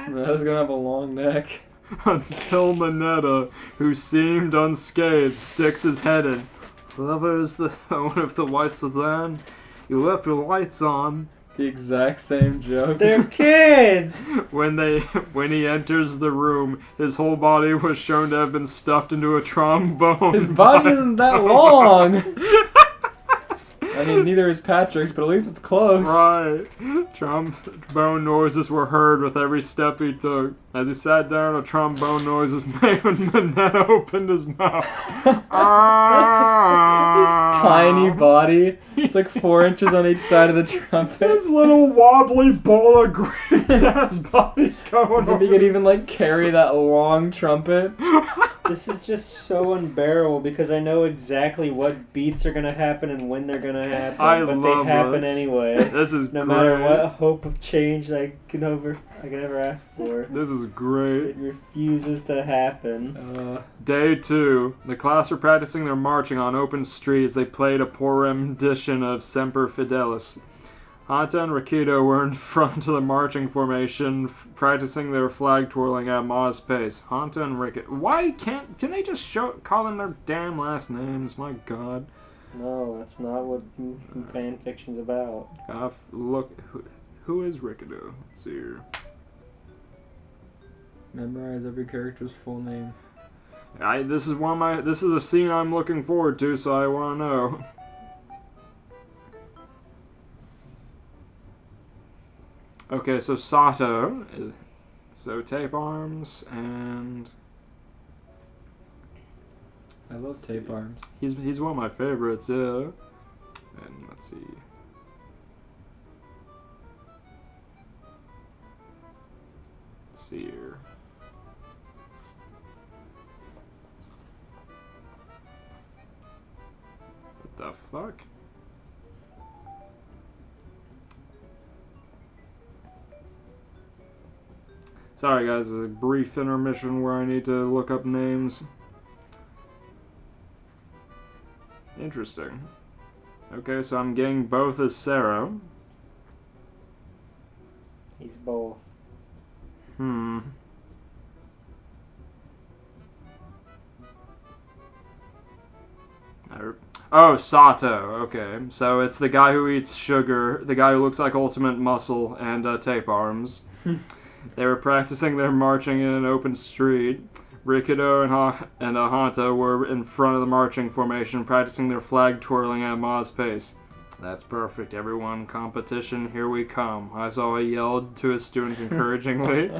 Mineta's gonna have a long neck. Until Mineta, who seemed unscathed, sticks his head in. Whoever is the owner of the white sedan, you left your lights on. The exact same joke. They're kids! When he enters the room, his whole body was shown to have been stuffed into a trombone. His body isn't that long! I mean, neither is Patrick's, but at least it's close. Right. Trombone noises were heard with every step he took. As he sat down, a trombone noise was made when Mineta opened his mouth. His tiny body. It's like 4 inches on each side of the trumpet. His little wobbly bowl of grapes ass body going As if he could even, like, carry that long trumpet. This is just so unbearable because I know exactly what beats are gonna happen and when they're gonna happen, but they happen anyway. This is no great. matter what hope of change I can ever ask for. This is great. It refuses to happen. Day 2. The class were practicing their marching on open street as they played a poor rendition of Semper Fidelis. Hanta and Rakido were in front of the marching formation, practicing their flag twirling at modest pace. Hanta and Rakido. Why can they just call them their damn last names? My God. No, that's not what fan fiction's about. Look, who is Rakido? Let's see here. Memorize every character's full name. This is a scene I'm looking forward to, so I want to know. Okay, so Sato, so tape arms, and I love tape arms. he's one of my favorites, yeah. And let's see. Let's see here. What the fuck? Sorry guys, a brief intermission where I need to look up names. Interesting. Okay, so I'm getting both as Sarah. He's both. Oh, Sato. Okay, so it's the guy who eats sugar, the guy who looks like Ultimate Muscle and tape arms. They were practicing their marching in an open street. Rikido and Hanta were in front of the marching formation, practicing their flag twirling at Ma's pace. That's perfect, everyone. Competition, here we come. Aizawa yelled to his students encouragingly.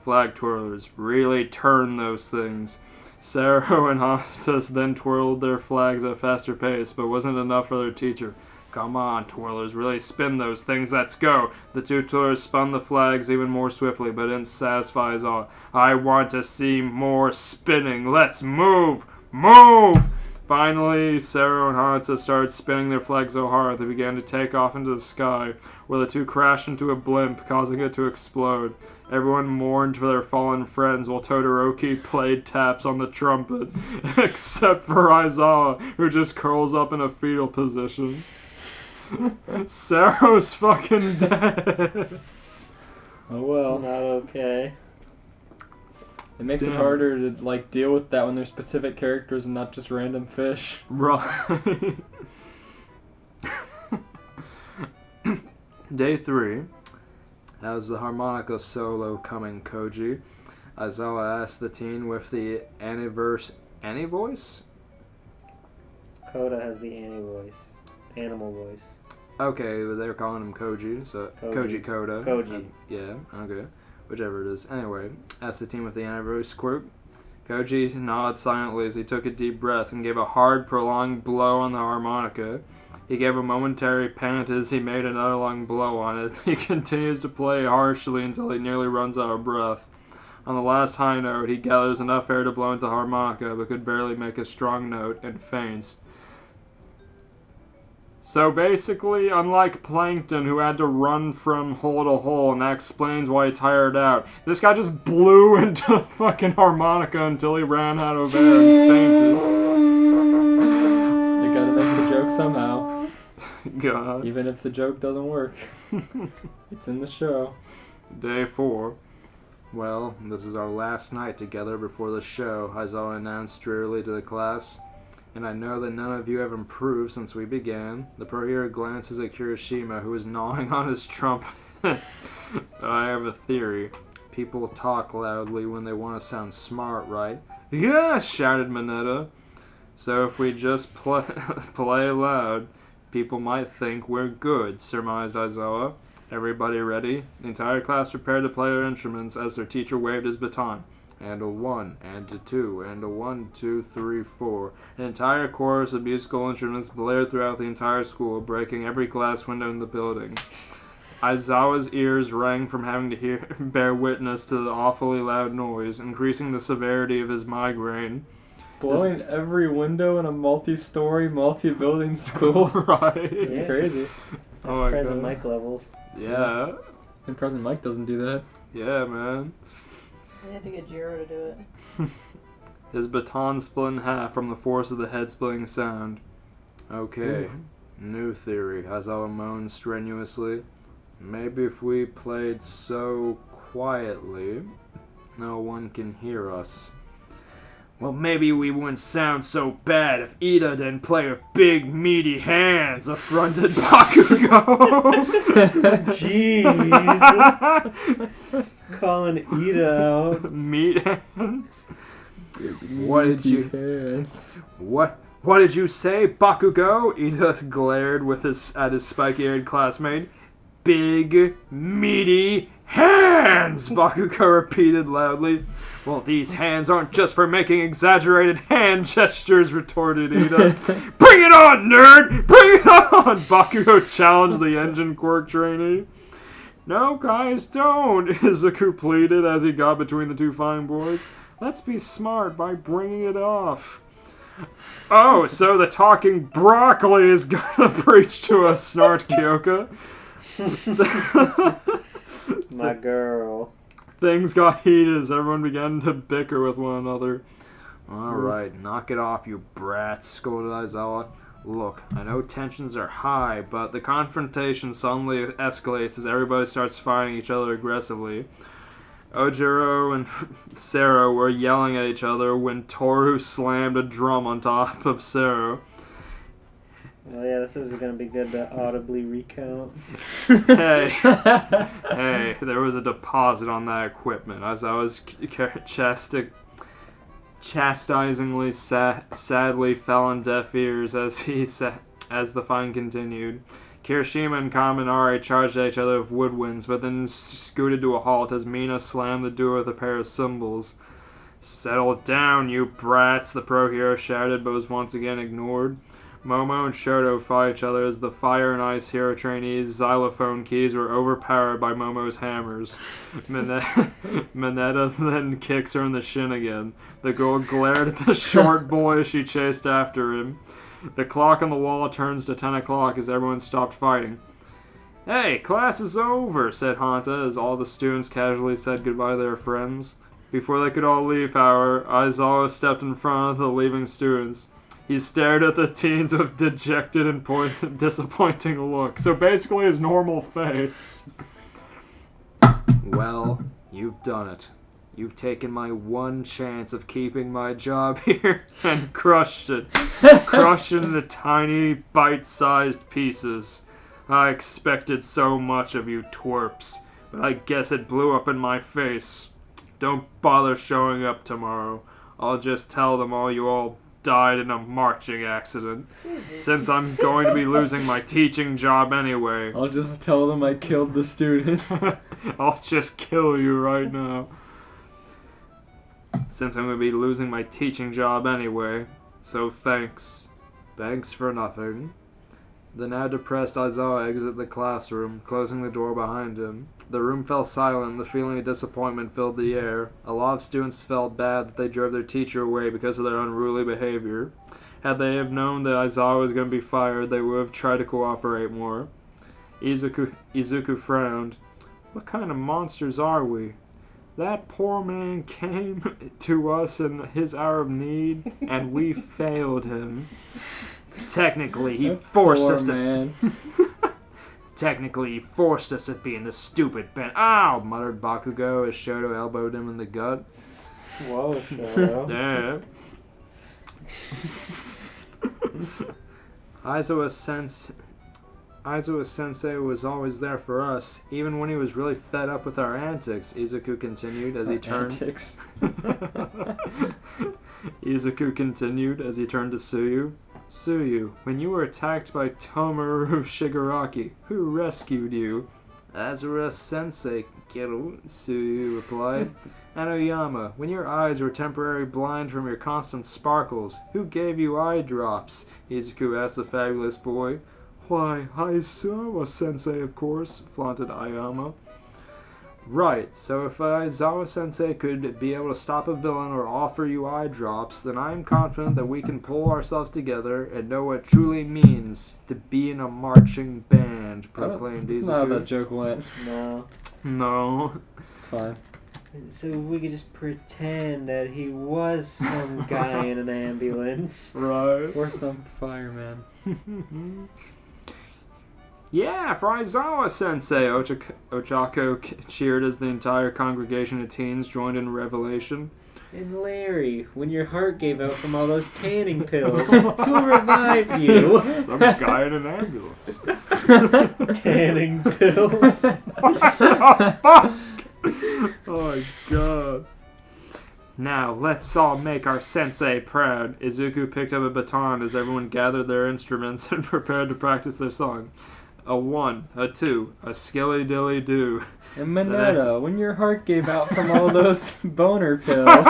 Flag twirlers, really turn those things. Saro and Hanta then twirled their flags at a faster pace, but wasn't enough for their teacher. Come on, twirlers, really spin those things, let's go! The two twirlers spun the flags even more swiftly, but didn't satisfy Aizawa. I want to see more spinning, let's move! Move! Finally, Saro and Hanta started spinning their flag so hard they began to take off into the sky, where the two crashed into a blimp, causing it to explode. Everyone mourned for their fallen friends while Todoroki played taps on the trumpet, except for Aizawa, who just curls up in a fetal position. Saro's fucking dead. Oh well. It's not okay. It makes it Damn. harder to like deal with that when there's specific characters and not just random fish. Right. Day 3. How's the harmonica solo coming, Koji? Aizawa asked the teen with the Annie voice? Coda has the animal voice. Okay, but they're calling him Koji, so Koji Coda. Koji. Yeah, okay. Whichever it is. Anyway, asked the teen with the Annie voice quirk. Koji nodded silently as he took a deep breath and gave a hard, prolonged blow on the harmonica. He gave a momentary pant as he made another long blow on it. He continues to play harshly until he nearly runs out of breath. On the last high note, he gathers enough air to blow into the harmonica, but could barely make a strong note and faints. So basically, unlike Plankton, who had to run from hole to hole, and that explains why he tired out, this guy just blew into the fucking harmonica until he ran out of air and fainted. You gotta make the joke somehow. God. Even if the joke doesn't work. It's in the show. Day 4. Well, this is our last night together before the show, Aizawa announced drearily to the class. And I know that none of you have improved since we began. The pro-hero glances at Kirishima, who is gnawing on his trumpet. I have a theory. People talk loudly when they want to sound smart, right? Yeah, shouted Mineta. So if we just play loud, people might think we're good, surmised Aizawa. Everybody ready? The entire class prepared to play their instruments as their teacher waved his baton. And a 1, and a 2, and a 1, 2, 3, 4. An entire chorus of musical instruments blared throughout the entire school, breaking every glass window in the building. Aizawa's ears rang from having to bear witness to the awfully loud noise, increasing the severity of his migraine. Blowing every window in a multi-story, multi-building school. Right. It's Yeah. crazy. That's Oh my present God. mic levels. Yeah. And President Mike doesn't do that. Yeah, man. I had to get Jiro to do it. His baton split in half from the force of the head-splitting sound. Okay, new theory. Aizawa moaned strenuously. Maybe if we played so quietly, no one can hear us. Well, maybe we wouldn't sound so bad if Ida didn't play with big, meaty hands, affronted Bakugo. Jeez. Calling Ida out. Meat hands? What did you... Hands. What did you say, Bakugo? Ida glared at his spiky-haired classmate. Big, meaty hands, Bakugo repeated loudly. Well, these hands aren't just for making exaggerated hand gestures, retorted Ida. Bring it on, nerd! Bring it on! Bakugo challenged the engine quirk trainee. No, guys, don't, Izuku pleaded as he got between the two fine boys. Let's be smart by bringing it off. Oh, so the talking broccoli is gonna preach to us, snarked Kyoka. My girl. Things got heated as everyone began to bicker with one another. Alright, knock it off, you brats, scolded Aizawa. Look, I know tensions are high, but the confrontation suddenly escalates as everybody starts fighting each other aggressively. Ojiro and Sero were yelling at each other when Toru slammed a drum on top of Sero. Oh yeah, this is gonna be good to audibly recount. Hey, there was a deposit on that equipment as I was chastisingly sadly fell on deaf ears as the fight continued. Kirishima and Kaminari charged at each other with woodwinds, but then scooted to a halt as Mina slammed the door with a pair of cymbals. Settle down, you brats, the pro hero shouted, but was once again ignored. Momo and Shoto fought each other as the Fire and Ice Hero trainees' xylophone keys were overpowered by Momo's hammers. Mineta then kicks her in the shin again. The girl glared at the short boy as she chased after him. The clock on the wall turns to 10 o'clock as everyone stopped fighting. Hey, class is over, said Hanta as all the students casually said goodbye to their friends. Before they could all leave, however, Aizawa stepped in front of the leaving students. He stared at the teens with dejected and disappointing look. So basically his normal face. Well, you've done it. You've taken my one chance of keeping my job here and crushed it. Crushed it into tiny, bite-sized pieces. I expected so much of you twerps, but I guess it blew up in my face. Don't bother showing up tomorrow. I'll just tell them all you all died in a marching accident. Since I'm going to be losing my teaching job anyway. I'll just tell them I killed the students. I'll just kill you right now. Since I'm going to be losing my teaching job anyway. So thanks. Thanks for nothing. The now depressed Aizawa exited the classroom, closing the door behind him. The room fell silent and the feeling of disappointment filled the air. A lot of students felt bad that they drove their teacher away because of their unruly behavior. Had they have known that Aizawa was going to be fired, they would have tried to cooperate more. Izuku frowned. What kind of monsters are we? That poor man came to us in his hour of need, and we failed him. Technically, he forced us to... Technically, he forced us to be in the stupid bench. Ow! Muttered Bakugo as Shoto elbowed him in the gut. Whoa, Shoto. Damn. Aizawa Sensei was always there for us, even when he was really fed up with our antics, Izuku continued as he turned... Antics. Izuku continued as he turned to Tsuyu. Tsuyu, when you were attacked by Tomoru Shigaraki, who rescued you? Azura Sensei, kiddo, Tsuyu replied. Anoyama, when your eyes were temporarily blind from your constant sparkles, who gave you eye drops? Izuku asked the fabulous boy. Why, Aizawa Sensei, of course, flaunted Ayama. Right, so if Aizawa Sensei could be able to stop a villain or offer you eye drops, then I am confident that we can pull ourselves together and know what it truly means to be in a marching band, proclaimed Izuku. That's not how that joke went. No. No. It's fine. So we could just pretend that he was some guy in an ambulance. Right. Or some fireman. Yeah, for Aizawa Sensei, Ochako cheered as the entire congregation of teens joined in revelation. And Larry, when your heart gave out from all those tanning pills, who revived you? Some guy in an ambulance. Tanning pills. What the fuck? Oh my god. Now, let's all make our sensei proud. Izuku picked up a baton as everyone gathered their instruments and prepared to practice their song. A 1, a 2, a skilly-dilly-doo. And Mineta, when your heart gave out from all those boner pills.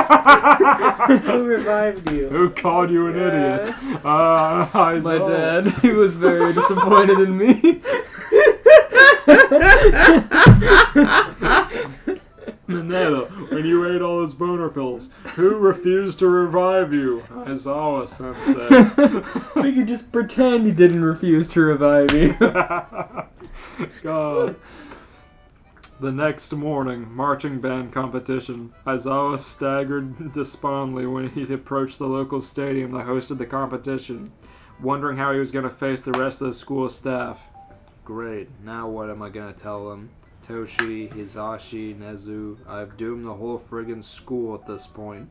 Who revived you? Who called you an idiot? My My dad, he was very disappointed in me. Mineta, when you ate all those boner pills, who refused to revive you? Aizawa Sensei. We could just pretend he didn't refuse to revive you. God. The next morning, marching band competition. Aizawa staggered despondently when he approached the local stadium that hosted the competition, wondering how he was going to face the rest of the school staff. Great, now what am I going to tell them? Toshi, Hisashi, Nezu, I've doomed the whole friggin' school at this point.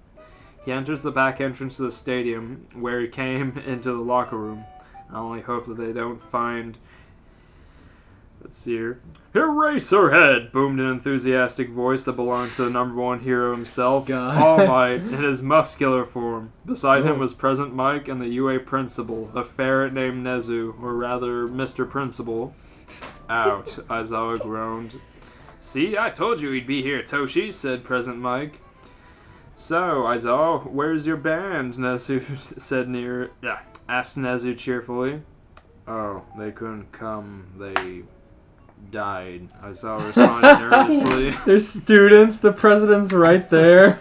He enters the back entrance to the stadium, where he came into the locker room. I only hope that they don't find... Let's see here. Eraserhead! Boomed an enthusiastic voice that belonged to the number one hero himself, God. All Might, in his muscular form. Beside him was Present Mike and the UA principal, a ferret named Nezu, or rather, Mr. Principal. Out, Aizawa groaned. See, I told you he'd be here, Toshi, said Present Mike. So, Aizawa, where's your band? Nezu asked Nezu cheerfully. Oh, they couldn't come. They died. Aizawa responded nervously. There's students. The president's right there.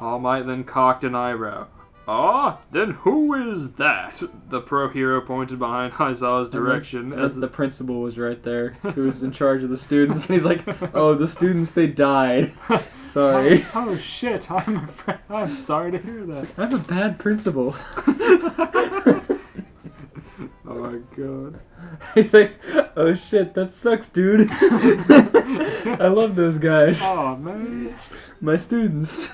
All Might then cocked an eyebrow. Ah, then who is that? The pro hero pointed behind Aizawa's direction As the principal was right there, who was in charge of the students, and he's like, "Oh, the students, they died. Sorry." Oh shit! I'm sorry to hear that. I'm a bad principal. Oh my god. He's like, "Oh shit, that sucks, dude." I love those guys. Oh man. My students.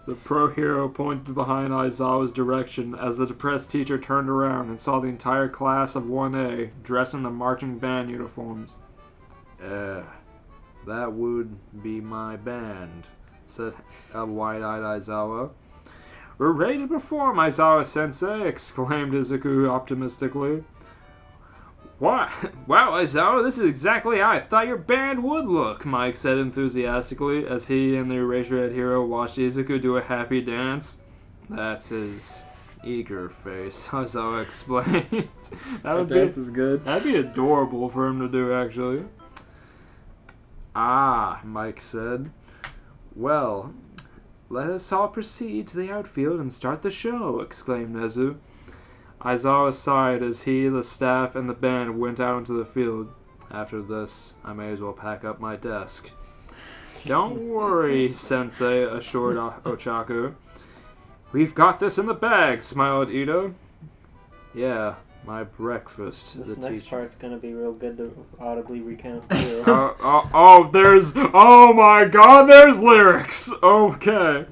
The pro hero pointed behind Aizawa's direction as the depressed teacher turned around and saw the entire class of 1A dressed in the marching band uniforms. That would be my band, said a wide-eyed Aizawa. We're ready to perform, Aizawa-sensei, exclaimed Izuku optimistically. What? Wow, Aizawa, this is exactly how I thought your band would look, Mike said enthusiastically as he and the Eraserhead hero watched Izuku do a happy dance. That's his eager face, Aizawa explained. That dance is good. That'd be adorable for him to do, actually. Ah, Mike said. Well, let us all proceed to the outfield and start the show, exclaimed Nezu. Aizawa sighed as he, the staff, and the band went out into the field. After this, I may as well pack up my desk. Don't worry, Sensei, assured Ochaku. We've got this in the bag, smiled Ito. Yeah, my breakfast, This the next teacher. part's gonna be real good to audibly recount too. Oh my god, there's lyrics! Okay.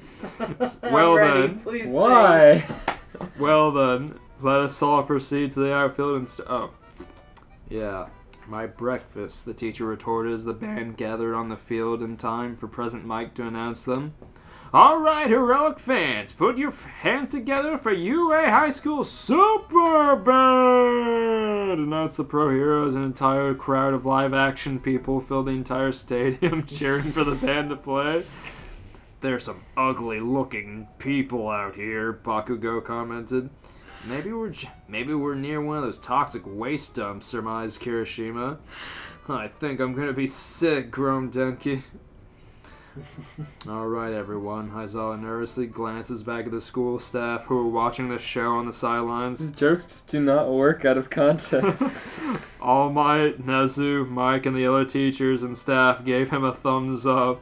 Well I'm ready. then. Please Why? Well then, let us all proceed to the outfield and yeah, my breakfast, the teacher retorted as the band gathered on the field in time for Present Mike to announce them. Alright, heroic fans, put your hands together for UA High School Super Band! Announced the pro heroes. An entire crowd of live-action people filled the entire stadium cheering for the band to play. There's some ugly-looking people out here, Bakugo commented. Maybe we're near one of those toxic waste dumps, surmised Kirishima. I think I'm gonna be sick, groaned Denki. Alright, everyone. Aizawa nervously glances back at the school staff who are watching the show on the sidelines. These jokes just do not work out of context. All Might, Nezu, Mike, and the other teachers and staff gave him a thumbs up.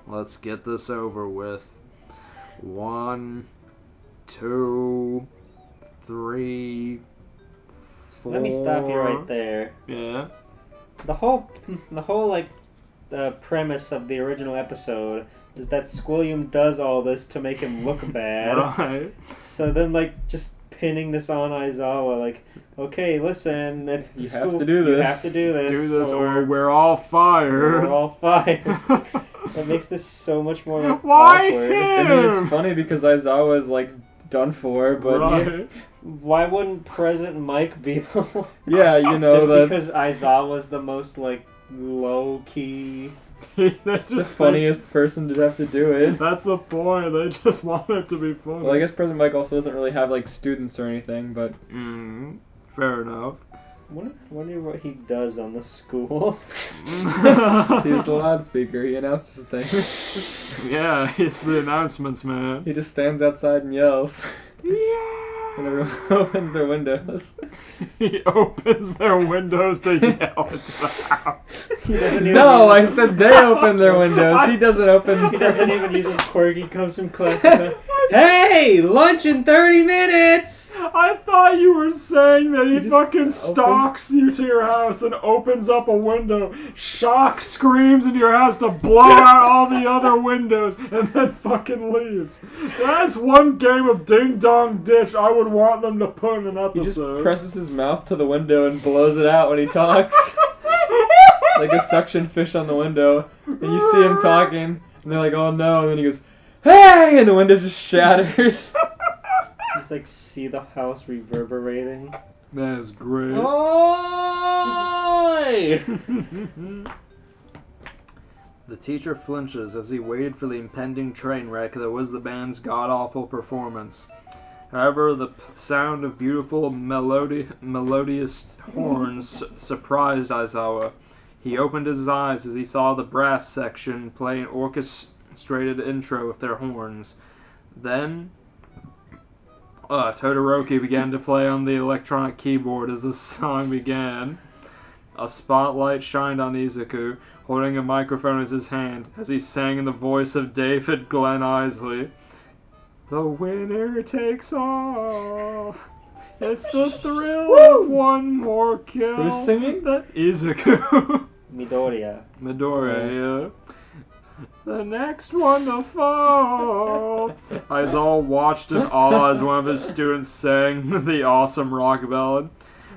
Let's get this over with. 1, 2, 3, 4. Let me stop you right there. Yeah. The whole like premise of the original episode is that Squilliam does all this to make him look bad. Right. So then, like, just pinning this on Aizawa, like, okay, listen, it's the You school. have to do this. You have to do this. Do this or we're all fired. we're all fired. That makes this so much more Why awkward. I mean, it's him? funny because Aizawa is like done for, but Right. Why wouldn't Present Mike be the one? yeah, you know Just that because Aizawa's the most, like, low-key... That's the just funniest person to have to do it. That's the point. They just want it to be funny. Well, I guess President Mike also doesn't really have like students or anything, but Fair enough. Wonder what he does on the school. he's the loudspeaker. He announces things. Yeah, it's the announcements, man. He just stands outside and yells. Yeah. And everyone opens their windows. He opens their windows to yell into the house. No, I said they open their windows. He doesn't open. He doesn't even use his quirk. He comes from class to class. Hey, lunch in 30 minutes! I thought you were saying that he just fucking open- stalks you to your house and opens up a window, shock screams into your house to blow out all the other windows, and then fucking leaves. That's one game of Ding Dong Ditch I would want them to put in an He just episode. presses his mouth to the window and blows it out when he talks. Like a suction fish on the window. And you see him talking, and they're like, oh no, and then he goes, hey! And the window just shatters. You just like see the house reverberating. That is great. Oi! The teacher flinches as he waited for the impending train wreck that was the band's god-awful performance. However, the sound of beautiful melodious horns surprised Aizawa. He opened his eyes as he saw the brass section play an orchestrated intro with their horns. Then, Todoroki began to play on the electronic keyboard as the song began. A spotlight shined on Izuku, holding a microphone in his hand, as he sang in the voice of David Glenn Isley. The winner takes all. It's the thrill of one more kill. Who's singing? That Izuku. Midoriya. Midoriya, yeah. The next one to fall. Aizawa watched in awe as one of his students sang the awesome rock ballad.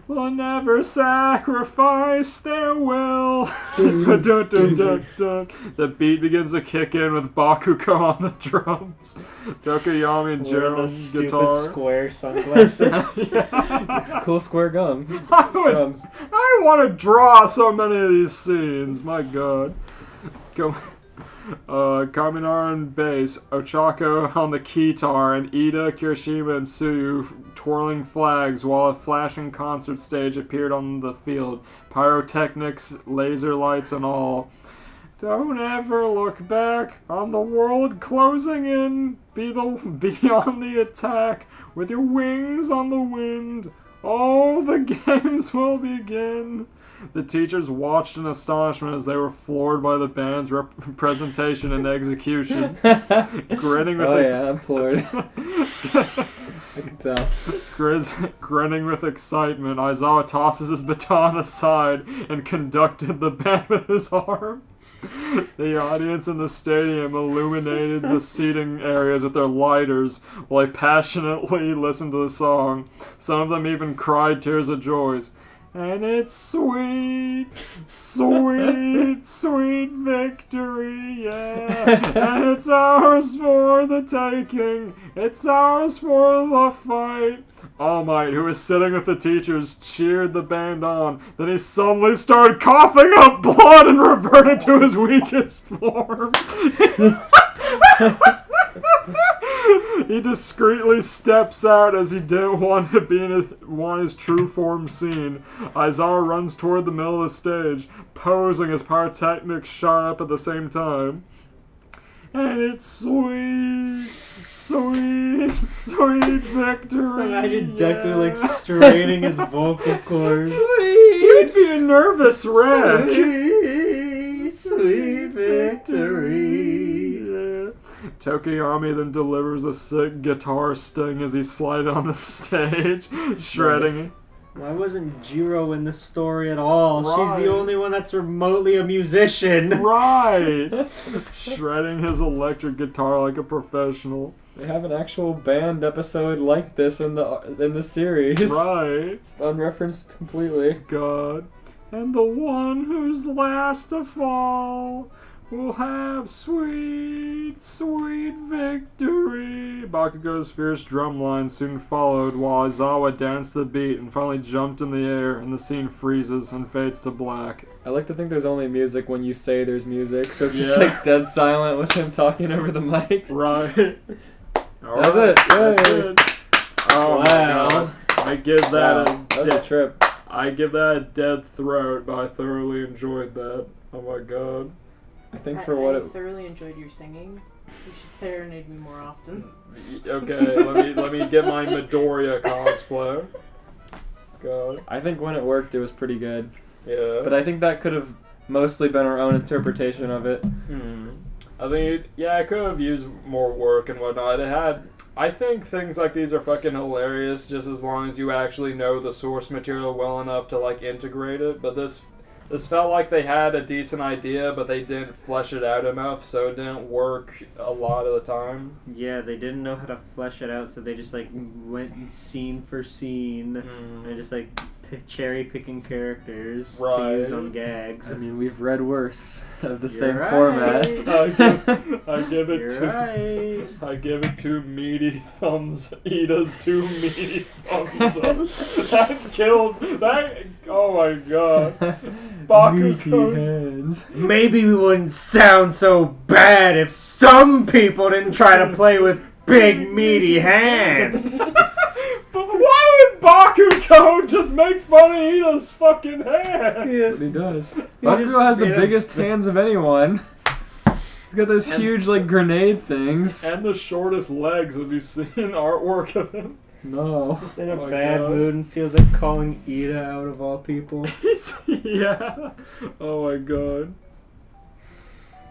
Will never sacrifice their will. Dun, dun, dun, dun. The beat begins to kick in with Bakugo on the drums, Tokoyami and Jiro on guitar. Square sunglasses. It's cool square gum. Drums. I want to draw so many of these scenes. My God. Kaminara on bass, Ochako on the guitar, and Ida, Kirishima, and Tsuyu twirling flags while a flashing concert stage appeared on the field. Pyrotechnics, laser lights, and all. Don't ever look back on the world closing in. Be on the attack with your wings on the wind. All the games will begin. The teachers watched in astonishment as they were floored by the band's presentation and execution. Grinning with I'm floored. I can tell. Grinning with excitement, Aizawa tosses his baton aside and conducted the band with his arms. The audience in the stadium illuminated the seating areas with their lighters while they passionately listened to the song. Some of them even cried tears of joy. And it's sweet, sweet, sweet victory, yeah. And it's ours for the taking. It's ours for the fight. All Might, who was sitting with the teachers, cheered the band on. Then he suddenly started coughing up blood and reverted to his weakest form. He discreetly steps out as he didn't want his true form seen. Aizawa runs toward the middle of the stage, posing as pyrotechnics shot up at the same time. And it's sweet, sweet, sweet victory. Imagine Deku like straining his vocal cords. He'd be a nervous wreck. Sweet, sweet victory. Yeah. Tokoyami then delivers a sick guitar sting as he slides on the stage, shredding. Nice. Why wasn't Jiro in the story at all? Right. She's the only one that's remotely a musician. Right! Shredding his electric guitar like a professional. They have an actual band episode like this in the series. Right. It's unreferenced completely. God. And the one who's last to fall will have sweet, sweet victory. Bakugo's fierce drum line soon followed while Aizawa danced the beat and finally jumped in the air, and the scene freezes and fades to black. I like to think there's only music when you say there's music, so it's just Yeah. like dead silent with him talking over the mic. Right. That's it. That's Yay. it. Oh Wow. my God. I give that That's a trip. I give that a dead throat, but I thoroughly enjoyed that. Oh my God. I think for what I it thoroughly enjoyed your singing. You should serenade me more often. Okay, let me get my Midoriya cosplay. God. I think when it worked, it was pretty good. Yeah. But I think that could have mostly been our own interpretation of it. I think, it could have used more work and whatnot. I think things like these are fucking hilarious just as long as you actually know the source material well enough to, like, integrate it. But this felt like they had a decent idea, but they didn't flesh it out enough, so it didn't work a lot of the time. Yeah, they didn't know how to flesh it out, so they just like went scene for scene and just like cherry picking characters to use on gags. I mean, we've read worse of the You're same right. format. I give it You're two. right. I give it 2 meaty thumbs. Ida's 2 meaty thumbs up. That killed. That. Oh my god. Bakugo's. hands. Maybe we wouldn't sound so bad if some people didn't try to play with big meaty hands. But why would Bakugo just make fun of Ida's fucking hands? That's what he does. Bakugo has the biggest hands of anyone. He's got those huge, like, grenade things. And the shortest legs. Have you seen artwork of him? No. Just in a Oh my bad God. mood and feels like calling Ida out of all people. Yeah. Oh my god.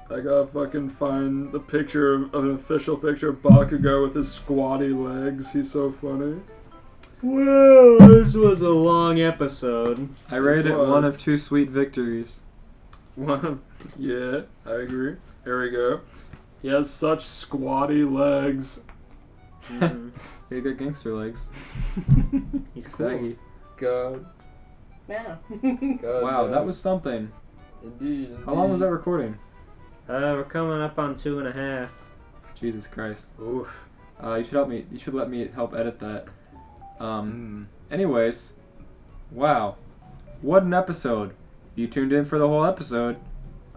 I gotta fucking find the picture of an official picture of Bakugo with his squatty legs. He's so funny. Well, this was a long episode. I rated it was. one of 2 sweet victories. Yeah, I agree. Here we go. He has such squatty legs. He got gangster legs. He's cool. Saggy. God. Yeah. God. Wow, man. that was something. Indeed. How long was that recording? We're coming up on 2.5. Jesus Christ. Oof. You should help me. You should let me help edit that. Anyways, wow, what an episode! You tuned in for the whole episode.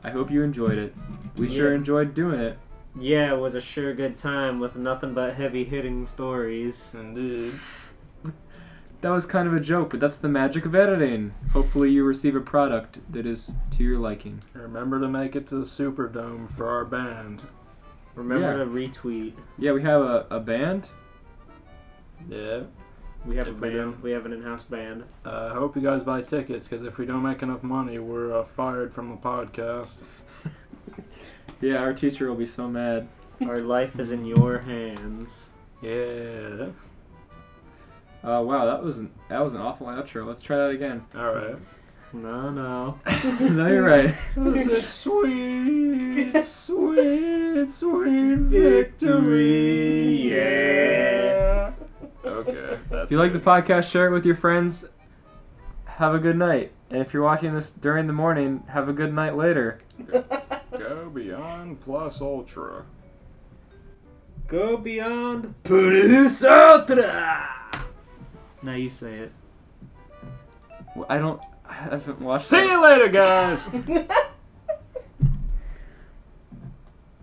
I hope you enjoyed it. We sure Yeah. enjoyed doing it. Yeah, it was a sure good time with nothing but heavy-hitting stories. Indeed. That was kind of a joke, but that's the magic of editing. Hopefully you receive a product that is to your liking. Remember to make it to the Superdome for our band. Remember Yeah. to retweet. Yeah, we have a band. Yeah. We have a If we band. don't- We have an in-house band. I hope you guys buy tickets, because if we don't make enough money, we're fired from the podcast. Yeah, our teacher will be so mad. Our life is in your hands. Yeah. Wow, that was an awful outro. Let's try that again. Alright. No. No, you're right. It's sweet, sweet, sweet victory. Yeah. Okay. That's If you like the podcast, share it with your friends. Have a good night. And if you're watching this during the morning, have a good night later. Go beyond plus ultra. Go beyond. Plus ultra. Now you say it. I haven't watched See that. you later, guys.